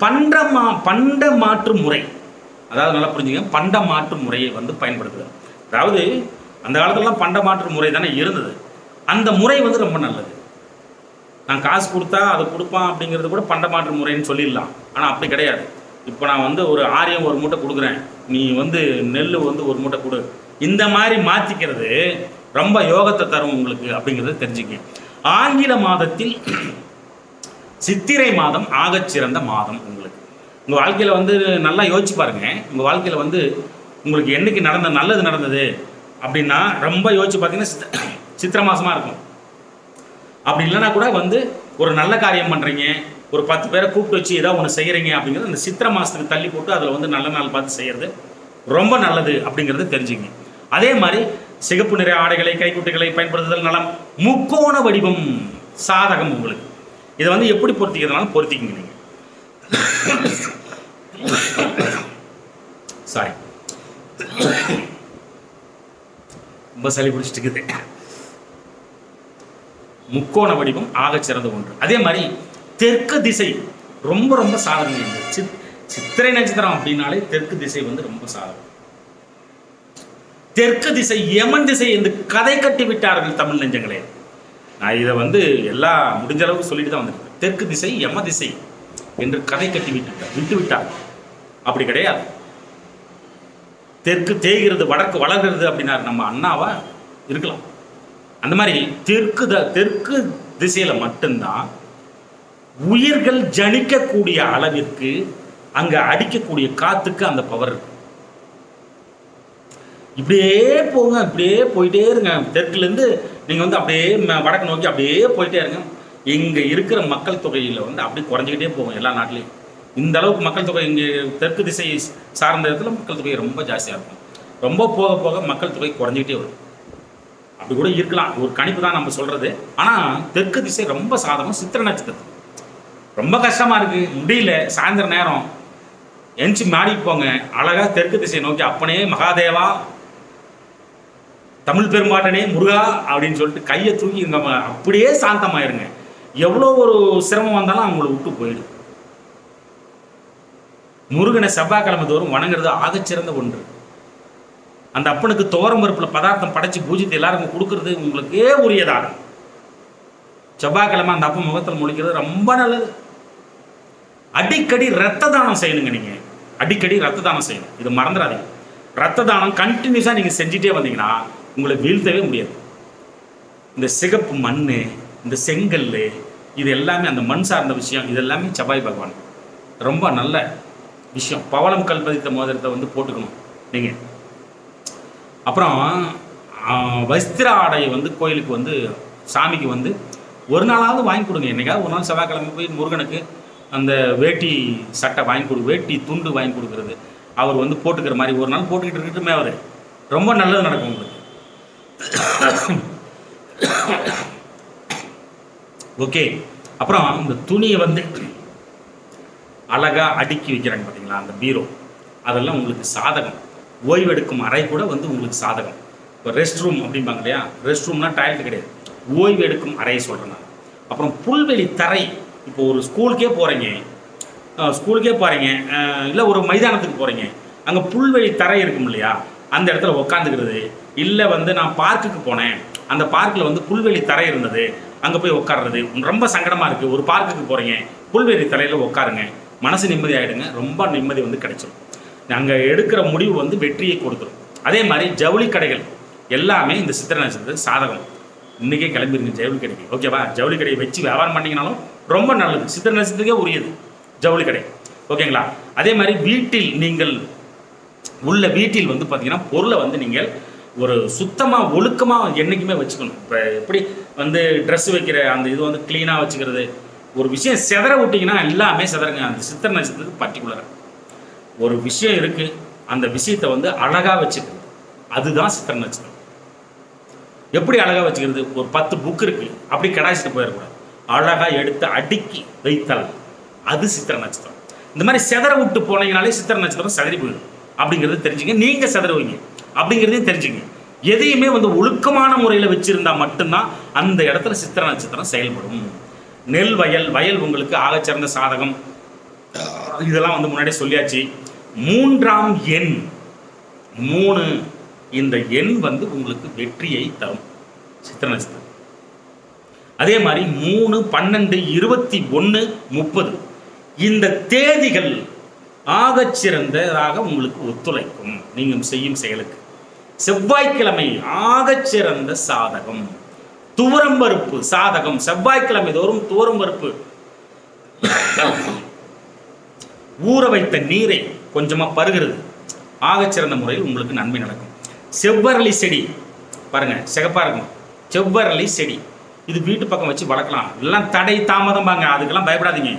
பண்ட மாற்று முறை, அதாவது நல்லா புரிஞ்சுங்க, பண்ட மாற்று முறையை வந்து பயன்படுத்துகிறது. அதாவது அந்த காலத்துலலாம் பண்ட மாற்று முறை தானே இருந்தது. அந்த முறை வந்து ரொம்ப நல்லது. நான் காசு கொடுத்தா அதை கொடுப்பான் அப்படிங்கிறது கூட பண்ட மாற்று முறைன்னு சொல்லிடலாம். ஆனால் அப்படி கிடையாது. இப்போ நான் வந்து ஒரு ஆரியம் ஒரு மூட்டை கொடுக்குறேன், நீ வந்து நெல் வந்து ஒரு மூட்டை கொடு, இந்த மாதிரி மாற்றிக்கிறது ரொம்ப யோகத்தை தரும் உங்களுக்கு அப்படிங்கிறத தெரிஞ்சுக்க. ஆங்கில மாதத்தில் சித்திரை மாதம் ஆகச்சிறந்த மாதம் உங்களுக்கு. உங்கள் வாழ்க்கையில் வந்து நல்லா யோசிச்சு பாருங்கள். உங்கள் வாழ்க்கையில் வந்து உங்களுக்கு என்றைக்கு நல்லது நடந்தது அப்படின்னா ரொம்ப யோசிச்சு பார்த்தீங்கன்னா சித்திரை மாதமாக இருக்கும். அப்படி இல்லைன்னா கூட வந்து ஒரு நல்ல காரியம் பண்ணுறீங்க, ஒரு 10 பேரை கூப்பிட்டு வச்சு ஏதாவது ஒன்று செய்கிறீங்க அப்படிங்கிறது அந்த சித்திரை மாதத்துக்கு தள்ளி போட்டு அதில் வந்து நல்ல நாள் பார்த்து செய்கிறது ரொம்ப நல்லது அப்படிங்கிறது தெரிஞ்சுங்க. அதே மாதிரி சிகப்பு நிற ஆடைகளை, கைக்குட்டைகளை பயன்படுத்துதல் நலம். முக்கோண வடிவம் சாதகம் உங்களுக்கு. இதை வந்து எப்படி பொருத்திக்கிறதுனாலும் பொருத்திக்கிங்க நீங்கள். சாரி, ரொம்ப சளி பிடிச்சிட்டு இருக்குது. முக்கோண வடிவம் ஆகச்சிறந்த ஒன்று. அதே மாதிரி தெற்கு திசை ரொம்ப ரொம்ப சாதகம். சித்திரை நட்சத்திரம் அப்படின்னாலே தெற்கு திசை வந்து ரொம்ப சாதகம். தெற்கு திசை யமன் திசை என்று கதை கட்டி விட்டார்கள் தமிழ் நெஞ்சங்களே. நான் இதை வந்து எல்லா முடிஞ்ச அளவுக்கு சொல்லிட்டு தான் வந்திருக்கேன். தெற்கு திசை யம திசை என்று கதை கட்டி விட்டு விட்டார். அப்படி கிடையாது. தெற்கு தேய்கிறது வடக்கு வளர்கிறது அப்படின்னாரு நம்ம அண்ணாவா இருக்கலாம். அந்த மாதிரி தெற்கு திசையில மட்டும்தான் உயிர்கள் ஜனிக்கக்கூடிய அளவிற்கு அங்க அடிக்கக்கூடிய காத்துக்கு அந்த பவர் இருக்கு. இப்படியே போங்க, இப்படியே போயிட்டே இருங்க. தெற்குலேருந்து நீங்கள் வந்து அப்படியே வடக்கு நோக்கி அப்படியே போயிட்டே இருங்க. இங்கே இருக்கிற மக்கள் தொகையில் வந்து அப்படியே குறைஞ்சிக்கிட்டே போகும் எல்லா நாட்டிலையும். இந்த அளவுக்கு மக்கள் தொகை இங்கே தெற்கு திசை சார்ந்த இடத்துல மக்கள் தொகை ரொம்ப ஜாஸ்தியாக இருக்கும். ரொம்ப போக போக மக்கள் தொகை குறைஞ்சிக்கிட்டே வரும். அப்படி கூட இருக்கலாம், ஒரு கணிப்பு தான் நம்ம சொல்கிறது. ஆனால் தெற்கு திசை ரொம்ப சாதகம். சித்திரை நட்சத்திரம் ரொம்ப கஷ்டமாக இருக்குது, முடியல. சாயந்தர நேரம் எஞ்சி மாடிக்கு போங்க, அழகாக தெற்கு திசை நோக்கி அப்பனே மகாதேவா, தமிழ் பெரும்பாட்டனே முருகா அப்படின்னு சொல்லிட்டு கையை தூக்கி அப்படியே சாந்தமாயிருங்க. எவ்வளோ ஒரு சிரமம் வந்தாலும் அவங்கள விட்டு போயிடும். முருகனை செவ்வாய்க்கிழமை தோறும் வணங்குறது ஆகச்சிறந்த ஒன்று. அந்த அப்பனுக்கு துவரம் பருப்பில் பதார்த்தம் படைச்சி பூஜித்து எல்லாருக்கும் கொடுக்கறது உங்களுக்கே உரியதாகும். செவ்வாய்க்கிழமை அந்த அப்பன் முகத்தில் முழிக்கிறது ரொம்ப நல்லது. அடிக்கடி ரத்த தானம் செய்யணுங்க. நீங்கள் அடிக்கடி ரத்த தானம் செய்யணும், இது மறந்துடாதீங்க. ரத்த தானம் கண்டினியூஸாக நீங்கள் செஞ்சுட்டே வந்தீங்கன்னா உங்களை வீழ்த்தவே முடியாது. இந்த சிகப்பு மண், இந்த செங்கல், இது எல்லாமே அந்த மண் சார்ந்த விஷயம். இது எல்லாமே செவ்வாய் பகவான் ரொம்ப நல்ல விஷயம். பவளம் கல் பதித்த மோதிரத்தை வந்து போட்டுக்கணும் நீங்கள். அப்புறம் வஸ்திர ஆடையை வந்து கோயிலுக்கு வந்து சாமிக்கு வந்து ஒரு நாளாவது வாங்கி கொடுங்க. என்னைக்காவது ஒரு நாள் செவ்வாய்க்கிழமை போய் முருகனுக்கு அந்த வேட்டி சட்டை வாங்கி வேட்டி துண்டு வாங்கி கொடுக்குறது, அவர் வந்து போட்டுக்கிற மாதிரி ஒரு நாள் போட்டுக்கிட்டு இருக்கட்டுமே, அவர் ரொம்ப நல்லது நடக்கும் உங்களுக்கு. ஓகே. அப்புறம் இந்த துணியை வந்து அழகாக அடுக்கி வைக்கிறாங்க பார்த்தீங்களா, அந்த பீரோ, அதெல்லாம் உங்களுக்கு சாதகம். ஓய்வெடுக்கும் அறை கூட வந்து உங்களுக்கு சாதகம். இப்போ ரெஸ்ட் ரூம் அப்படிம்பாங்க இல்லையா, ரெஸ்ட் ரூம்னா டாய்லெட் கிடையாது, ஓய்வு எடுக்கும் அறையை சொல்கிறேன் நான். அப்புறம் புல்வெளி தரை. இப்போ ஒரு ஸ்கூலுக்கே போகிறீங்க இல்லை ஒரு மைதானத்துக்கு போகிறீங்க, அங்கே புல்வெளி தரை இருக்கும் இல்லையா, அந்த இடத்துல உட்காந்துக்கிறது. இல்லை வந்து நான் பார்க்குக்கு போனேன், அந்த பார்க்கில் வந்து புல்வெளி தரை இருந்தது, அங்கே போய் உட்காடுறது ரொம்ப சங்கடமாக இருக்குது. ஒரு பார்க்குக்கு போகிறீங்க, புல்வெளி தரையில் உட்காருங்க, மனசு நிம்மதி ஆகிடுங்க, ரொம்ப நிம்மதி வந்து கிடைச்சிடும். அங்கே எடுக்கிற முடிவு வந்து வெற்றியை கொடுத்துரும். அதே மாதிரி ஜவுளி கடைகள் எல்லாமே இந்த சித்திரை நட்சத்திரத்துக்கு சாதகம். இன்றைக்கே கிளம்பிடுங்க ஜவுளி கடைக்கு, ஓகேவா? ஜவுளி கடையை வச்சு வியாபாரம் பண்ணிங்கனாலும் ரொம்ப நல்லது, சித்திரை நட்சத்திரத்துக்கே உரியது ஜவுளி கடை, ஓகேங்களா? அதே மாதிரி வீட்டில் நீங்கள் வீட்டில் வந்து பார்த்தீங்கன்னா பொருளை வந்து நீங்கள் ஒரு சுத்தமாக ஒழுக்கமாக என்றைக்குமே வச்சுக்கணும். இப்போ எப்படி வந்து ட்ரெஸ் வைக்கிற அந்த இது வந்து க்ளீனாக வச்சுக்கிறது, ஒரு விஷயம் செதற விட்டிங்கன்னா எல்லாமே செதறங்க. அந்த சித்திரை நட்சத்திரத்துக்கு பர்டிகுலராக ஒரு விஷயம் இருக்குது, அந்த விஷயத்தை வந்து அழகாக வச்சுக்கிறது, அதுதான் சித்திரை நட்சத்திரம். எப்படி அழகாக வச்சுக்கிறது? ஒரு 10 புக் இருக்குது, அப்படி கடாச்சிட்டு போயிடக்கூடாது, அழகாக எடுத்து அடுக்கி வைத்தல், அது சித்திரை நட்சத்திரம். இந்த மாதிரி செதற விட்டு போனீங்கனாலே சித்திரை நட்சத்திரம் செதறி போயிடும் அப்படிங்கிறது தெரிஞ்சுங்க. நீங்கள் செதறுவீங்க அப்படிங்கிறதையும் தெரிஞ்சுங்க. எதையுமே வந்து ஒழுக்கமான முறையில் வச்சுருந்தா மட்டும்தான் அந்த இடத்துல சித்திரை நட்சத்திரம் செயல்படும். நெல் வயல் உங்களுக்கு ஆகச்சிறந்த சாதகம். இதெல்லாம் வந்து முன்னாடியே சொல்லியாச்சு. 3ஆம் எண் 3, இந்த எண் வந்து உங்களுக்கு வெற்றியை தரும் சித்திரை நட்சத்திரம். அதே மாதிரி 3, 12, 21, 30 இந்த தேதிகள் ஆகச்சிறந்ததாக உங்களுக்கு ஒத்துழைக்கும் நீங்கள் செய்யும் செயலுக்கு. செவ்வாய்க்கிழமை ஆகச்சிறந்த சாதகம். துவரம்பருப்பு சாதகம். செவ்வாய்க்கிழமை தோறும் துவரம்பருப்பு ஊற வைத்த நீரை கொஞ்சமாக பருகிறது, ஆகச்சிறந்த முறையில் உங்களுக்கு நன்மை நடக்கும். செவ்வரளி செடி பாருங்க, சிகப்பாக இருக்கும் செவ்வரளி செடி, இது வீட்டு பக்கம் வச்சு வளர்க்கலாம். எல்லாம் தடை தாமதம் பாங்க, அதுக்கெல்லாம் பயப்படாதீங்க.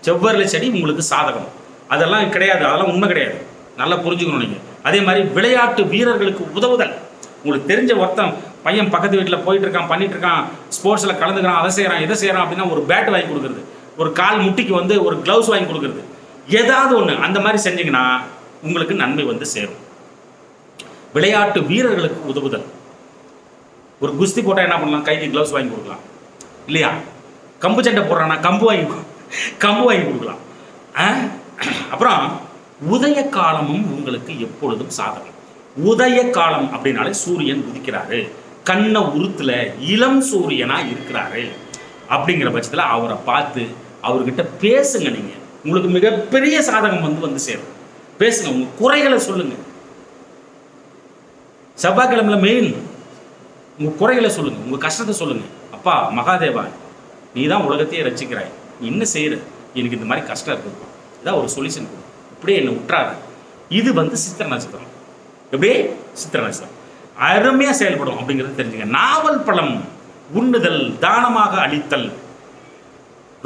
செவ்வரளி செடி உங்களுக்கு சாதகம். அதெல்லாம் கிடையாது, அதெல்லாம் உண்மை கிடையாது, நல்லா புரிஞ்சுக்கணும் நீங்கள். அதே மாதிரி விளையாட்டு வீரர்களுக்கு உதவுதல். உங்களுக்கு தெரிஞ்ச ஒருத்தன் பையன் பக்கத்து வீட்டில் போயிட்டு இருக்கான், பண்ணிட்டு இருக்கான், ஸ்போர்ட்ஸில் கலந்துக்கிறான், அதை செய்கிறான் இதை செய்கிறான் அப்படின்னா ஒரு பேட் வாங்கி கொடுக்குறது, ஒரு கால் முட்டிக்கு வந்து ஒரு க்ளவுஸ் வாங்கி கொடுக்குறது, ஏதாவது ஒன்று அந்த மாதிரி செஞ்சிங்கன்னா உங்களுக்கு நன்மை வந்து சேரும். விளையாட்டு வீரர்களுக்கு உதவுதல். ஒரு குஸ்தி போட்டால் என்ன பண்ணலாம்? கைக்கு க்ளவுஸ் வாங்கி கொடுக்கலாம் இல்லையா? கம்பு சண்டை போடுறான்னா கம்பு வாங்கி கொடுக்கலாம். அப்புறம் உதய காலமும் உங்களுக்கு எப்பொழுதும் சாதகம். உதய காலம் அப்படின்னாலே சூரியன் உதிக்கிறாரு, கண்ண உருத்துல இளம் சூரியனா இருக்கிறாரு அப்படிங்கிற பட்சத்தில் அவரை பார்த்து அவர்கிட்ட பேசுங்க. நீங்க உங்களுக்கு மிகப்பெரிய சாதகம் வந்து சேரும். பேசுங்க, உங்க குறைகளை சொல்லுங்க. செவ்வாய்க்கிழமையில மெயின் உங்க குறைகளை சொல்லுங்க, உங்க கஷ்டத்தை சொல்லுங்க. அப்பா மகாதேவா, நீ தான் உலகத்தையே ரசிக்கிறாய், நீ என்ன செய்யற, எனக்கு இந்த மாதிரி கஷ்டம் இருக்குது, இதான் ஒரு சொல்யூஷன் கொடு, இப்படியே என்னை விட்டுறாரு. இது வந்து சித்திரை நட்சத்திரம். எப்படியே சித்திரை நட்சத்திரம் அருமையாக செயல்படும் அப்படிங்கிறது தெரிஞ்சுங்க. நாவல் பழம் உண்ணுதல், தானமாக அளித்தல்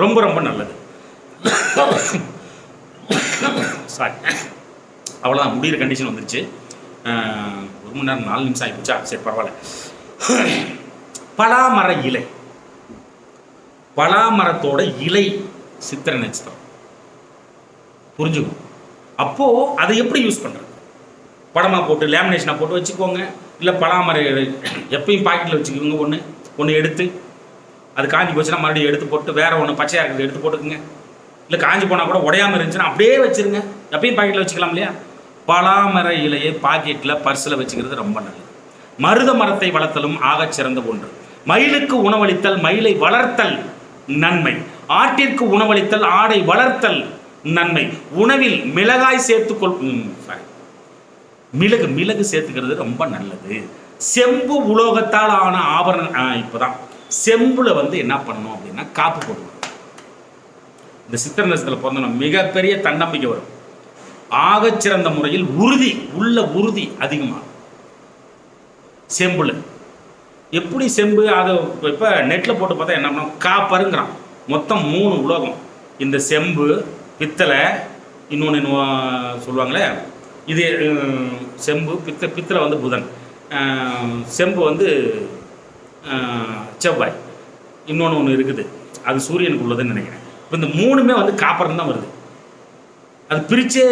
ரொம்ப ரொம்ப நல்லது. சாரி, அவ்வளோதான், முடிகிற கண்டிஷன் வந்துருச்சு. 1 மணி நேரம் 4 நிமிஷம் ஆகிப்போச்சா? சரி பரவாயில்ல. பலாமர இலை, பலாமரத்தோட இலை சித்திரை நட்சத்திரம் புரிஞ்சுக்கும். அப்போது அதை எப்படி யூஸ் பண்ணுறது? படமாக போட்டு லேமினேஷனாக போட்டு வச்சுக்கோங்க, இல்லை பலாமர எப்பயும் பாக்கெட்டில் வச்சுக்கோங்க. ஒன்று எடுத்து அது காஞ்சி போச்சுன்னா மறுபடியும் எடுத்து போட்டு வேறு ஒன்று பச்சையாக இருக்கிறது எடுத்து போட்டுக்குங்க. இல்லை காஞ்சி போனால் கூட உடையாமல் இருந்துச்சுன்னா அப்படியே வச்சுருங்க, எப்பயும் பாக்கெட்டில் வச்சுக்கலாம் இல்லையா? பலாமர இலையை பாக்கெட்டில் பர்ஸில் வச்சுக்கிறது ரொம்ப நல்லது. மருத மரத்தை வளர்த்தலும் ஆகச் சிறந்த ஒன்று. மயிலுக்கு உணவளித்தல், மயிலை வளர்த்தல் நன்மை. ஆட்டிற்கு உணவளித்தல், ஆடை வளர்த்தல் நன்மை. உணவில் மிளகாய் சேர்த்துக்கொள் மிளகு சேர்த்துக்கிறது ரொம்ப நல்லது. செம்பு உலோகத்தால் ஆன ஆபரணம். இப்போதான் செம்புல என்ன பண்ணணும் அப்படின்னா காப்பு போடுவோம். இந்த சித்திரை நட்சத்திரத்தில் பிறந்தோம் மிகப்பெரிய தன்னம்பிக்கை வரும். ஆகச்சிறந்த முறையில் உறுதி அதிகமாக செம்புல. எப்படி செம்பு அதை இப்போ நெட்டில் போட்டு பார்த்தா என்ன பண்ணோம், காப்பருங்கிறான். மொத்தம் 3 உலோகம். இந்த செம்பு, பித்தளை, இன்னொன்று சொல்லுவாங்களே, இது செம்பு, பித்தளை புதன், செம்பு செவ்வாய், இன்னொன்று இருக்குது அது சூரியனுக்கு உள்ளதுன்னு நினைக்கிறேன். இப்போ இந்த 3மே காப்பரம் தான் வருது. அது பிரிச்சே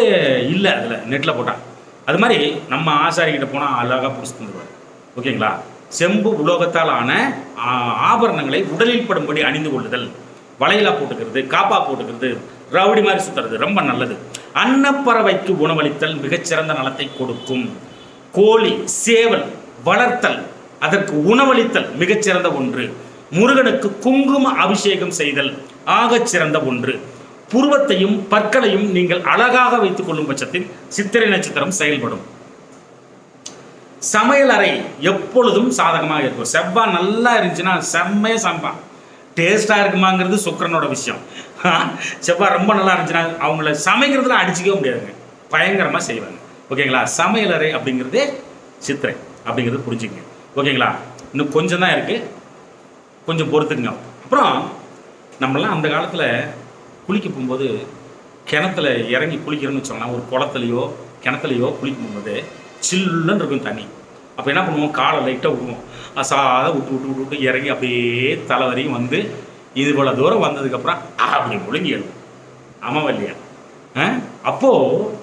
இல்லை அதில் நெட்டில் போட்டால். அது மாதிரி நம்ம ஆசாரிக்கிட்ட போனால் அழகாக பிடிச்சி தந்துடுவார். ஓகேங்களா? செம்பு உலோகத்தால் ஆன ஆபரணங்களை உடலில் படும்படி அணிந்து கொள்ளுதல், வளையலா போட்டுக்கிறது, காப்பா போட்டுக்கிறது, ரவுடி மாதிரி சுற்றுறது ரொம்ப நல்லது. அன்னப்பறவைக்கு உணவளித்தல் மிகச்சிறந்த நலத்தை கொடுக்கும். கோழி, சேவல் வளர்த்தல், அதற்கு உணவளித்தல் மிகச்சிறந்த ஒன்று. முருகனுக்கு குங்கும அபிஷேகம் செய்தல் ஆகச்சிறந்த ஒன்று. புருவத்தையும் பற்களையும் நீங்கள் அழகாக வைத்துக் கொள்ளும் பட்சத்தில் சித்திரை நட்சத்திரம் செயல்படும். சமையல் அறை எப்பொழுதும் சாதகமாக இருக்கும். செவ்வாய் நல்லா இருந்துச்சுன்னா செம்மையாக சமைப்பான். டேஸ்டாக இருக்குமாங்கிறது சுக்கிரனோட விஷயம். செவ்வாய் ரொம்ப நல்லா இருந்துச்சுன்னா அவங்கள சமைக்கிறதுல அடிச்சிக்கவே முடியாதுங்க, பயங்கரமாக செய்வாங்க. ஓகேங்களா? சமையல் அறை அப்படிங்கிறது சித்திரை அப்படிங்கிறது புரிஞ்சுக்கங்க. ஓகேங்களா? இன்னும் கொஞ்சம் தான் இருக்குது, கொஞ்சம் பொறுத்துக்குங்க. அப்புறம் நம்மளாம் அந்த காலத்தில் குளிக்க போகும்போது கிணத்துல இறங்கி குளிக்கிறோன்னு வச்சோம்னா, ஒரு குளத்துலையோ கிணத்துலையோ குளிக்கும் போகும்போது சில்லுன்னு இருக்கும் தண்ணி. அப்போ என்ன பண்ணுவோம், காலை லைட்டாக விடுவோம், அசாத விட்டு இறங்கி அப்படியே தலை வரையும் இது போல தூரம் வந்ததுக்கப்புறம் அப்படி முழுங்கி எழுவும். ஆமாவா இல்லையா? அப்போது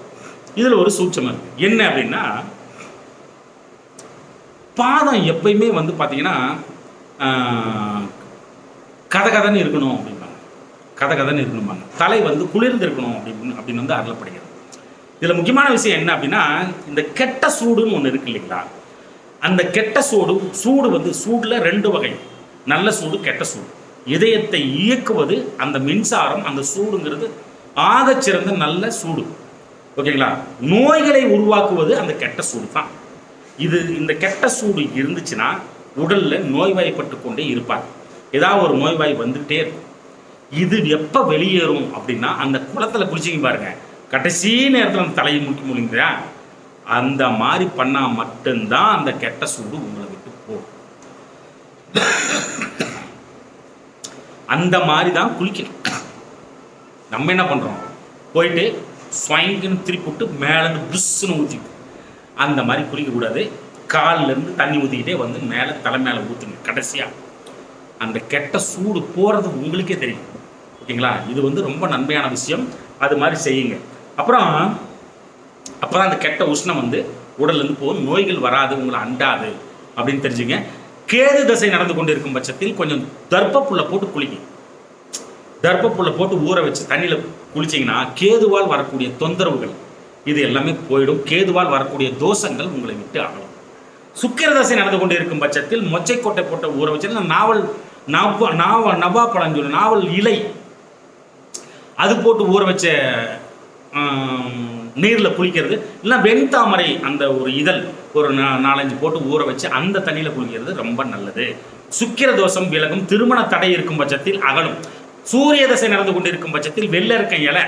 இதில் ஒரு சூட்சமாக இருக்குது. என்ன அப்படின்னா, பாதம் எப்பயுமே பார்த்தீங்கன்னா கதகதன்னு இருக்கணும் அப்படிம்பாங்க, கதகதன்னு இருக்கணும்பாங்க. தலை குளிர்ந்து இருக்கணும் அப்படின்னு அருளப்படுகிறது. இதில் முக்கியமான விஷயம் என்ன அப்படின்னா, இந்த கெட்ட சூடுன்னு ஒன்று இருக்கு இல்லைங்களா? அந்த கெட்ட சூடு சூடில் 2 வகை, நல்ல சூடு, கெட்ட சூடு. இதயத்தை இயக்குவது அந்த மின்சாரம், அந்த சூடுங்கிறது ஆகச்சிறந்த நல்ல சூடு. ஓகேங்களா? நோய்களை உருவாக்குவது அந்த கெட்ட சூடு தான். இந்த கெட்ட சூடு இருந்துச்சுன்னா உடலில் நோய்வாய்ப்பட்டு கொண்டே இருப்பார். ஏதாவது ஒரு நோய்வாய் வந்துகிட்டே இருக்கும். இது எப்போ வெளியேறும் அப்படின்னா, அந்த குளத்தில் குளிச்சிங்க பாருங்க, கடைசி நேரத்தில் அந்த தலையை முழுங்குதா, அந்த மாதிரி பண்ணால் மட்டும்தான் அந்த கெட்ட சூடு உங்களை விட்டு போகும். அந்த மாதிரி தான் குளிக்கணும். நம்ம என்ன பண்ணுறோம், போயிட்டு ஸ்வைங்குன்னு திருப்பி விட்டு மேலேருந்து புஷ்ஷுன்னு ஊற்றிக்கும். அந்த மாதிரி குளிக்கக்கூடாது. காலிலேருந்து தண்ணி ஊற்றிக்கிட்டே மேலே தலை மேலே ஊற்றுங்க. கடைசியாக அந்த கெட்ட சூடு போகிறது உங்களுக்கே தெரியும். ஓகேங்களா? இது ரொம்ப நன்மையான விஷயம். அது மாதிரி செய்யுங்க. அப்புறம் அப்போ தான் அந்த கெட்ட உஷ்ணம் உடல்லேருந்து போகும், நோய்கள் வராது, உங்களை அண்டாது அப்படின்னு தெரிஞ்சுங்க. கேது தசை நடந்து கொண்டு இருக்கும் பட்சத்தில் கொஞ்சம் தர்ப்பப்புல்லை போட்டு குளிங்க. தர்ப்பப்புல்லை போட்டு ஊற வச்சு தண்ணியில் குளிச்சிங்கன்னா கேதுவால் வரக்கூடிய தொந்தரவுகள் இது எல்லாமே போயிடும். கேதுவால் வரக்கூடிய தோஷங்கள் உங்களை விட்டு ஆகலாம். சுக்கிர தசை நடந்து கொண்டு இருக்கும் பட்சத்தில் மொச்சைக்கொட்டை போட்டு ஊற வச்சு நவா பழம் சொல்லி நாவல் இலை அது போட்டு ஊற வச்ச நீரில் குளிக்கிறது, இல்லைனா வெண்தாமரை அந்த ஒரு இதழ் ஒரு 4-5 போட்டு ஊற வச்சு அந்த தண்ணியில் குளிக்கிறது ரொம்ப நல்லது. சுக்கிர தோஷம் விலகும். திருமண தடை இருக்கும் பட்சத்தில் அகலும். சூரிய தசை நடந்து கொண்டு இருக்கும் பட்சத்தில் வெள்ளரிக்க இலை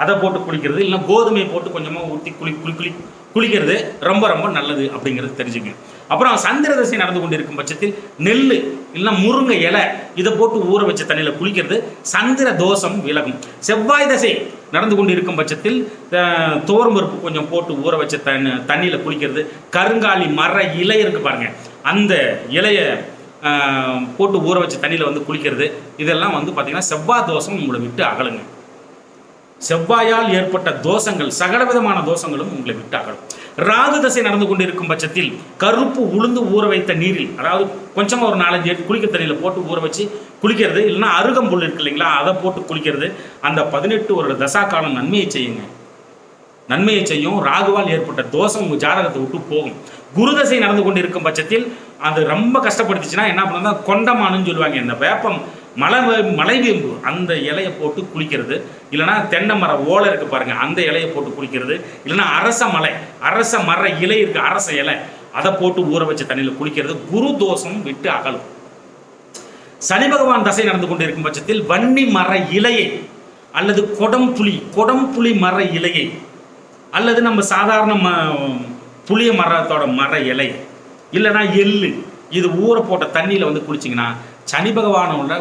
அதை போட்டு குளிக்கிறது, இல்லைனா கோதுமை போட்டு கொஞ்சமாக ஊற்றி குளிக்கிறது ரொம்ப ரொம்ப நல்லது அப்படிங்கிறது தெரிஞ்சுங்க. அப்புறம் சந்திர தசை நடந்து கொண்டு இருக்கும் பட்சத்தில் நெல் இல்லைன்னா முருங்கை இலை இதை போட்டு ஊற வச்ச தண்ணியில் குளிக்கிறது சந்திர தோஷம் விலகும். செவ்வாய் தசை நடந்து கொண்டு இருக்கும் பட்சத்தில் துவரம்பருப்பு கொஞ்சம் போட்டு ஊற வச்ச தண்ணியில் குளிக்கிறது, கருங்காலி மர இலை இருக்கு பாருங்க, அந்த இலையை போட்டு ஊற வச்ச தண்ணியில் குளிக்கிறது, இதெல்லாம் பார்த்தீங்கன்னா செவ்வாய் தோஷம் உங்களை விட்டு அகலுங்க. செவ்வாயால் ஏற்பட்ட தோஷங்கள் சகல விதமான தோஷங்களும் உங்களை விட்டு அகலும். ராகு தசை நடந்து கொண்டு இருக்கும் பட்சத்தில் கருப்பு உளுந்து ஊற வைத்த நீரில், அதாவது கொஞ்சமாக ஒரு 4-5 குளிக்க தண்ணியில் போட்டு ஊற வச்சு குளிக்கிறது, இல்லைன்னா அருகம்புல் இருக்கு இல்லைங்களா, அதை போட்டு குளிக்கிறது அந்த 18 வருட தசா காலம் நன்மையை செய்யுங்க. நன்மையை செய்யும். ராகுவால் ஏற்பட்ட தோஷம் உங்கள் ஜாதகத்தை விட்டு போகும். குருதசை நடந்து கொண்டு இருக்கும் பட்சத்தில் அது ரொம்ப கஷ்டப்படுத்துச்சுன்னா என்ன பண்ணா கொண்டமானுன்னு சொல்லுவாங்க. இந்த வேப்பம் மலைவேம்பு அந்த இலையை போட்டு குளிக்கிறது, இல்லைனா தென்னை மர ஓலை இருக்கு பாருங்க அந்த இலையை போட்டு குளிக்கிறது, இல்லைனா அரச மர இலை இருக்கு, அரச இலை அதை போட்டு ஊற வச்ச தண்ணியில் குளிக்கிறது குரு தோஷம் விட்டு அகலும். சனி பகவான் தசை நடந்து கொண்டு இருக்கும் பட்சத்தில் வன்னி மர இலையை அல்லது கொடம்புளி மர இலையை அல்லது நம்ம சாதாரண புளிய மரத்தோட மர இலை இல்லைனா எள்ளு இது ஊற போட்ட தண்ணியில் வந்து குளிச்சிங்கன்னா சனி பகவானோட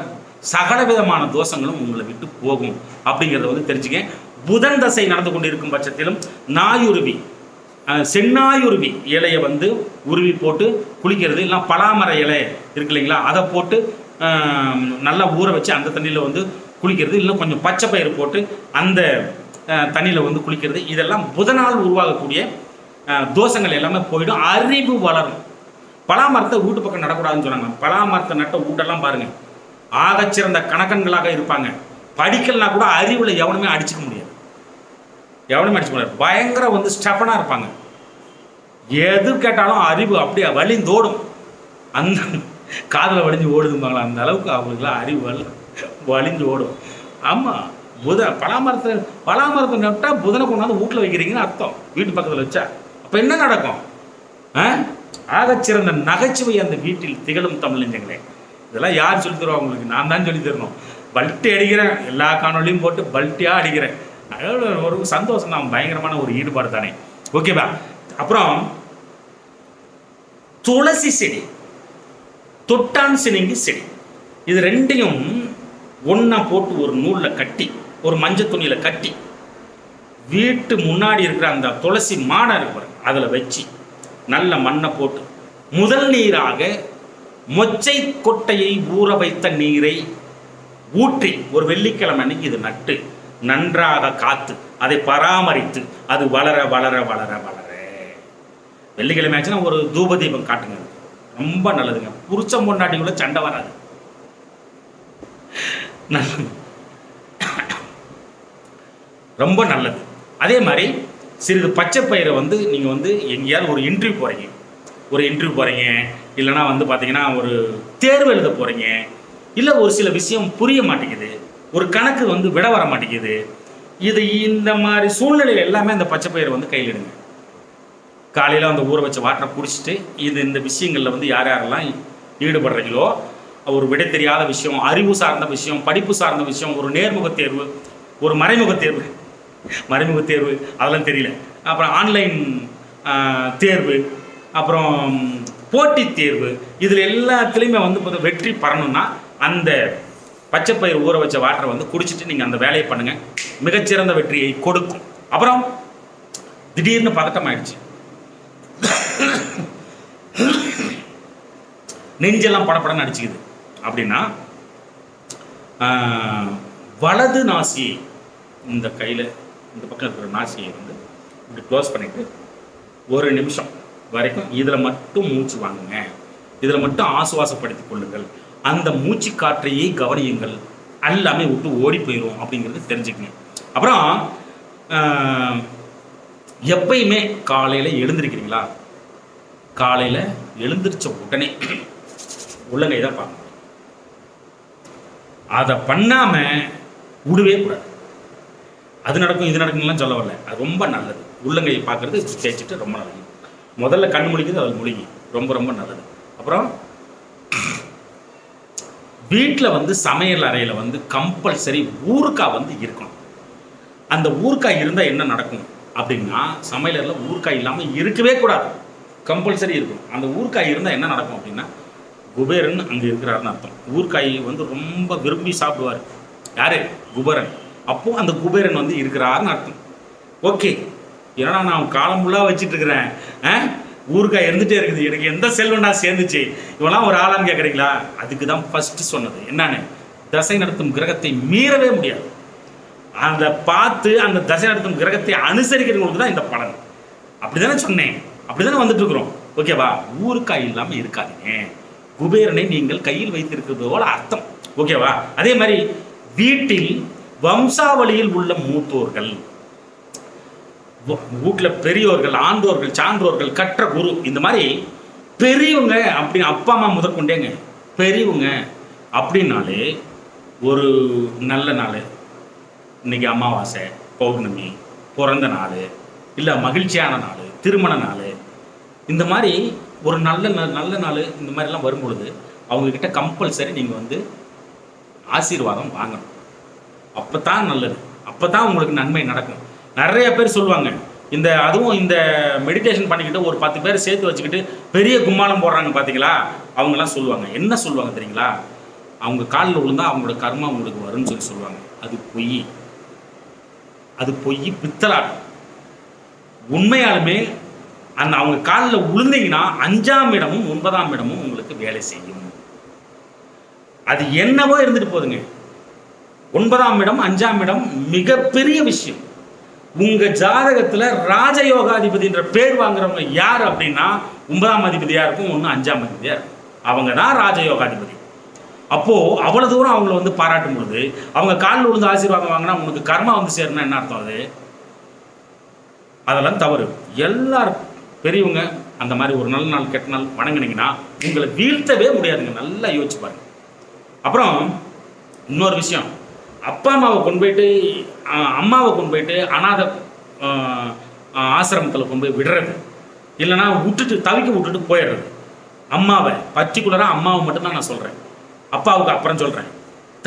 சகல விதமான தோஷங்களும் உங்களை விட்டு போகும் அப்படிங்கிறத வந்து தெரிஞ்சுக்க. புதன் தசை நடந்து கொண்டு இருக்கும் பட்சத்திலும் நாயுருவி செந்நாயுருவி இலையை வந்து உருவி போட்டு குளிக்கிறது, இல்லைனா பலாமர இலை இருக்கு இல்லைங்களா அதை போட்டு நல்லா ஊற வச்சு அந்த தண்ணியில் வந்து குளிக்கிறது, இல்லை கொஞ்சம் பச்சை பயிறு போட்டு அந்த தண்ணியில் வந்து குளிக்கிறது, இதெல்லாம் புதனால் உருவாகக்கூடிய தோஷங்கள் எல்லாமே போயிடும். அறிவு வளரும். பலாமரத்தை வீட்டு பக்கம் நடக்கூடாதுன்னு சொன்னாங்க. பலாமரத்தை நட்ட வீட்டெல்லாம் பாருங்கள் ஆகச்சிறந்த கணக்கன்களாக இருப்பாங்க. படிக்கலனா கூட அறிவில் எவனுமே அடிச்சுக்க முடியாது. பயங்கர வந்து ஸ்டெஃபனாக இருப்பாங்க. எது கேட்டாலும் அறிவு அப்படியே வலிந்தோடும். அந்த காதில் வலிஞ்சு ஓடுதும்பாங்களா அந்த அளவுக்கு அவங்களுக்குலாம் அறிவு வலிஞ்சு ஓடும். ஆமாம், பலாமரத்தை நட்டால் புதனை கொண்டாந்து வீட்டில் வைக்கிறீங்கன்னு அர்த்தம். வீட்டு பக்கத்தில் வச்சா அப்போ என்ன நடக்கும்? ஆகச்சிறந்த நகைச்சுவை அந்த வீட்டில் திகழும் தமிழ் நெஞ்சங்களே. இதெல்லாம் யார் சொல்லி தருவா உங்களுக்கு? நான் தான் சொல்லி தரணும். பல்ட்டி அடிக்கிறேன், எல்லா காணொலியும் போட்டு பல்ட்டியாக அடிக்கிறேன். ஒரு சந்தோஷம் தான், பயங்கரமான ஒரு ஈடுபாடு தானே. ஓகேவா? அப்புறம் துளசி செடி, தொட்டான் சினிங்கி செடி, இது ரெண்டையும் ஒன்றா போட்டு ஒரு நூலில் கட்டி ஒரு மஞ்சள் துணியில் கட்டி வீட்டு முன்னாடி இருக்கிற அந்த துளசி மாடை இருக்கிற அதில் வச்சு நல்ல மண்ணை போட்டு முதல் நீராக மொச்சை கொட்டையை ஊற வைத்த நீரை ஊற்றி ஒரு வெள்ளிக்கிழமை அன்னைக்கு இது நட்டு நன்றாக காத்து அதை பராமரித்து அது வளர வளர வளர வளர வெள்ளிக்கிழமை ஆச்சுன்னா ஒரு தூப தீபம் காட்டுங்க, ரொம்ப நல்லதுங்க. புருஷன் பொண்டாட்டிக்குள்ள சண்டை வராது. ரொம்ப நல்லது. அதே மாதிரி சிறிது பச்சை பயிரை வந்து நீங்கள் வந்து எங்கேயாவது ஒரு இன்டர்வியூ போகிறீங்க, இல்லைனா வந்து பார்த்தீங்கன்னா ஒரு தேர்வு எழுத போகிறீங்க, இல்லை ஒரு சில விஷயம் புரிய மாட்டேங்குது, ஒரு கணக்கு வந்து விட வர மாட்டேங்குது, இது இந்த மாதிரி சூழ்நிலையில் எல்லாமே அந்த பச்சை பயிரை வந்து கையில் எடுங்க. காலையில் அந்த ஊற வச்ச வாட்டரை குடிச்சிட்டு இந்த விஷயங்களில் வந்து யாரெல்லாம் ஈடுபடுறீங்களோ, ஒரு விடை தெரியாத விஷயம், அறிவு சார்ந்த விஷயம், படிப்பு சார்ந்த விஷயம், ஒரு நேர்முக தேர்வு, ஒரு மறைமுக தேர்வு அதெல்லாம் தெரியல, அப்புறம் ஆன்லைன் தேர்வு, அப்புறம் போட்டித் தேர்வு, இதில் எல்லாத்துலேயுமே வந்து வெற்றி பெறணும்னா அந்த பச்சை பயிர் ஊற வச்ச வாட்டரை வந்து குடிச்சிட்டு நீங்கள் அந்த வேலையை பண்ணுங்கள், மிகச்சிறந்த வெற்றியை கொடுக்கும். அப்புறம் திடீர்னு பதட்டம் ஆயிடுச்சு, நெஞ்செல்லாம் படப்படன்னு அடிச்சுக்குது அப்படின்னா வலது நாசியை இந்த கையில் இந்த பக்கம் இருக்கிற நாசியை வந்து இப்படி க்ளோஸ் பண்ணிவிட்டு ஒரு நிமிஷம் வரைக்கும் இதில் மட்டும் மூச்சு வாங்குங்க, இதில் மட்டும் ஆசுவாசப்படுத்தி கொள்ளுங்கள், அந்த மூச்சு காற்றையே கவனியுங்கள், எல்லாமே விட்டு ஓடி போயிடும் அப்படிங்கிறது தெரிஞ்சுக்கங்க. அப்புறம் எப்பயுமே காலையில் எழுந்திருக்கிறீங்களா, காலையில் எழுந்திரிச்ச உடனே உள்ளங்கை தான் பார்க்கணும். அதை பண்ணாமல் விடவே கூடாது. அது நடக்கும் இது நடக்கும்லாம் சொல்ல வரல, அது ரொம்ப நல்லது. உள்ளங்கையை பார்க்குறது தேய்ச்சிட்டு ரொம்ப நல்லது. முதல்ல கண் முழிக்கிறது அது முழுகி ரொம்ப ரொம்ப நல்லது. அப்புறம் வீட்டில் வந்து சமையல் அறையில் வந்து கம்பல்சரி ஊறுகாய் வந்து இருக்கணும். அந்த ஊறுகாய் இருந்தால் என்ன நடக்கும் அப்படின்னா, சமையல் அறையில் ஊறுகாய் இல்லாமல் இருக்கவே கூடாது, கம்பல்சரி இருக்கும். அந்த ஊறுகாய் இருந்தால் என்ன நடக்கும் அப்படின்னா, குபேரன் அங்கே இருக்கிறாருன்னு அர்த்தம். ஊறுகாய் வந்து ரொம்ப விரும்பி சாப்பிடுவார் யார்? குபேரன். அப்போது அந்த குபேரன் வந்து இருக்கிறாருன்னு அர்த்தம். ஓகே, ஏன்னா நான் காலம் ஃபுல்லாக வச்சுட்டு இருக்கிறேன், ஊறுகாய் இருந்துகிட்டே இருக்குது, எனக்கு எந்த செல்வண்டா சேர்ந்துச்சு, இவெல்லாம் ஒரு ஆளான்னு கேட்குறீங்களா? அதுக்கு தான் ஃபஸ்ட்டு சொன்னது என்னன்னு, தசை நடத்தும் கிரகத்தை மீறவே முடியாது. அந்த பார்த்து அந்த தசை நடத்தும் கிரகத்தை அனுசரிக்கிறவங்களுக்கு தான் இந்த பலன். அப்படி தானே சொன்னேன், அப்படி தானே வந்துட்டு இருக்கிறோம். ஓகேவா? ஊறுகாய் இல்லாமல் இருக்காதீங்க, குபேரனை நீங்கள் கையில் வைத்திருக்கிறது போல அர்த்தம். ஓகேவா? அதே மாதிரி வீட்டில் வம்சாவளியில் உள்ள மூத்தோர்கள் வீட்டில் பெரியோர்கள், ஆண்டோர்கள், சான்றோர்கள், கற்ற குரு, இந்த மாதிரி பெரியவங்க அப்படி அப்பா அம்மா முதற்கொண்டேங்க பெரியவங்க அப்படின்னாலே ஒரு நல்ல நாள், இன்னைக்கு அமாவாசை, பௌர்ணமி, பிறந்த நாள், இல்லை மகிழ்ச்சியான நாள், திருமண நாள், இந்த மாதிரி ஒரு நல்ல நாள் இந்த மாதிரிலாம் வரும்பொழுது அவங்கக்கிட்ட கம்பல்சரி நீங்கள் வந்து ஆசீர்வாதம் வாங்கணும். அப்போ தான் நல்லது, அப்போ தான் உங்களுக்கு நன்மை நடக்கும். நிறைய பேர் சொல்லுவாங்க, அதுவும் இந்த மெடிடேஷன் பண்ணிக்கிட்டு ஒரு 10 பேர் சேர்த்து வச்சுக்கிட்டு பெரிய கும்மாளம் போடுறாங்க பார்த்தீங்களா, அவங்கெல்லாம் சொல்லுவாங்க, என்ன சொல்லுவாங்க தெரியுங்களா, அவங்க காலில் விழுந்தா அவங்களோட கர்மா உங்களுக்கு வரும்னு சொல்லுவாங்க. அது பொய், பித்தலாட்டம். உண்மையாலுமே அவங்க காலில் விழுந்தீங்கன்னா 5ஆம் இடமும் 9ஆம் இடமும் உங்களுக்கு வேலை செய்யும். அது என்னவோ இருந்துட்டு போதுங்க. 9ஆம் இடம் 5ஆம் இடம் மிகப்பெரிய விஷயம். உங்க ஜாதகத்துல ராஜயோகாதிபதின்ற பேர் வாங்குறவங்க யார் அப்படின்னா 9ஆம் அதிபதியா இருக்கும், 5ஆம் அதிபதியா இருக்கும். அவங்க தான் ராஜயோகாதிபதி. அப்போ அவ்வளவு தூரம் அவங்கள வந்து பாராட்டும் பொழுது அவங்க காலில் விழுந்து ஆசீர்வாதம் வாங்கினா உனக்கு கர்மா வந்து சேரணும் என்ன அர்த்தம்? அதெல்லாம் தவறு. எல்லாரும் பெரியவங்க அந்த மாதிரி ஒரு நல்ல நாள் கெட்ட நாள் வணங்கினீங்கன்னா உங்களை வீழ்த்தவே முடியாதுங்க. நல்லா யோசிச்சு பாருங்க. அப்புறம் இன்னொரு விஷயம், அப்பா அம்மாவை கொண்டு போயிட்டு அம்மாவை கொண்டு போயிட்டு அநாத ஆசிரமத்தில் கொண்டு போய் விடுறது, இல்லைன்னா தவிக்க விட்டுட்டு போயிடுறது. அம்மாவை பர்டிகுலராக அம்மாவை மட்டும்தான் நான் சொல்கிறேன், அப்பாவுக்கு அப்புறம் சொல்கிறேன்.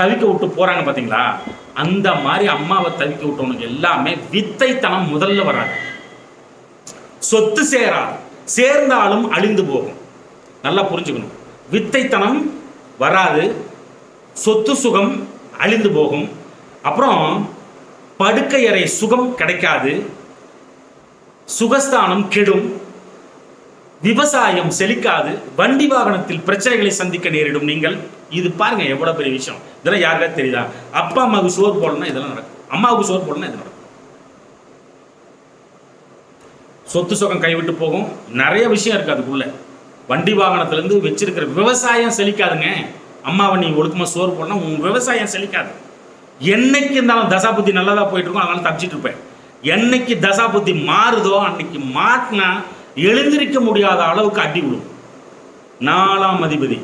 தவிக்க விட்டு போகிறாங்க பார்த்தீங்களா, அந்த மாதிரி அம்மாவை தவிக்க விட்டவனுக்கு எல்லாமே வித்தைத்தனம் முதல்ல வராது. சொத்து சேராது, சேர்ந்தாலும் அழிந்து போகும். நல்லா புரிஞ்சுக்கணும். வித்தைத்தனம் வராது, சொத்து சுகம் அழிந்து போகும். அப்புறம் படுக்கையறை சுகம் கிடைக்காது, சுகஸ்தானம் கெடும், விவசாயம் செழிக்காது, வண்டி வாகனத்தில் பிரச்சனைகளை சந்திக்க நேரிடும். நீங்கள் இது பாருங்க எவ்வளவு பெரிய விஷயம். இதெல்லாம் யாருக்காவது தெரியுதா? அப்பா அம்மாவுக்கு சோறு போடணும்னா இதெல்லாம் நடக்கும், அம்மாவுக்கு சோறு போடணும்னா இது நடக்கும். சொத்து சுகம் கைவிட்டு போகும். நிறைய விஷயம் இருக்கு அதுக்குள்ள. வண்டி வாகனத்திலேருந்து வச்சிருக்கிற விவசாயம் செழிக்காதுங்க. அம்மாவை நீ ஒழுக்கமா சோறு போடணும், உன் விவசாயம் செழிக்காது. என்னைக்கு இருந்தாலும் தசா புத்தி நல்லதா போயிட்டு இருக்கும், அதனால தப்பிச்சிட்டு இருப்பேன். என்னைக்கு தசா புத்தி மாறுதோ அன்னைக்கு மாட்டினா எழுந்திருக்க முடியாத அளவுக்கு அடி விடும். 4ஆம் அதிபதி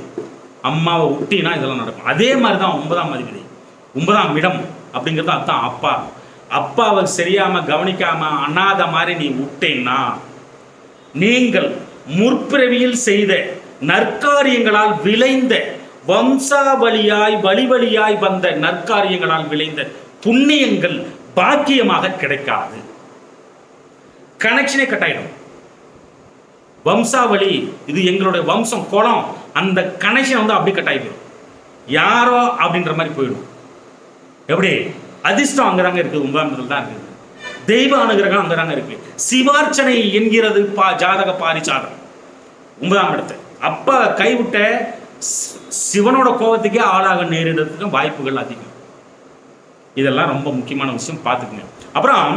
அம்மாவை விட்டினா இதெல்லாம் நடக்கும். அதே மாதிரி தான் 9ஆம் அதிபதி, 9ஆம் இடம் அப்படிங்கிறது அதுதான். அப்பாவை சரியாம கவனிக்காம அண்ணாத மாதிரி நீ விட்டேன்னா நீங்கள் முற்பிறவியில் செய்த நற்காரியங்களால் விளைந்த வம்சாவளியாய் வழிவழியாய் வந்த நற்காரியங்களால் விளைந்த புண்ணியங்கள் பாக்கியமாக கிடைக்காது. கனெக்ஷனே கட்டாயிடும். வம்சாவளி, இது எங்களுடைய வம்சம் குலம், அந்த கனெக்ஷன் வந்து அப்படி கட்டாயிடும். யாரோ அப்படின்ற மாதிரி போயிடும். எப்படி அதிர்ஷ்டம் அங்கதாங்க இருக்குது, 9ஆம் இடத்துல தான் இருக்குது. தெய்வ அனுகிரகம் அங்கதாங்க இருக்கு. சிவார்ச்சனை என்கிறது ஜாதக பாரிசாதம் 9ஆம் இடத்தை. அப்பா கைவிட்ட சிவனோட கோபத்துக்கே ஆளாக நேரிடுறதுக்கு வாய்ப்புகள் அதிகம். இதெல்லாம் ரொம்ப முக்கியமான விஷயம், பார்த்துக்குங்க. அப்புறம்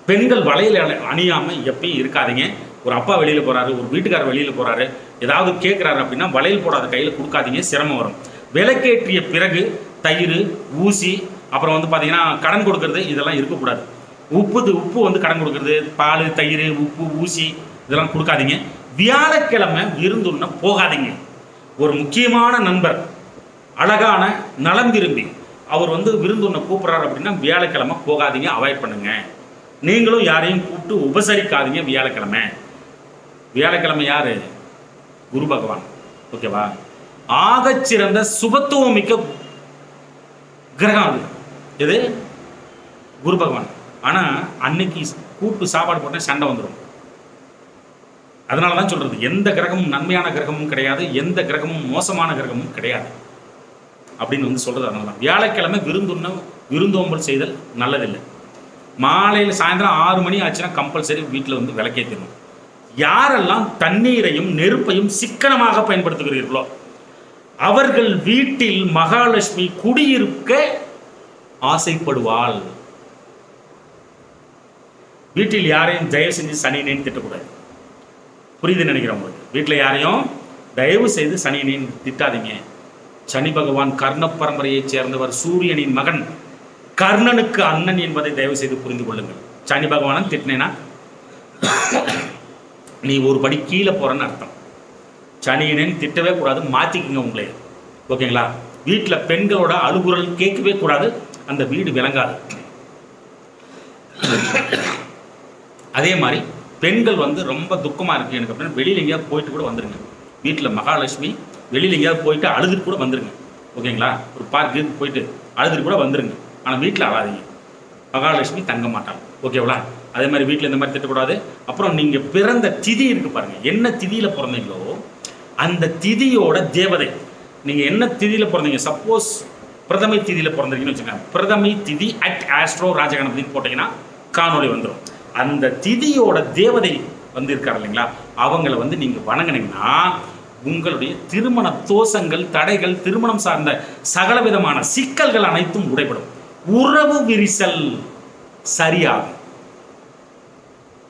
பெண்கள் வளையல் அணியாம எப்பயும் இருக்காதீங்க. ஒரு அப்பா வெளியில போறாரு, ஒரு வீட்டுக்காரர் வெளியில போறாரு, ஏதாவது கேட்கிறாரு அப்படின்னா வளையல் போடாத கையில கொடுக்காதீங்க, சிரமம் வரும். விளக்கேற்றிய பிறகு தயிர், ஊசி, அப்புறம் வந்து பார்த்தீங்கன்னா கடன் கொடுக்கறது, இதெல்லாம் இருக்கக்கூடாது. உப்பு வந்து கடன் கொடுக்கறது, பால், தயிர், உப்பு, ஊசி இதெல்லாம் கொடுக்காதீங்க. வியாழக்கிழமை விருந்துண்ண போகாதீங்க. ஒரு முக்கியமான நண்பர் அழகான நலம் விரும்பி அவர் வந்து விருந்துண்ண கூப்பிட்றாரு அப்படின்னா வியாழக்கிழமை போகாதீங்க, அவாய்ட் பண்ணுங்க. நீங்களும் யாரையும் கூப்பிட்டு உபசரிக்காதீங்க வியாழக்கிழமை. வியாழக்கிழமை யாரு? குரு பகவான். ஓகேவா? ஆகச்சிறந்த சுபத்துவமிக்க கிரகம் அது. எது? குரு பகவான். ஆனால் அன்னைக்கு கூப்பிட்டு சாப்பாடு போட்டால் சண்டை வந்துடும். அதனால தான் சொல்றது, எந்த கிரகமும் நன்மையான கிரகமும் கிடையாது, எந்த கிரகமும் மோசமான கிரகமும் கிடையாது அப்படின்னு வந்து சொல்றது. அதனால தான் வியாழக்கிழமை விருந்தோம்பல் செய்தல் நல்லதில்லை. மாலையில் சாயந்தரம் 6 மணி ஆச்சுன்னா கம்பல்சரி வீட்டில் வந்து விளக்கேற்றணும். யாரெல்லாம் தண்ணீரையும் நெருப்பையும் சிக்கனமாக பயன்படுத்துகிறீர்களோ அவர்கள் வீட்டில் மகாலட்சுமி குடியிருக்க ஆசைப்படுவாள். வீட்டில் யாரையும் தயவு செஞ்சு சனியனேன்னு திட்டக்கூடாது. புரியுது நினைக்கிறவங்களுக்கு. வீட்டில் யாரையும் தயவு செய்து சனியனேன்னு திட்டாதீங்க. சனி பகவான் கர்ண பரம்பரையைச் சேர்ந்தவர், சூரியனின் மகன், கர்ணனுக்கு அண்ணன் என்பதை தயவு செய்து புரிந்து கொள்ளுங்கள். சனி பகவானை திட்டினேன்னா நீ ஒரு படி கீழே போகிறன்னு அர்த்தம். சனியனேன்னு திட்டவே கூடாது, மாற்றிக்குங்க உங்களே. ஓகேங்களா? வீட்டில் பெண்களோட அழுகுரல் கேட்கவே கூடாது, அந்த வீடு விளங்காது. அதே மாதிரி பெண்கள் வந்து ரொம்ப துக்கமாக இருக்குது எனக்கு அப்படின்னா வெளியில் எங்கேயாவது போயிட்டு கூட வந்துடுங்க. வீட்டில் மகாலட்சுமி வெளியில் எங்கேயாவது போயிட்டு அழுதுட்டு கூட வந்துடுங்க. ஓகேங்களா? ஒரு பார்க்கு போயிட்டு அழுதுட்டு கூட வந்துடுங்க. ஆனால் வீட்டில் அழாதீங்க, மகாலட்சுமி தங்க மாட்டாங்க. ஓகேவா? அதே மாதிரி வீட்டில் இந்த மாதிரி திட்டக்கூடாது. அப்புறம் நீங்கள் பிறந்த திதி இருக்குது பாருங்கள், என்ன திதியில் பிறந்தீங்களோ அந்த திதியோட தேவதை, நீங்கள் என்ன திதியில் பிறந்தீங்க, சப்போஸ் பிரதமை திதியில் பிறந்தீங்கன்னு வச்சுக்கோங்க, பிரதமை திதி @ASTRO ராஜகணபதினு போட்டிங்கன்னா காணொலி வந்துடும். அந்த திதியோட தேவதை வந்து இருக்காரு இல்லைங்களா, அவங்கள வந்து நீங்கள் வணங்கினீங்கன்னா உங்களுடைய திருமண தோஷங்கள், தடைகள், திருமணம் சார்ந்த சகல விதமான சிக்கல்கள் அனைத்தும் உடைபடும், உறவு விரிசல் சரியாகும்.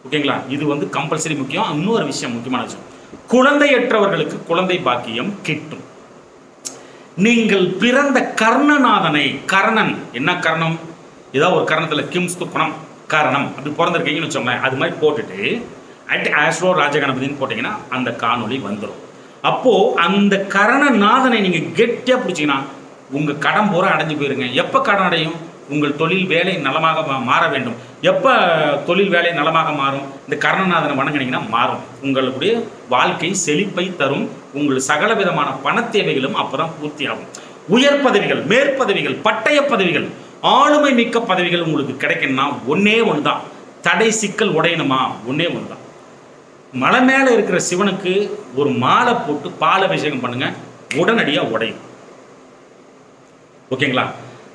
ஓகேங்களா? இது வந்து கம்பல்சரி முக்கியம். இன்னொரு விஷயம், முக்கியமான விஷயம், குழந்தையற்றவர்களுக்கு குழந்தை பாக்கியம் கிட்டும். நீங்கள் பிறந்த கர்ணநாதனை, கர்ணன் என்ன கர்ணம், ஏதாவது ஒரு கர்ணத்தில் கிம்ஸ்து குணம் காரணம் அப்படி பிறந்திருக்கீங்கன்னு வச்சோங்களேன், அது மாதிரி போட்டுட்டு @ASTRO ராஜகணபதினு போட்டிங்கன்னா அந்த காணொலி வந்துடும். அப்போது அந்த கர்ணநாதனை நீங்கள் கெட்டியாக பிடிச்சிங்கன்னா உங்கள் கடன் பூரா அடைஞ்சு போயிருங்க. எப்போ கடன் அடையும்? உங்கள் தொழில் வேலை நலமாக மாற வேண்டும். எப்போ தொழில் வேலை நலமாக மாறும்? இந்த கர்ணநாதனை வணங்கினீங்கன்னா மாறும். உங்களுடைய வாழ்க்கை செழிப்பை தரும். உங்கள் சகல விதமான பண தேவைகளும் அப்போ தான் பூர்த்தி ஆகும். உயர் பதவிகள், மேற்பதவிகள், பட்டய பதவிகள், ஆளுமை மிக்க பதவிகள் உங்களுக்கு கிடைக்கணும்னா ஒன்றே ஒன்று தான், தடை சிக்கல் உடையணுமா ஒன்றே ஒன்று தான். மலை மேலே இருக்கிற சிவனுக்கு ஒரு மாலை போட்டு பால் அபிஷேகம் பண்ணுங்க, உடனடியாக உடையும். ஓகேங்களா?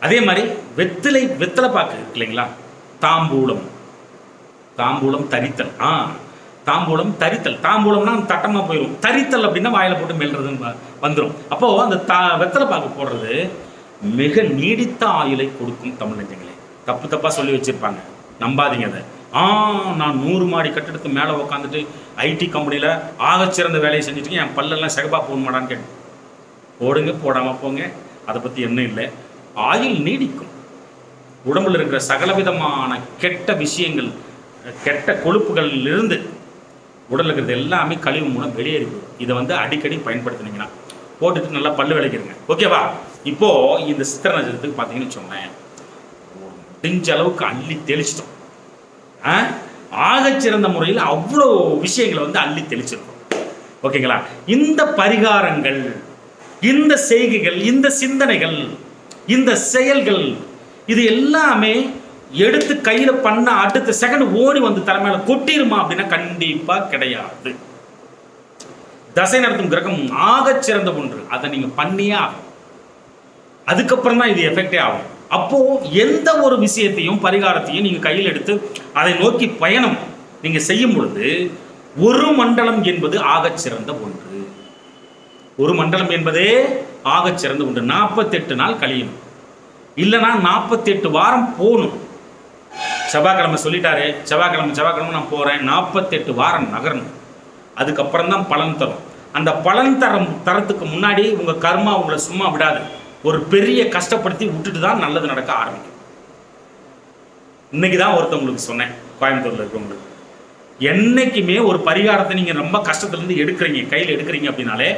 அதே மாதிரி வெத்தலை பாக்கு இருக்கு இல்லைங்களா, தாம்பூலம், தாம்பூலம் தரித்தல். தாம்பூலம் தரித்தல், தாம்பூலம்னா தட்டமாக போயிடும், தரித்தல் அப்படின்னா வாயில போட்டு மெல்றதுன்னு வந்துடும். அப்போது அந்த வெத்தலை பாக்கு போடுறது மிக நீடித்த ஆயுளை கொடுக்கும். தமிழ் நெஞ்சங்களே, தப்பாக சொல்லி வச்சுருப்பாங்க, நம்பாதீங்க அதை. நான் 100 மாடி கட்டிடத்துக்கு மேலே உட்காந்துட்டு ஐடி கம்பெனியில் ஆகச்சிறந்த வேலையை செஞ்சுட்டு என் பல்லெல்லாம் செகப்பா போகணுமாடான்னு கேட்டு போடுங்க, போடாமல் போங்க, அதை பற்றி என்ன இல்லை. ஆயுள் நீடிக்கும். உடம்புல இருக்கிற சகலவிதமான கெட்ட விஷயங்கள், கெட்ட கொழுப்புகளிலிருந்து உடல் இருக்கிறது எல்லாமே கழிவு மூலம் வெளியேறி போகும். இதை வந்து அடிக்கடி பயன்படுத்தினீங்கன்னா போட்டுட்டு நல்லா பல்லு விளக்கிடுங்க. ஓகேவா? இப்போது இந்த சித்திரை நட்சத்திரத்துக்கு பார்த்தீங்கன்னு வச்சோங்களேன், முடிஞ்ச அளவுக்கு அள்ளி தெளிச்சிட்டோம். ஆகச்சிறந்த முறையில் அவ்வளோ விஷயங்களை வந்து அள்ளி தெளிச்சிருக்கோம். ஓகேங்களா? இந்த பரிகாரங்கள், இந்த செய்கைகள், இந்த சிந்தனைகள், இந்த செயல்கள், இது எல்லாமே எடுத்து கையில் பண்ண அடுத்த செகண்ட் ஓடி வந்து தலைமையில கொட்டிருமா அப்படின்னா கண்டிப்பாக கிடையாது. தசை நடத்தும் கிரகம் ஆகச்சிறந்த ஒன்று, அதை நீங்கள் பண்ணியே ஆகும். அதுக்கப்புறம் தான் இது எஃபெக்டே ஆகும். அப்போ எந்த ஒரு விஷயத்தையும் பரிகாரத்தையும் நீங்க கையில் எடுத்து அதை நோக்கி பயணம் நீங்க செய்யும் பொழுது ஒரு மண்டலம் என்பது ஆகச்சிறந்த ஒன்று. ஒரு மண்டலம் என்பதே ஆகச்சிறந்த ஒன்று. 48 நாள் கழியணும், இல்லைனா 48 வாரம் போகணும். செவ்வாய்க்கிழமை சொல்லிட்டாரு, செவ்வாய்க்கிழமை நான் போறேன், 48 வாரம் நகரணும். அதுக்கப்புறம் தான் பலன் தரும். அந்த பலன் தரத்துக்கு முன்னாடி உங்க கர்மா உங்களை சும்மா விடாது, ஒரு பெரிய கஷ்டப்படுத்தி விட்டுட்டு தான் நல்லது நடக்க ஆரம்பிக்கும். இன்னைக்கு தான் ஒருத்தவங்களுக்கு சொன்னேன், கோயம்புத்தூர்ல இருக்கவங்களுக்கு, என்னைக்குமே ஒரு பரிகாரத்தை நீங்க ரொம்ப கஷ்டத்துலேருந்து எடுக்கிறீங்க, கையில் எடுக்கிறீங்க அப்படின்னாலே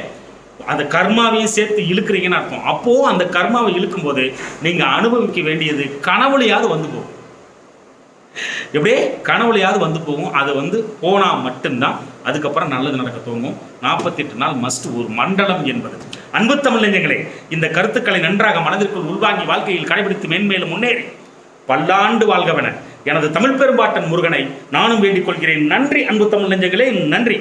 அந்த கர்மாவையும் சேர்த்து இழுக்கிறீங்கன்னு அர்த்தம். அப்போ அந்த கர்மாவை இழுக்கும் போது நீங்க அனுபவிக்க வேண்டியது கனவுலையாவது வந்து போகும். எப்படியே கனவுலையாவது வந்து போகும். அது வந்து போனா மட்டும்தான் அதுக்கப்புறம் நல்லது நடக்க துவங்கும். 48 நாள் மஸ்ட். ஒரு மண்டலம் என்பது. அன்பு தமிழ் நெஞ்சங்களே, இந்த கருத்துக்களை நன்றாக மனதிற்குள் உள்வாங்கி வாழ்க்கையில் கடைபிடித்து மேன்மேலும் முன்னேறி பல்லாண்டு வாழ்கவென எனது தமிழ் பெரும்பாட்டன் முருகனை நானும் வேண்டிக் கொள்கிறேன். நன்றி அன்பு தமிழ் நெஞ்சங்களே, நன்றி.